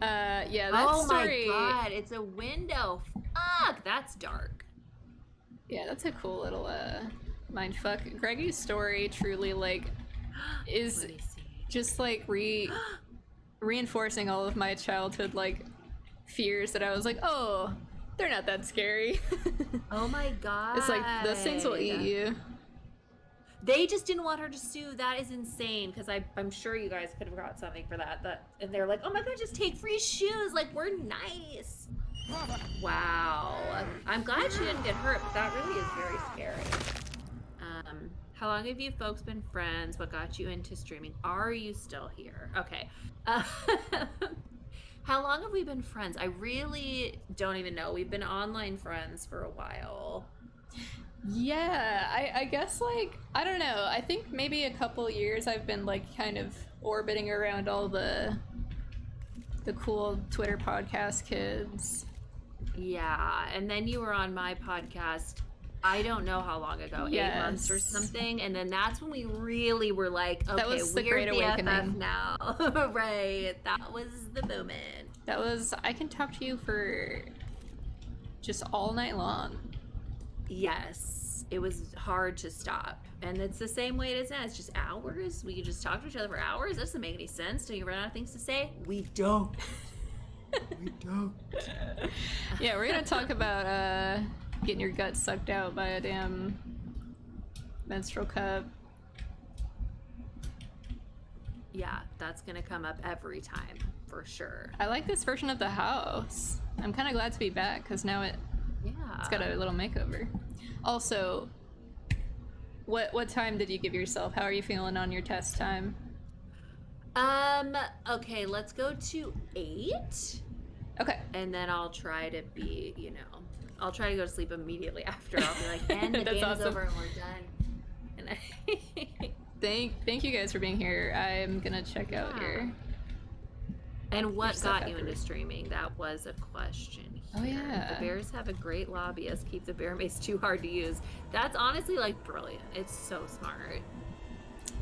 Yeah, that Oh story. my god, it's a window. Fuck, that's dark. Yeah, that's a cool little mindfuck. Greggy's story truly like is Let me see. just like reinforcing all of my childhood like fears that I was like, oh, they're not that scary. Oh my god. It's like those things will eat you. They just didn't want her to sue. That is insane. Because I'm sure you guys could have got something for that. And they're like, oh my god, just take free shoes. Like, we're nice. Wow. I'm glad she didn't get hurt, but that really is very scary. How long have you folks been friends? What got you into streaming? Are you still here? Okay. How long have we been friends? I really don't even know. We've been online friends for a while. Yeah, I guess like I don't know. I think maybe a couple years I've been like kind of orbiting around all the cool Twitter podcast kids. Yeah, and then you were on my podcast. I don't know how long ago, 8 months or something, and then that's when we really were like, okay, that was the we're Great Awakening BFF now. Right, that was the moment. That was I can talk to you for just all night long. Yes, it was hard to stop, and it's the same way it is now. It's just hours. We can just talk to each other for hours. That doesn't make any sense. Don't you run out of things to say? We don't. We don't. Yeah, we're gonna talk about getting your gut sucked out by a damn menstrual cup. Yeah, that's gonna come up every time for sure. I like this version of the house. I'm kind of glad to be back because now it's got a little makeover. Also, what time did you give yourself? How are you feeling on your test time? Okay, let's go to 8. Okay. And then I'll try to be, I'll try to go to sleep immediately after. I'll be like, and the That's game awesome. is over and we're done. And Thank you guys for being here. I'm gonna check out here. And what stuff got you into afterwards. streaming? That was a question here. Oh, yeah. The Bears have a great lobbyist. Keep the bear mace too hard to use. That's honestly like brilliant. It's so smart.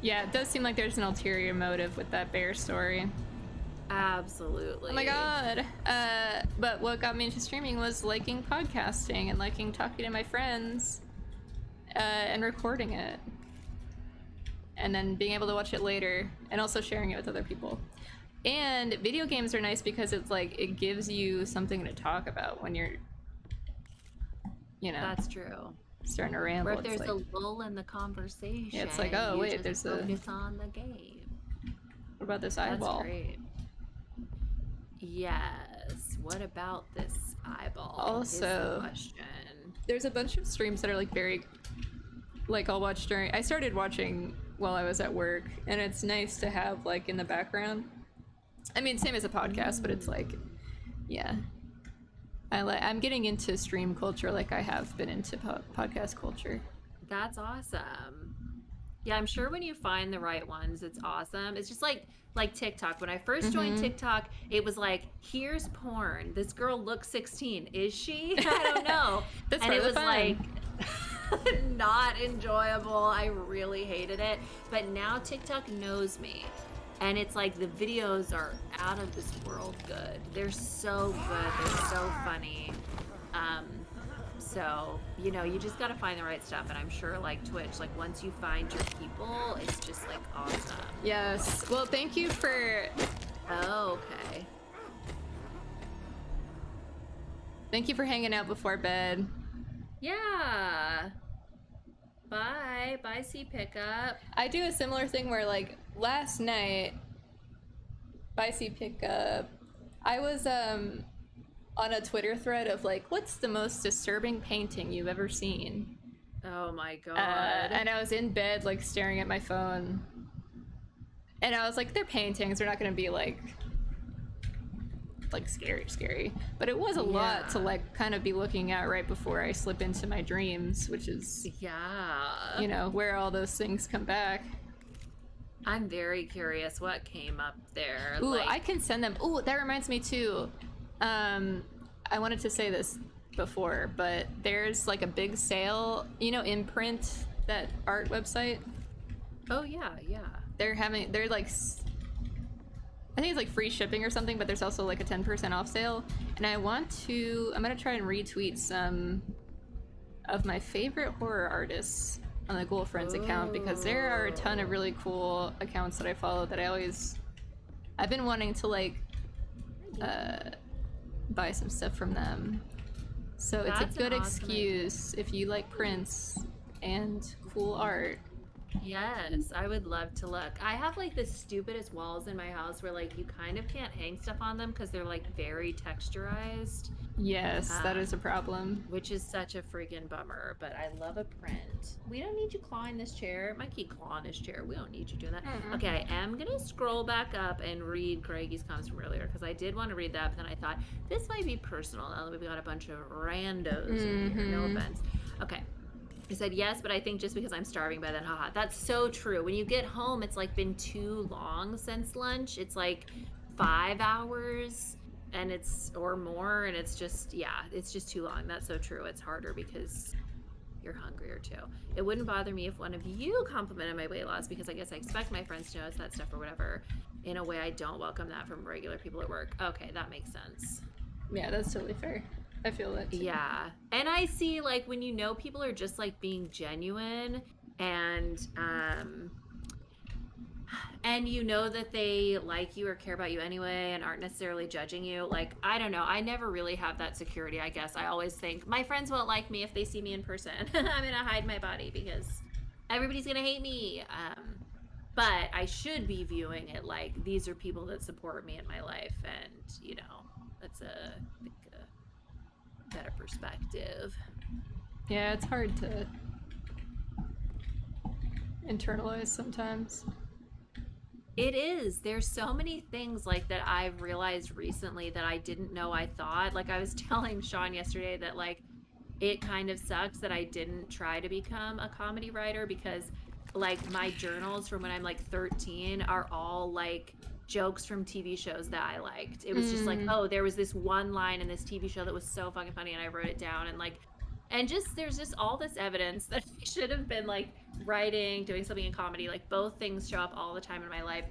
Yeah, it does seem like there's an ulterior motive with that bear story. Absolutely. Oh my god. But what got me into streaming was liking podcasting and liking talking to my friends and recording it. And then being able to watch it later and also sharing it with other people. And video games are nice because it's like it gives you something to talk about when you're, That's true. starting to ramble. Or if It's there's like, a lull in the conversation. Yeah, it's like, oh, you wait, just there's a- focus on the game. what about this That's eyeball? great. Yes. What about this eyeball? is the Also- question. There's a bunch of streams that are like very, like I'll watch I started watching while I was at work, and it's nice to have like in the background. I mean, same as a podcast, but it's like, yeah. I'm getting into stream culture like I have been into podcast culture. That's awesome. Yeah, I'm sure when you find the right ones, it's awesome. It's just like TikTok. When I first joined TikTok, it was like, here's porn. This girl looks 16. Is she? I don't know. That's and part it of was the like fun. not enjoyable. I really hated it. But now TikTok knows me. And it's like the videos are out of this world good. They're so good. They're so funny. So, you just got to find the right stuff. And I'm sure like Twitch, like once you find your people, it's just like awesome. Yes. Well, thank you for Oh, okay. hanging out before bed. Yeah. Bye. Bye, C Pickup. I do a similar thing where like last night, by C Pickup, I was on a Twitter thread of like, what's the most disturbing painting you've ever seen? Oh my god. And I was in bed like staring at my phone, and I was like, they're paintings, they're not gonna be like scary, but it was a lot to like kind of be looking at right before I slip into my dreams, which is Yeah. Where all those things come back. I'm very curious what came up there. Ooh, like, I can send them. Ooh, that reminds me too. I wanted to say this before, but there's like a big sale, Imprint that art website. Oh yeah. They're like, I think it's like free shipping or something, but there's also like a 10% off sale. And I'm gonna try and retweet some of my favorite horror artists on the ghoulfriendz account, because there are a ton of really cool accounts that I follow that I've been wanting to like buy some stuff from them. So it's That's a good an awesome excuse if you like Prince and cool art. Yes, I would love to look. I have like the stupidest walls in my house where like you kind of can't hang stuff on them because they're like very texturized. Yes, that is a problem. Which is such a freaking bummer, but I love a print. We don't need you clawing this chair. My key clawing this chair. We don't need you doing that. Okay, I am gonna scroll back up and read Greggy's comments from earlier because I did want to read that, but then I thought this might be personal now that we've got a bunch of randos in here. No offense. Okay. I said yes, but I think just because I'm starving by then, haha. That's so true. When you get home, it's like been too long since lunch. It's like 5 hours and or more, and it's just, yeah, it's just too long. That's so true. It's harder because you're hungrier too. It wouldn't bother me if one of you complimented my weight loss because I guess I expect my friends to notice that stuff or whatever. In a way, I don't welcome that from regular people at work. Okay, that makes sense. Yeah, that's totally fair. I feel that too. Yeah. And I see like when you know people are just like being genuine and you know that they like you or care about you anyway and aren't necessarily judging you. Like, I don't know. I never really have that security, I guess. I always think my friends won't like me if they see me in person. I'm going to hide my body because everybody's going to hate me. But I should be viewing it like these are people that support me in my life. And, you know, that's a better perspective. Yeah, it's hard to internalize sometimes. It is. There's so many things like that I've realized recently that I didn't know I thought. Like I was telling Sean yesterday that like it kind of sucks that I didn't try to become a comedy writer because like my journals from when I'm like 13 are all like jokes from TV shows that I liked. It was just like, oh, there was this one line in this TV show that was so fucking funny and I wrote it down and just there's just all this evidence that I should have been like writing, doing something in comedy. Like both things show up all the time in my life.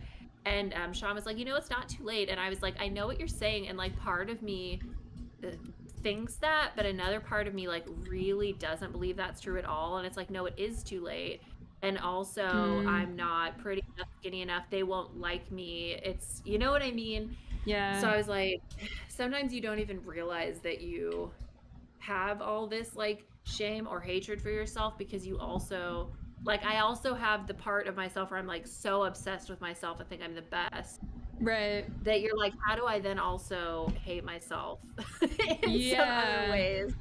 And Sean was like, you know, it's not too late. And I was like, I know what you're saying. And like part of me thinks that, but another part of me like really doesn't believe that's true at all. And it's like, no, it is too late. And also I'm not pretty enough, skinny enough. They won't like me. It's, you know what I mean? Yeah. So I was like, sometimes you don't even realize that you have all this like shame or hatred for yourself because you also, like, I also have the part of myself where I'm like so obsessed with myself. I think I'm the best. Right. That you're like, how do I then also hate myself in some other ways?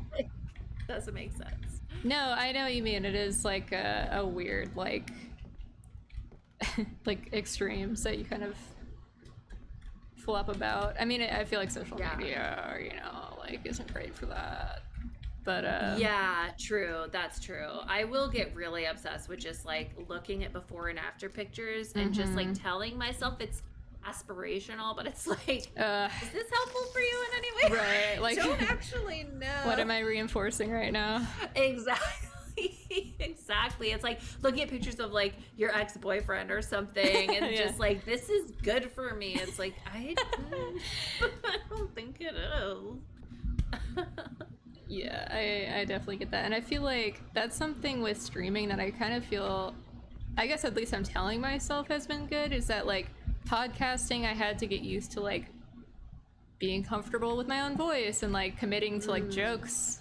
Doesn't make sense. No, I know what you mean. It is like a weird, like, like extremes that you kind of flop about. I mean, I feel like social media, you know, like isn't great for that. But yeah, true. That's true. I will get really obsessed with just like looking at before and after pictures and just like telling myself it's aspirational, but it's like, is this helpful for you in any way? Right. Like, I don't actually know. What am I reinforcing right now? Exactly. Exactly. It's like looking at pictures of like your ex-boyfriend or something and just like, this is good for me. It's like, I don't think it is. Yeah, I definitely get that. And I feel like that's something with streaming that I kind of feel, I guess at least I'm telling myself has been good, is that like podcasting, I had to get used to like being comfortable with my own voice and like committing to like jokes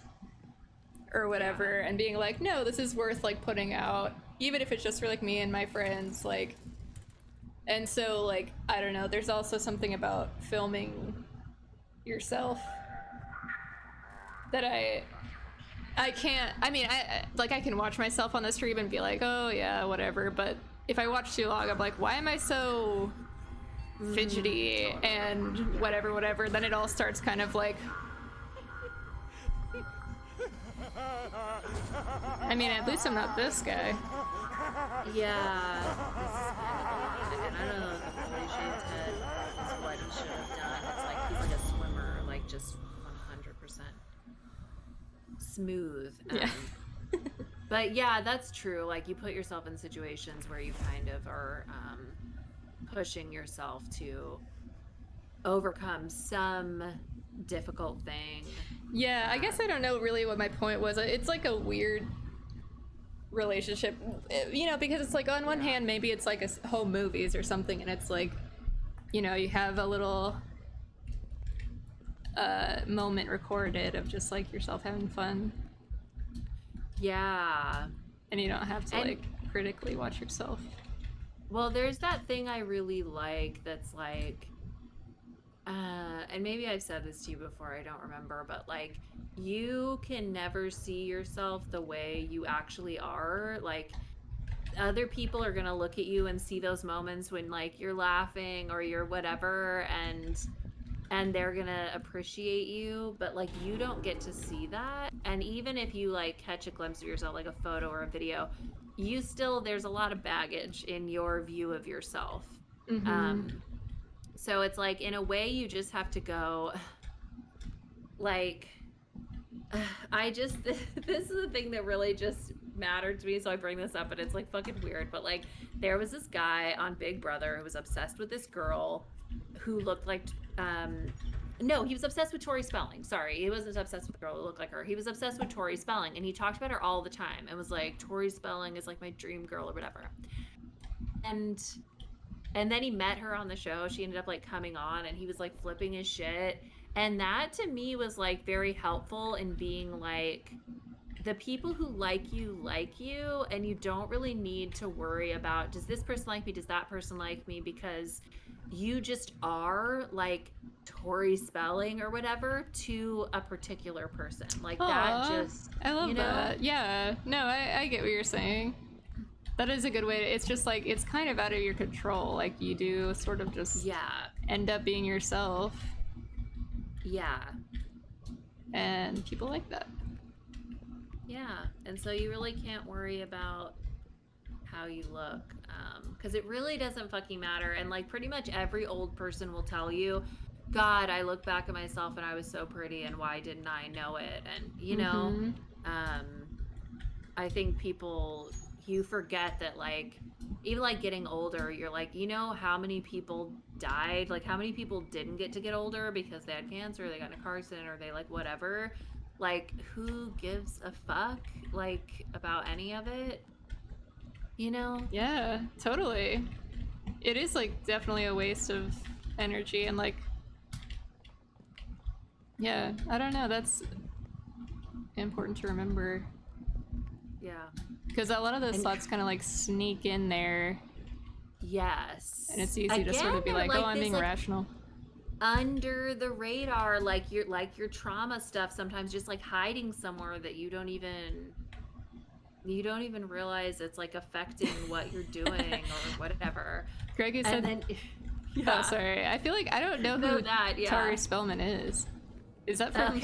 or whatever and being like, no, this is worth like putting out, even if it's just for like me and my friends, like. And so like, I don't know, there's also something about filming yourself that I can't, I mean, I can watch myself on the stream and be like, oh yeah, whatever, but if I watch too long, I'm like, why am I so fidgety and whatever, then it all starts kind of like, I mean, at least I'm not this guy. Yeah, this is kind of, and I don't know if the fully shaved head is what he should have done. It's like he's like a swimmer, like just 100% smooth. Yeah. But yeah, that's true. Like you put yourself in situations where you kind of are pushing yourself to overcome some difficult thing. Yeah, I guess I don't know really what my point was. It's like a weird relationship, you know, because it's like on one hand maybe it's like a home movies or something, and it's like, you know, you have a little moment recorded of just like yourself having fun, Yeah. and you don't have to And- like critically watch yourself. Well, there's that thing I really like that's like, and maybe I've said this to you before, I don't remember, but like, you can never see yourself the way you actually are. Like, other people are gonna look at you and see those moments when like you're laughing or you're whatever, and they're gonna appreciate you, but like you don't get to see that. And even if you like catch a glimpse of yourself, like a photo or a video, you still, there's a lot of baggage in your view of yourself. So it's like, in a way, you just have to go, like, I just, this is the thing that really just mattered to me, so I bring this up, and it's like fucking weird, but like, there was this guy on Big Brother who was obsessed with this girl who looked like, no, he was obsessed with Tori Spelling. Sorry, he wasn't obsessed with a girl who looked like her. He was obsessed with Tori Spelling, and he talked about her all the time and was like, Tori Spelling is like my dream girl or whatever. And then he met her on the show. She ended up like coming on, and he was like flipping his shit. And that to me was like very helpful in being like, the people who like you, and you don't really need to worry about, does this person like me? Does that person like me? Because you just are like Tori Spelling or whatever to a particular person. Like that just, I love you know? that. Yeah. No, I get what you're saying. That is a good way to, it's just like, it's kind of out of your control. Like you do sort of just end up being yourself. Yeah. And people like that. Yeah. And so you really can't worry about how you look. Because it really doesn't fucking matter. And like pretty much every old person will tell you, God, I look back at myself and I was so pretty, and why didn't I know it? And you know, I think people, you forget that like, even like getting older, you're like, you know how many people died? Like how many people didn't get to get older because they had cancer, they got in a car accident, or they like whatever. Like who gives a fuck like about any of it? You know? Yeah, totally. It is like definitely a waste of energy, and like, yeah, I don't know, that's important to remember. Yeah. Because a lot of those thoughts kind of like sneak in there. Yes. And it's easy to sort of be like, oh, I'm being rational. Under the radar, like your trauma stuff sometimes just like hiding somewhere that you don't even realize it's like affecting what you're doing or whatever. Greggy said, then, oh, sorry. I feel like I don't know who Tori Spellman is. Is that from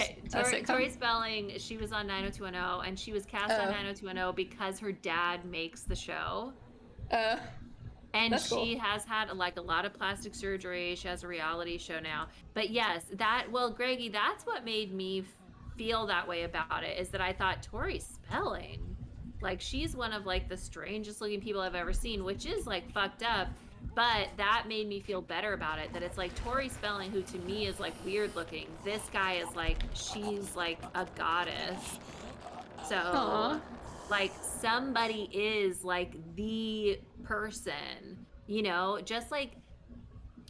Tori Spelling? She was on 90210, and she was cast on 90210 because her dad makes the show. And she has had like a lot of plastic surgery. She has a reality show now. But yes, Greggy, that's what made me feel that way about it, is that I thought Tori Spelling, like she's one of like the strangest looking people I've ever seen, which is like fucked up. But that made me feel better about it, that it's like Tori Spelling, who to me is like weird looking. This guy is like, she's like a goddess. So like somebody is like the person, you know, just like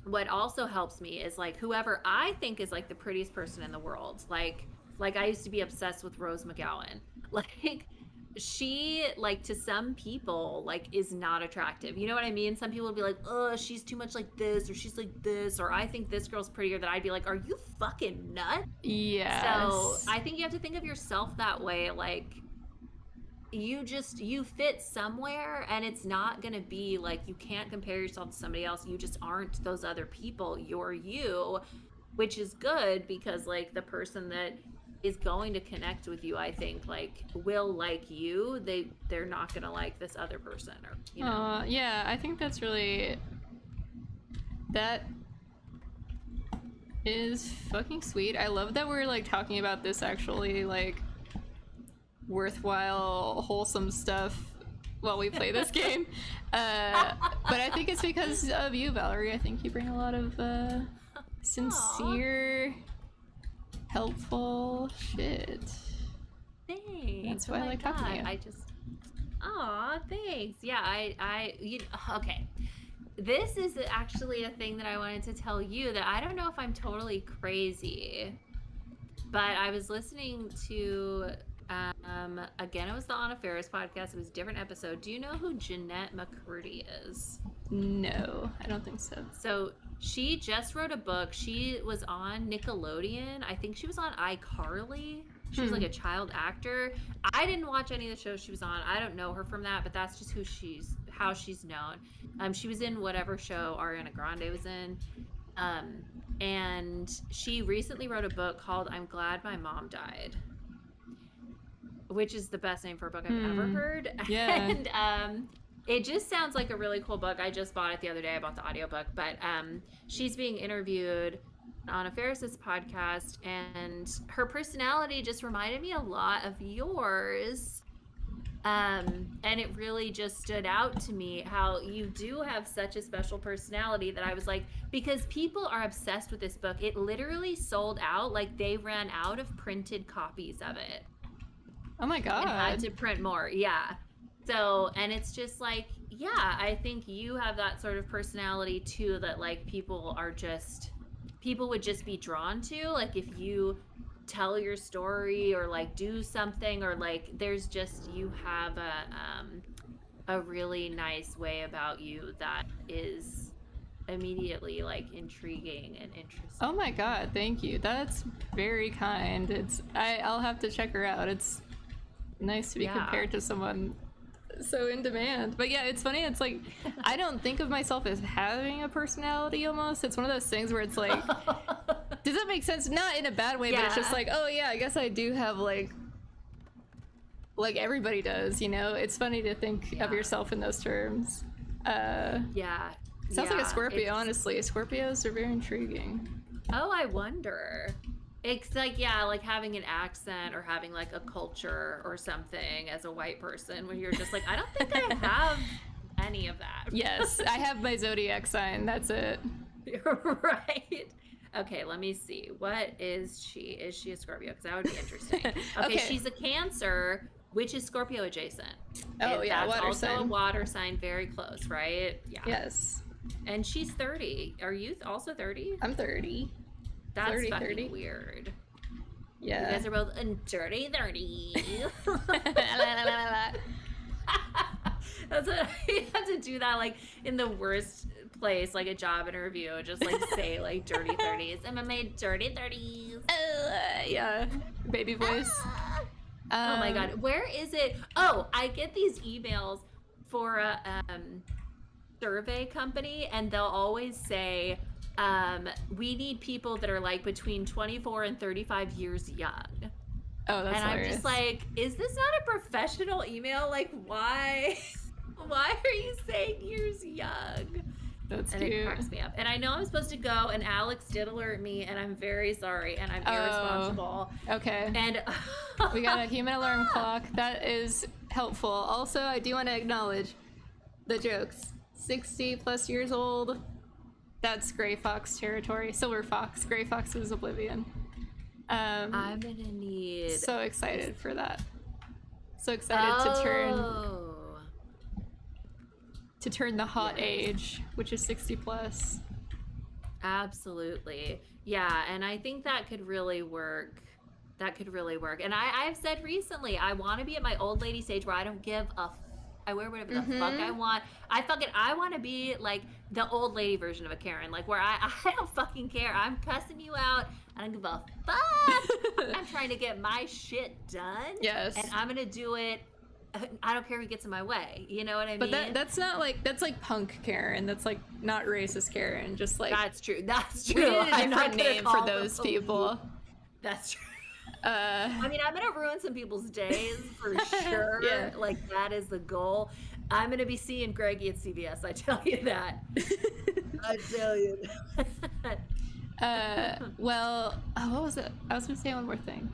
what also helps me is like whoever I think is like the prettiest person in the world. Like I used to be obsessed with Rose McGowan. Like she, like to some people, like is not attractive. You know what I mean? Some people would be like, oh, she's too much like this, or she's like this, or I think this girl's prettier. That I'd be like, are you fucking nuts? Yeah. So I think you have to think of yourself that way. Like you fit somewhere, and it's not gonna be like, you can't compare yourself to somebody else. You just aren't those other people. You're you, which is good, because like the person that is going to connect with you, I think, like will like you. They're not gonna like this other person, or you know. Yeah, I think that's really, that is fucking sweet. I love that we're like talking about this actually like worthwhile, wholesome stuff while we play this game. But I think it's because of you, Valerie. I think you bring a lot of sincere, helpful shit. Thanks. That's why I like talking to you. I just, aw, thanks. Yeah, okay. This is actually a thing that I wanted to tell you that I don't know if I'm totally crazy, but I was listening to, again, it was the Anna Faris podcast. It was a different episode. Do you know who Jeanette McCurdy is? No, I don't think so. So she just wrote a book. She was on Nickelodeon. I think she was on iCarly. She was like a child actor. I didn't watch any of the shows she was on. I don't know her from that, but that's just how she's known. She was in whatever show Ariana Grande was in. And she recently wrote a book called I'm Glad My Mom Died, which is the best name for a book I've ever heard. Yeah. And it just sounds like a really cool book. I just bought it the other day. I bought the audiobook. But she's being interviewed on a Ferris's podcast, and her personality just reminded me a lot of yours. And it really just stood out to me how you do have such a special personality that I was like, because people are obsessed with this book. It literally sold out. Like, they ran out of printed copies of it. Oh my God. And had to print more. Yeah. So, and it's just like, yeah, I think you have that sort of personality too, that like people would just be drawn to, like if you tell your story or like do something, or like there's just, you have a really nice way about you that is immediately like intriguing and interesting. Oh my God, thank you. That's very kind. I'll have to check her out. It's nice to be compared to someone so in demand. But yeah, it's funny. It's like, I don't think of myself as having a personality almost. It's one of those things where it's like, does that make sense? Not in a bad way, but it's just like, oh yeah, I guess I do have like everybody does, you know? It's funny to think of yourself in those terms. Sounds like a Scorpio, honestly. Scorpios are very intriguing. Oh, I wonder. It's like, yeah, like having an accent or having like a culture or something as a white person, when you're just like, I don't think I have any of that. Yes, I have my zodiac sign. That's it. Right. Okay, let me see. What is she? Is she a Scorpio? Because that would be interesting. Okay, she's a Cancer, which is Scorpio adjacent. Oh, yeah, that's water also sign. A water sign, very close, right? Yeah. Yes. And she's 30. Are you also 30? I'm 30. That's 30, fucking 30. Weird. Yeah. You guys are both dirty 30. That's what you have to do, that like in the worst place, like a job interview, just like say like dirty 30s. I'm in my dirty 30s. Yeah. Baby voice. Oh my God. Where is it? Oh, I get these emails for a survey company, and they'll always say, we need people that are like between 24 and 35 years young. Oh, that's and hilarious. I'm just like, is this not a professional email? Like, why are you saying years young? That's and cute. It cracks me up. And I know I'm supposed to go, and Alex did alert me, and I'm very sorry, and I'm irresponsible. Okay. And we got a human alarm clock. That is helpful. Also, I do want to acknowledge the jokes. 60 plus years old. That's Gray Fox territory. Silver Fox. Gray Fox is Oblivion. I'm gonna need. So excited for that. So excited to turn the hot age, which is 60 plus. Absolutely. Yeah, and I think that could really work. And I've said recently, I want to be at my old lady stage where I don't give a I wear whatever the fuck I want. I want to be like the old lady version of a Karen, like where I don't fucking care. I'm cussing you out. I don't give a fuck. I'm trying to get my shit done. Yes. And I'm going to do it. I don't care who gets in my way. You know what I mean? But that's not like, that's like punk Karen. That's like not racist Karen. Just like. That's true. That's We true. need a different name for those people. That's true. I mean, I'm gonna ruin some people's days for sure. Yeah. Like that is the goal. I'm gonna be seeing Greggy at CVS. I tell you that. I tell you. Well, what was it? I was gonna say one more thing.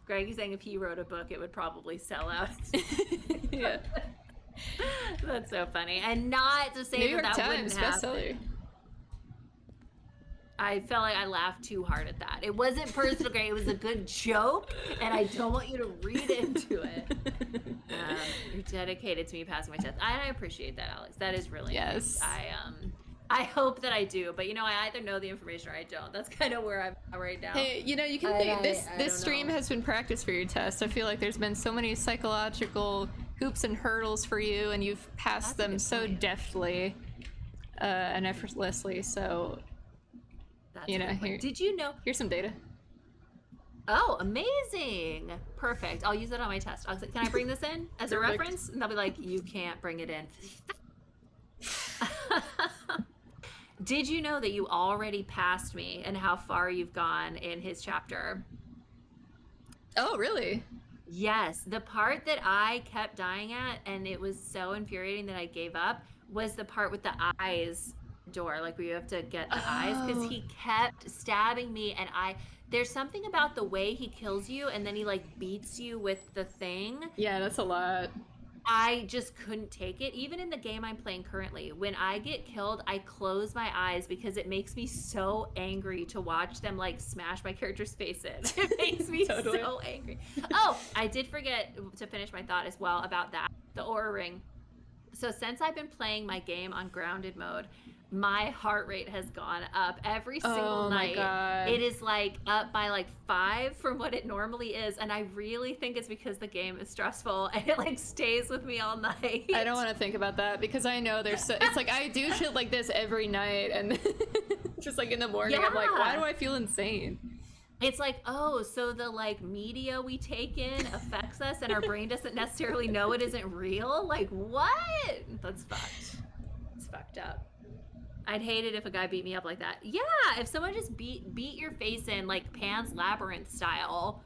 Greggy's saying if he wrote a book, it would probably sell out. Yeah. That's so funny. And not to say New York that Times wouldn't happen. bestseller. I felt like I laughed too hard at that. It wasn't personal, Greg. It was a good joke, and I don't want you to read into it. You're dedicated to me passing my test. I appreciate that, Alex. That is really nice. I hope that I do, but I either know the information or I don't. That's kind of where I'm at right now. Hey, you can think this stream has been practice for your test. I feel like there's been so many psychological hoops and hurdles for you, and you've passed them so deftly and effortlessly. So, here, did you know? Here's some data. Oh, amazing! Perfect. I'll use it on my test. I'll say, can I bring this in as a reference? And they'll be like, you can't bring it in. Did you know that you already passed me and how far you've gone in his chapter? Oh, really? Yes. The part that I kept dying at, and it was so infuriating that I gave up, was the part with the eyes door, like where you have to get the eyes, because he kept stabbing me, and there's something about the way he kills you, and then he like beats you with the thing. Yeah, that's a lot. I just couldn't take it. Even in the game I'm playing currently, when I get killed, I close my eyes because it makes me so angry to watch them like smash my character's face in. It makes me so angry. Oh, I did forget to finish my thought as well about that, the aura ring. So since I've been playing my game on grounded mode, my heart rate has gone up every single night. God. It is like up by like 5 from what it normally is, and I really think it's because the game is stressful and it like stays with me all night. I don't want to think about that because I know it's like I do shit like this every night, and just like in the morning I'm like, why do I feel insane? It's like, oh, so the like media we take in affects us and our brain doesn't necessarily know it isn't real? Like, what? That's fucked. It's fucked up. I'd hate it if a guy beat me up like that. Yeah, if someone just beat your face in like Pan's Labyrinth style,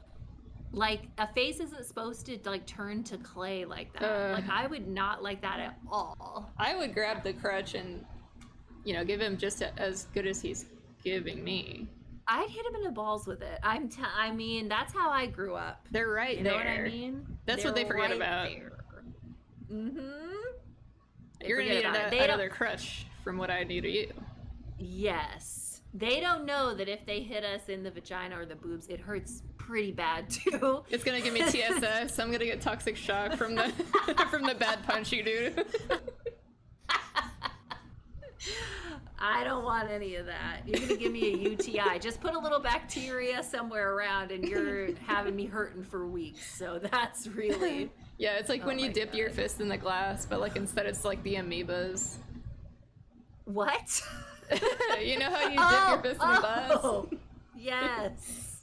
like a face isn't supposed to like turn to clay like that. Like I would not like that at all. I would grab the crutch and, give him just as good as he's giving me. I'd hit him in the balls with it. I mean, that's how I grew up. They're right you there. You know what I mean? That's what they forget about. Mm-hmm. You're gonna need another crutch from what I need of you. Yes. They don't know that if they hit us in the vagina or the boobs, it hurts pretty bad too. It's gonna give me TSS. I'm gonna get toxic shock from the from the bad punch you do. I don't want any of that. You're gonna give me a UTI. Just put a little bacteria somewhere around and you're having me hurting for weeks. So that's really... Yeah, it's like when you dip your fist in the glass, but like instead it's like the amoebas. What? You know how you dip your fist in the glass? Yes.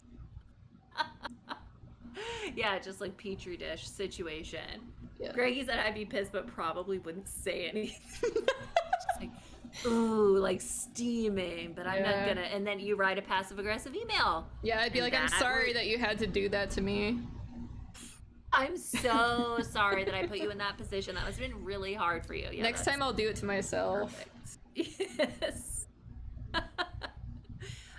Yeah, just like petri dish situation. Yeah. Greggy said I'd be pissed, but probably wouldn't say anything. Just like, ooh, like steaming, but I'm not gonna. And then you write a passive aggressive email. Yeah, I'd be like, I'm sorry that you had to do that to me. I'm so sorry that I put you in that position. That must have been really hard for you. Yeah, next time I'll do it to myself. Perfect. Yes.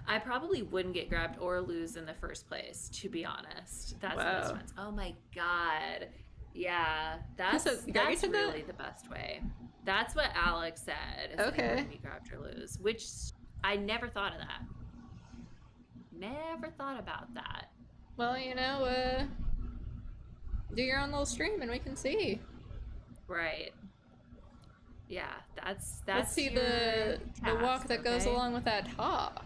I probably wouldn't get grabbed or lose in the first place, to be honest. That's the best ones. Oh my god. Yeah, that's really the best way. That's what Alex said. Okay. Be grabbed or lose, which I never thought of that. Never thought about that. Well, do your own little stream and we can see. Right. Yeah, that's Let's see the walk that goes along with that talk.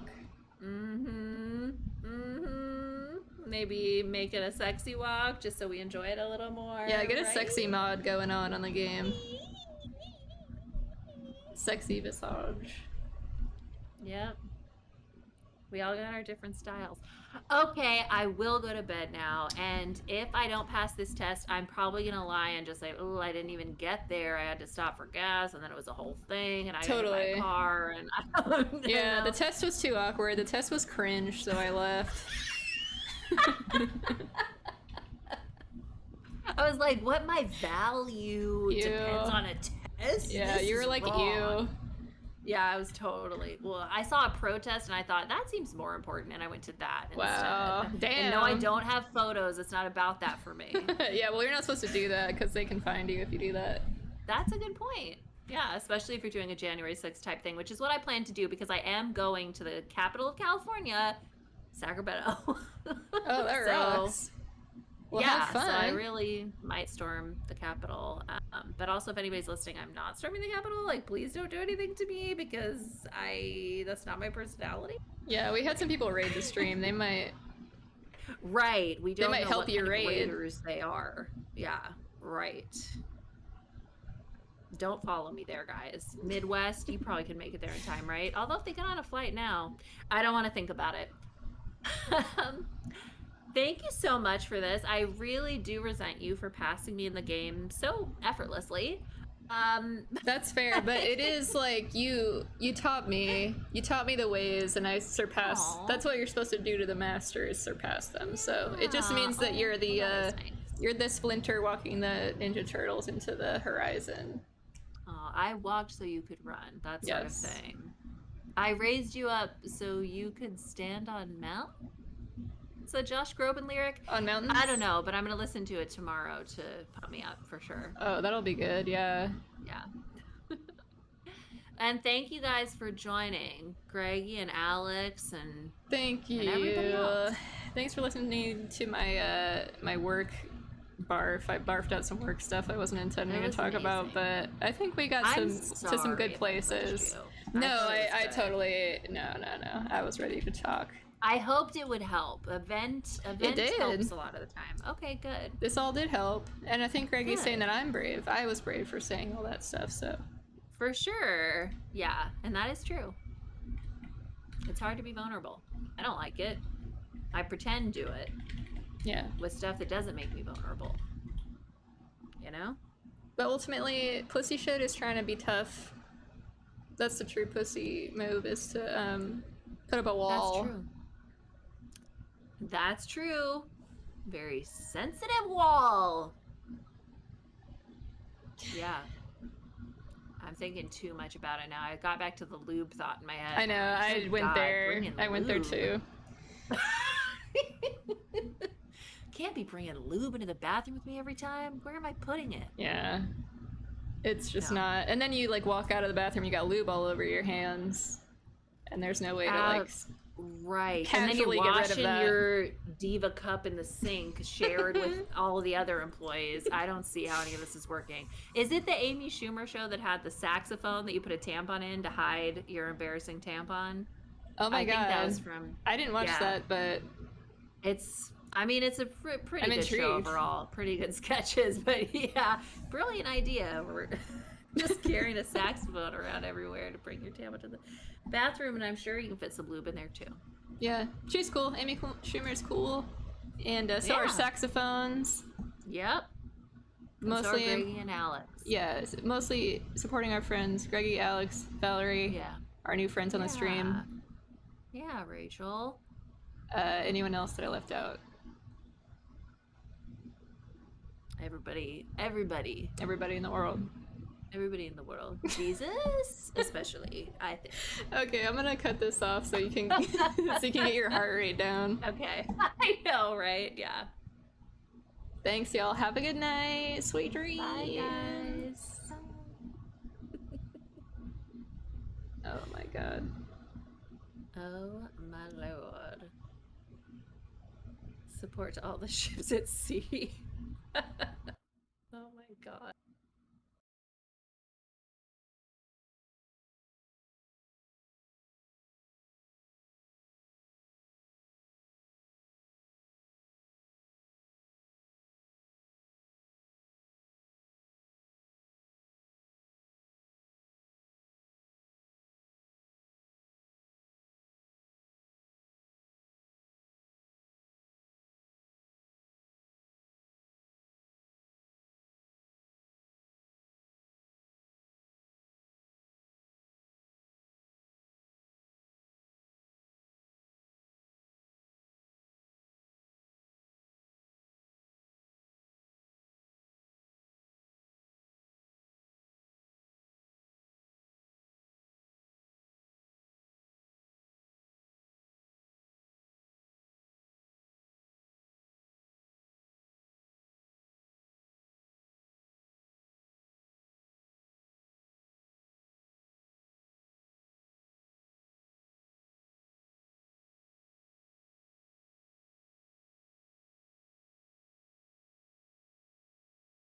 Maybe make it a sexy walk just so we enjoy it a little more. Yeah, get a sexy mod going on the game. Sexy visage. Yep. We all got our different styles. Okay, I will go to bed now, and if I don't pass this test, I'm probably gonna lie and just say, oh, I didn't even get there. I had to stop for gas, and then it was a whole thing, and I got to buy a car, and I don't know. Yeah, the test was too awkward. The test was cringe, so I left. I was like, what my value depends on a test? Yeah, this you were like, wrong. ew. Yeah, I was totally. Well, I saw a protest and I thought that seems more important, and I went to that Wow, instead. damn. And no, I don't have photos. It's not about that for me. Yeah, well, you're not supposed to do that because they can find you if you do that. That's a good point. Yeah, especially if you're doing a January 6th type thing, which is what I plan to do because I am going to the capital of California, Sacramento. Oh, that rocks. Well, yeah, have fun. so I really might storm the Capitol. But also, if anybody's listening, I'm not storming the Capitol. Like, please don't do anything to me because that's not my personality. Yeah, we had some people raid the stream. They might. Right. We don't might know help what you kind of raid. raiders they are. Yeah, right. Don't follow me there, guys. Midwest, you probably could make it there in time, right? Although if they get on a flight now, I don't want to think about it. Thank you so much for this. I really do resent you for passing me in the game so effortlessly. That's fair, but it is like you taught me the ways, and I surpassed. Aw. That's what you're supposed to do to the master, is surpass them. So it just means that you're the that is nice. you're the Splinter walking the Ninja Turtles into the horizon. I walked so you could run. That sort Yes. of thing. I raised you up so you could stand on mountains. It's a Josh Groban lyric. On mountains? I don't know, but I'm gonna listen to it tomorrow to pump me up for sure. Oh, that'll be good. Yeah. Yeah. And thank you guys for joining, Greggy and Alex, and Thank you. And everybody else. Thanks for listening to my my work barf. I barfed out some work stuff I wasn't intending It to was talk about, but I think we got I'm to some sorry good if I pushed places. you. No, thought it I was good. totally no. I was ready to talk. I hoped it would help. Event did. helps a lot of the time. Okay, good. This all did help, and I think Greggy's Good. saying that I'm brave. I was brave for saying all that stuff, so. For sure. Yeah, and that is true. It's hard to be vulnerable. I don't like it. I pretend to it Yeah. with stuff that doesn't make me vulnerable. You know? But ultimately, pussy shit is trying to be tough. That's the true pussy move, is to put up a wall. That's true. That's true. Very sensitive wall. Yeah. I'm thinking too much about it now. I got back to the lube thought in my head. I know, I Good went God, there. bring in I went there lube. too. Can't be bringing lube into the bathroom with me every time. Where am I putting it? Yeah. It's just No. not. And then you like walk out of the bathroom, you got lube all over your hands. And there's no way to like Right. And then you're casually get rid of washing that. your Diva cup in the sink shared with all of the other employees. I don't see how any of this is working. Is it the Amy Schumer show that had the saxophone that you put a tampon in to hide your embarrassing tampon? Oh my I god. think that was from I didn't watch yeah. that, but it's it's a pretty I'm good show intrigued. overall. Pretty good sketches, but yeah, brilliant idea. We're just carrying a saxophone around everywhere to bring your tampon to the bathroom, and I'm sure you can fit some lube in there too. yeah, she's cool. Amy Schumer's cool. And so are Yeah. saxophones. Yep. Mostly, so are Greggy and Alex. yeah, mostly supporting our friends, Greggy, Alex, Valerie, Yeah. our new friends on the stream. Yeah, Rachel. Anyone else that I left out? Everybody Everybody in the world. in the world. Jesus, especially, I think. Okay, I'm gonna cut this off so you can so you can get your heart rate down. Okay. I know, right? Yeah. Thanks, y'all. Have a good night. Sweet dreams. Bye, guys. Oh my god. Oh my lord. Support to all the ships at sea.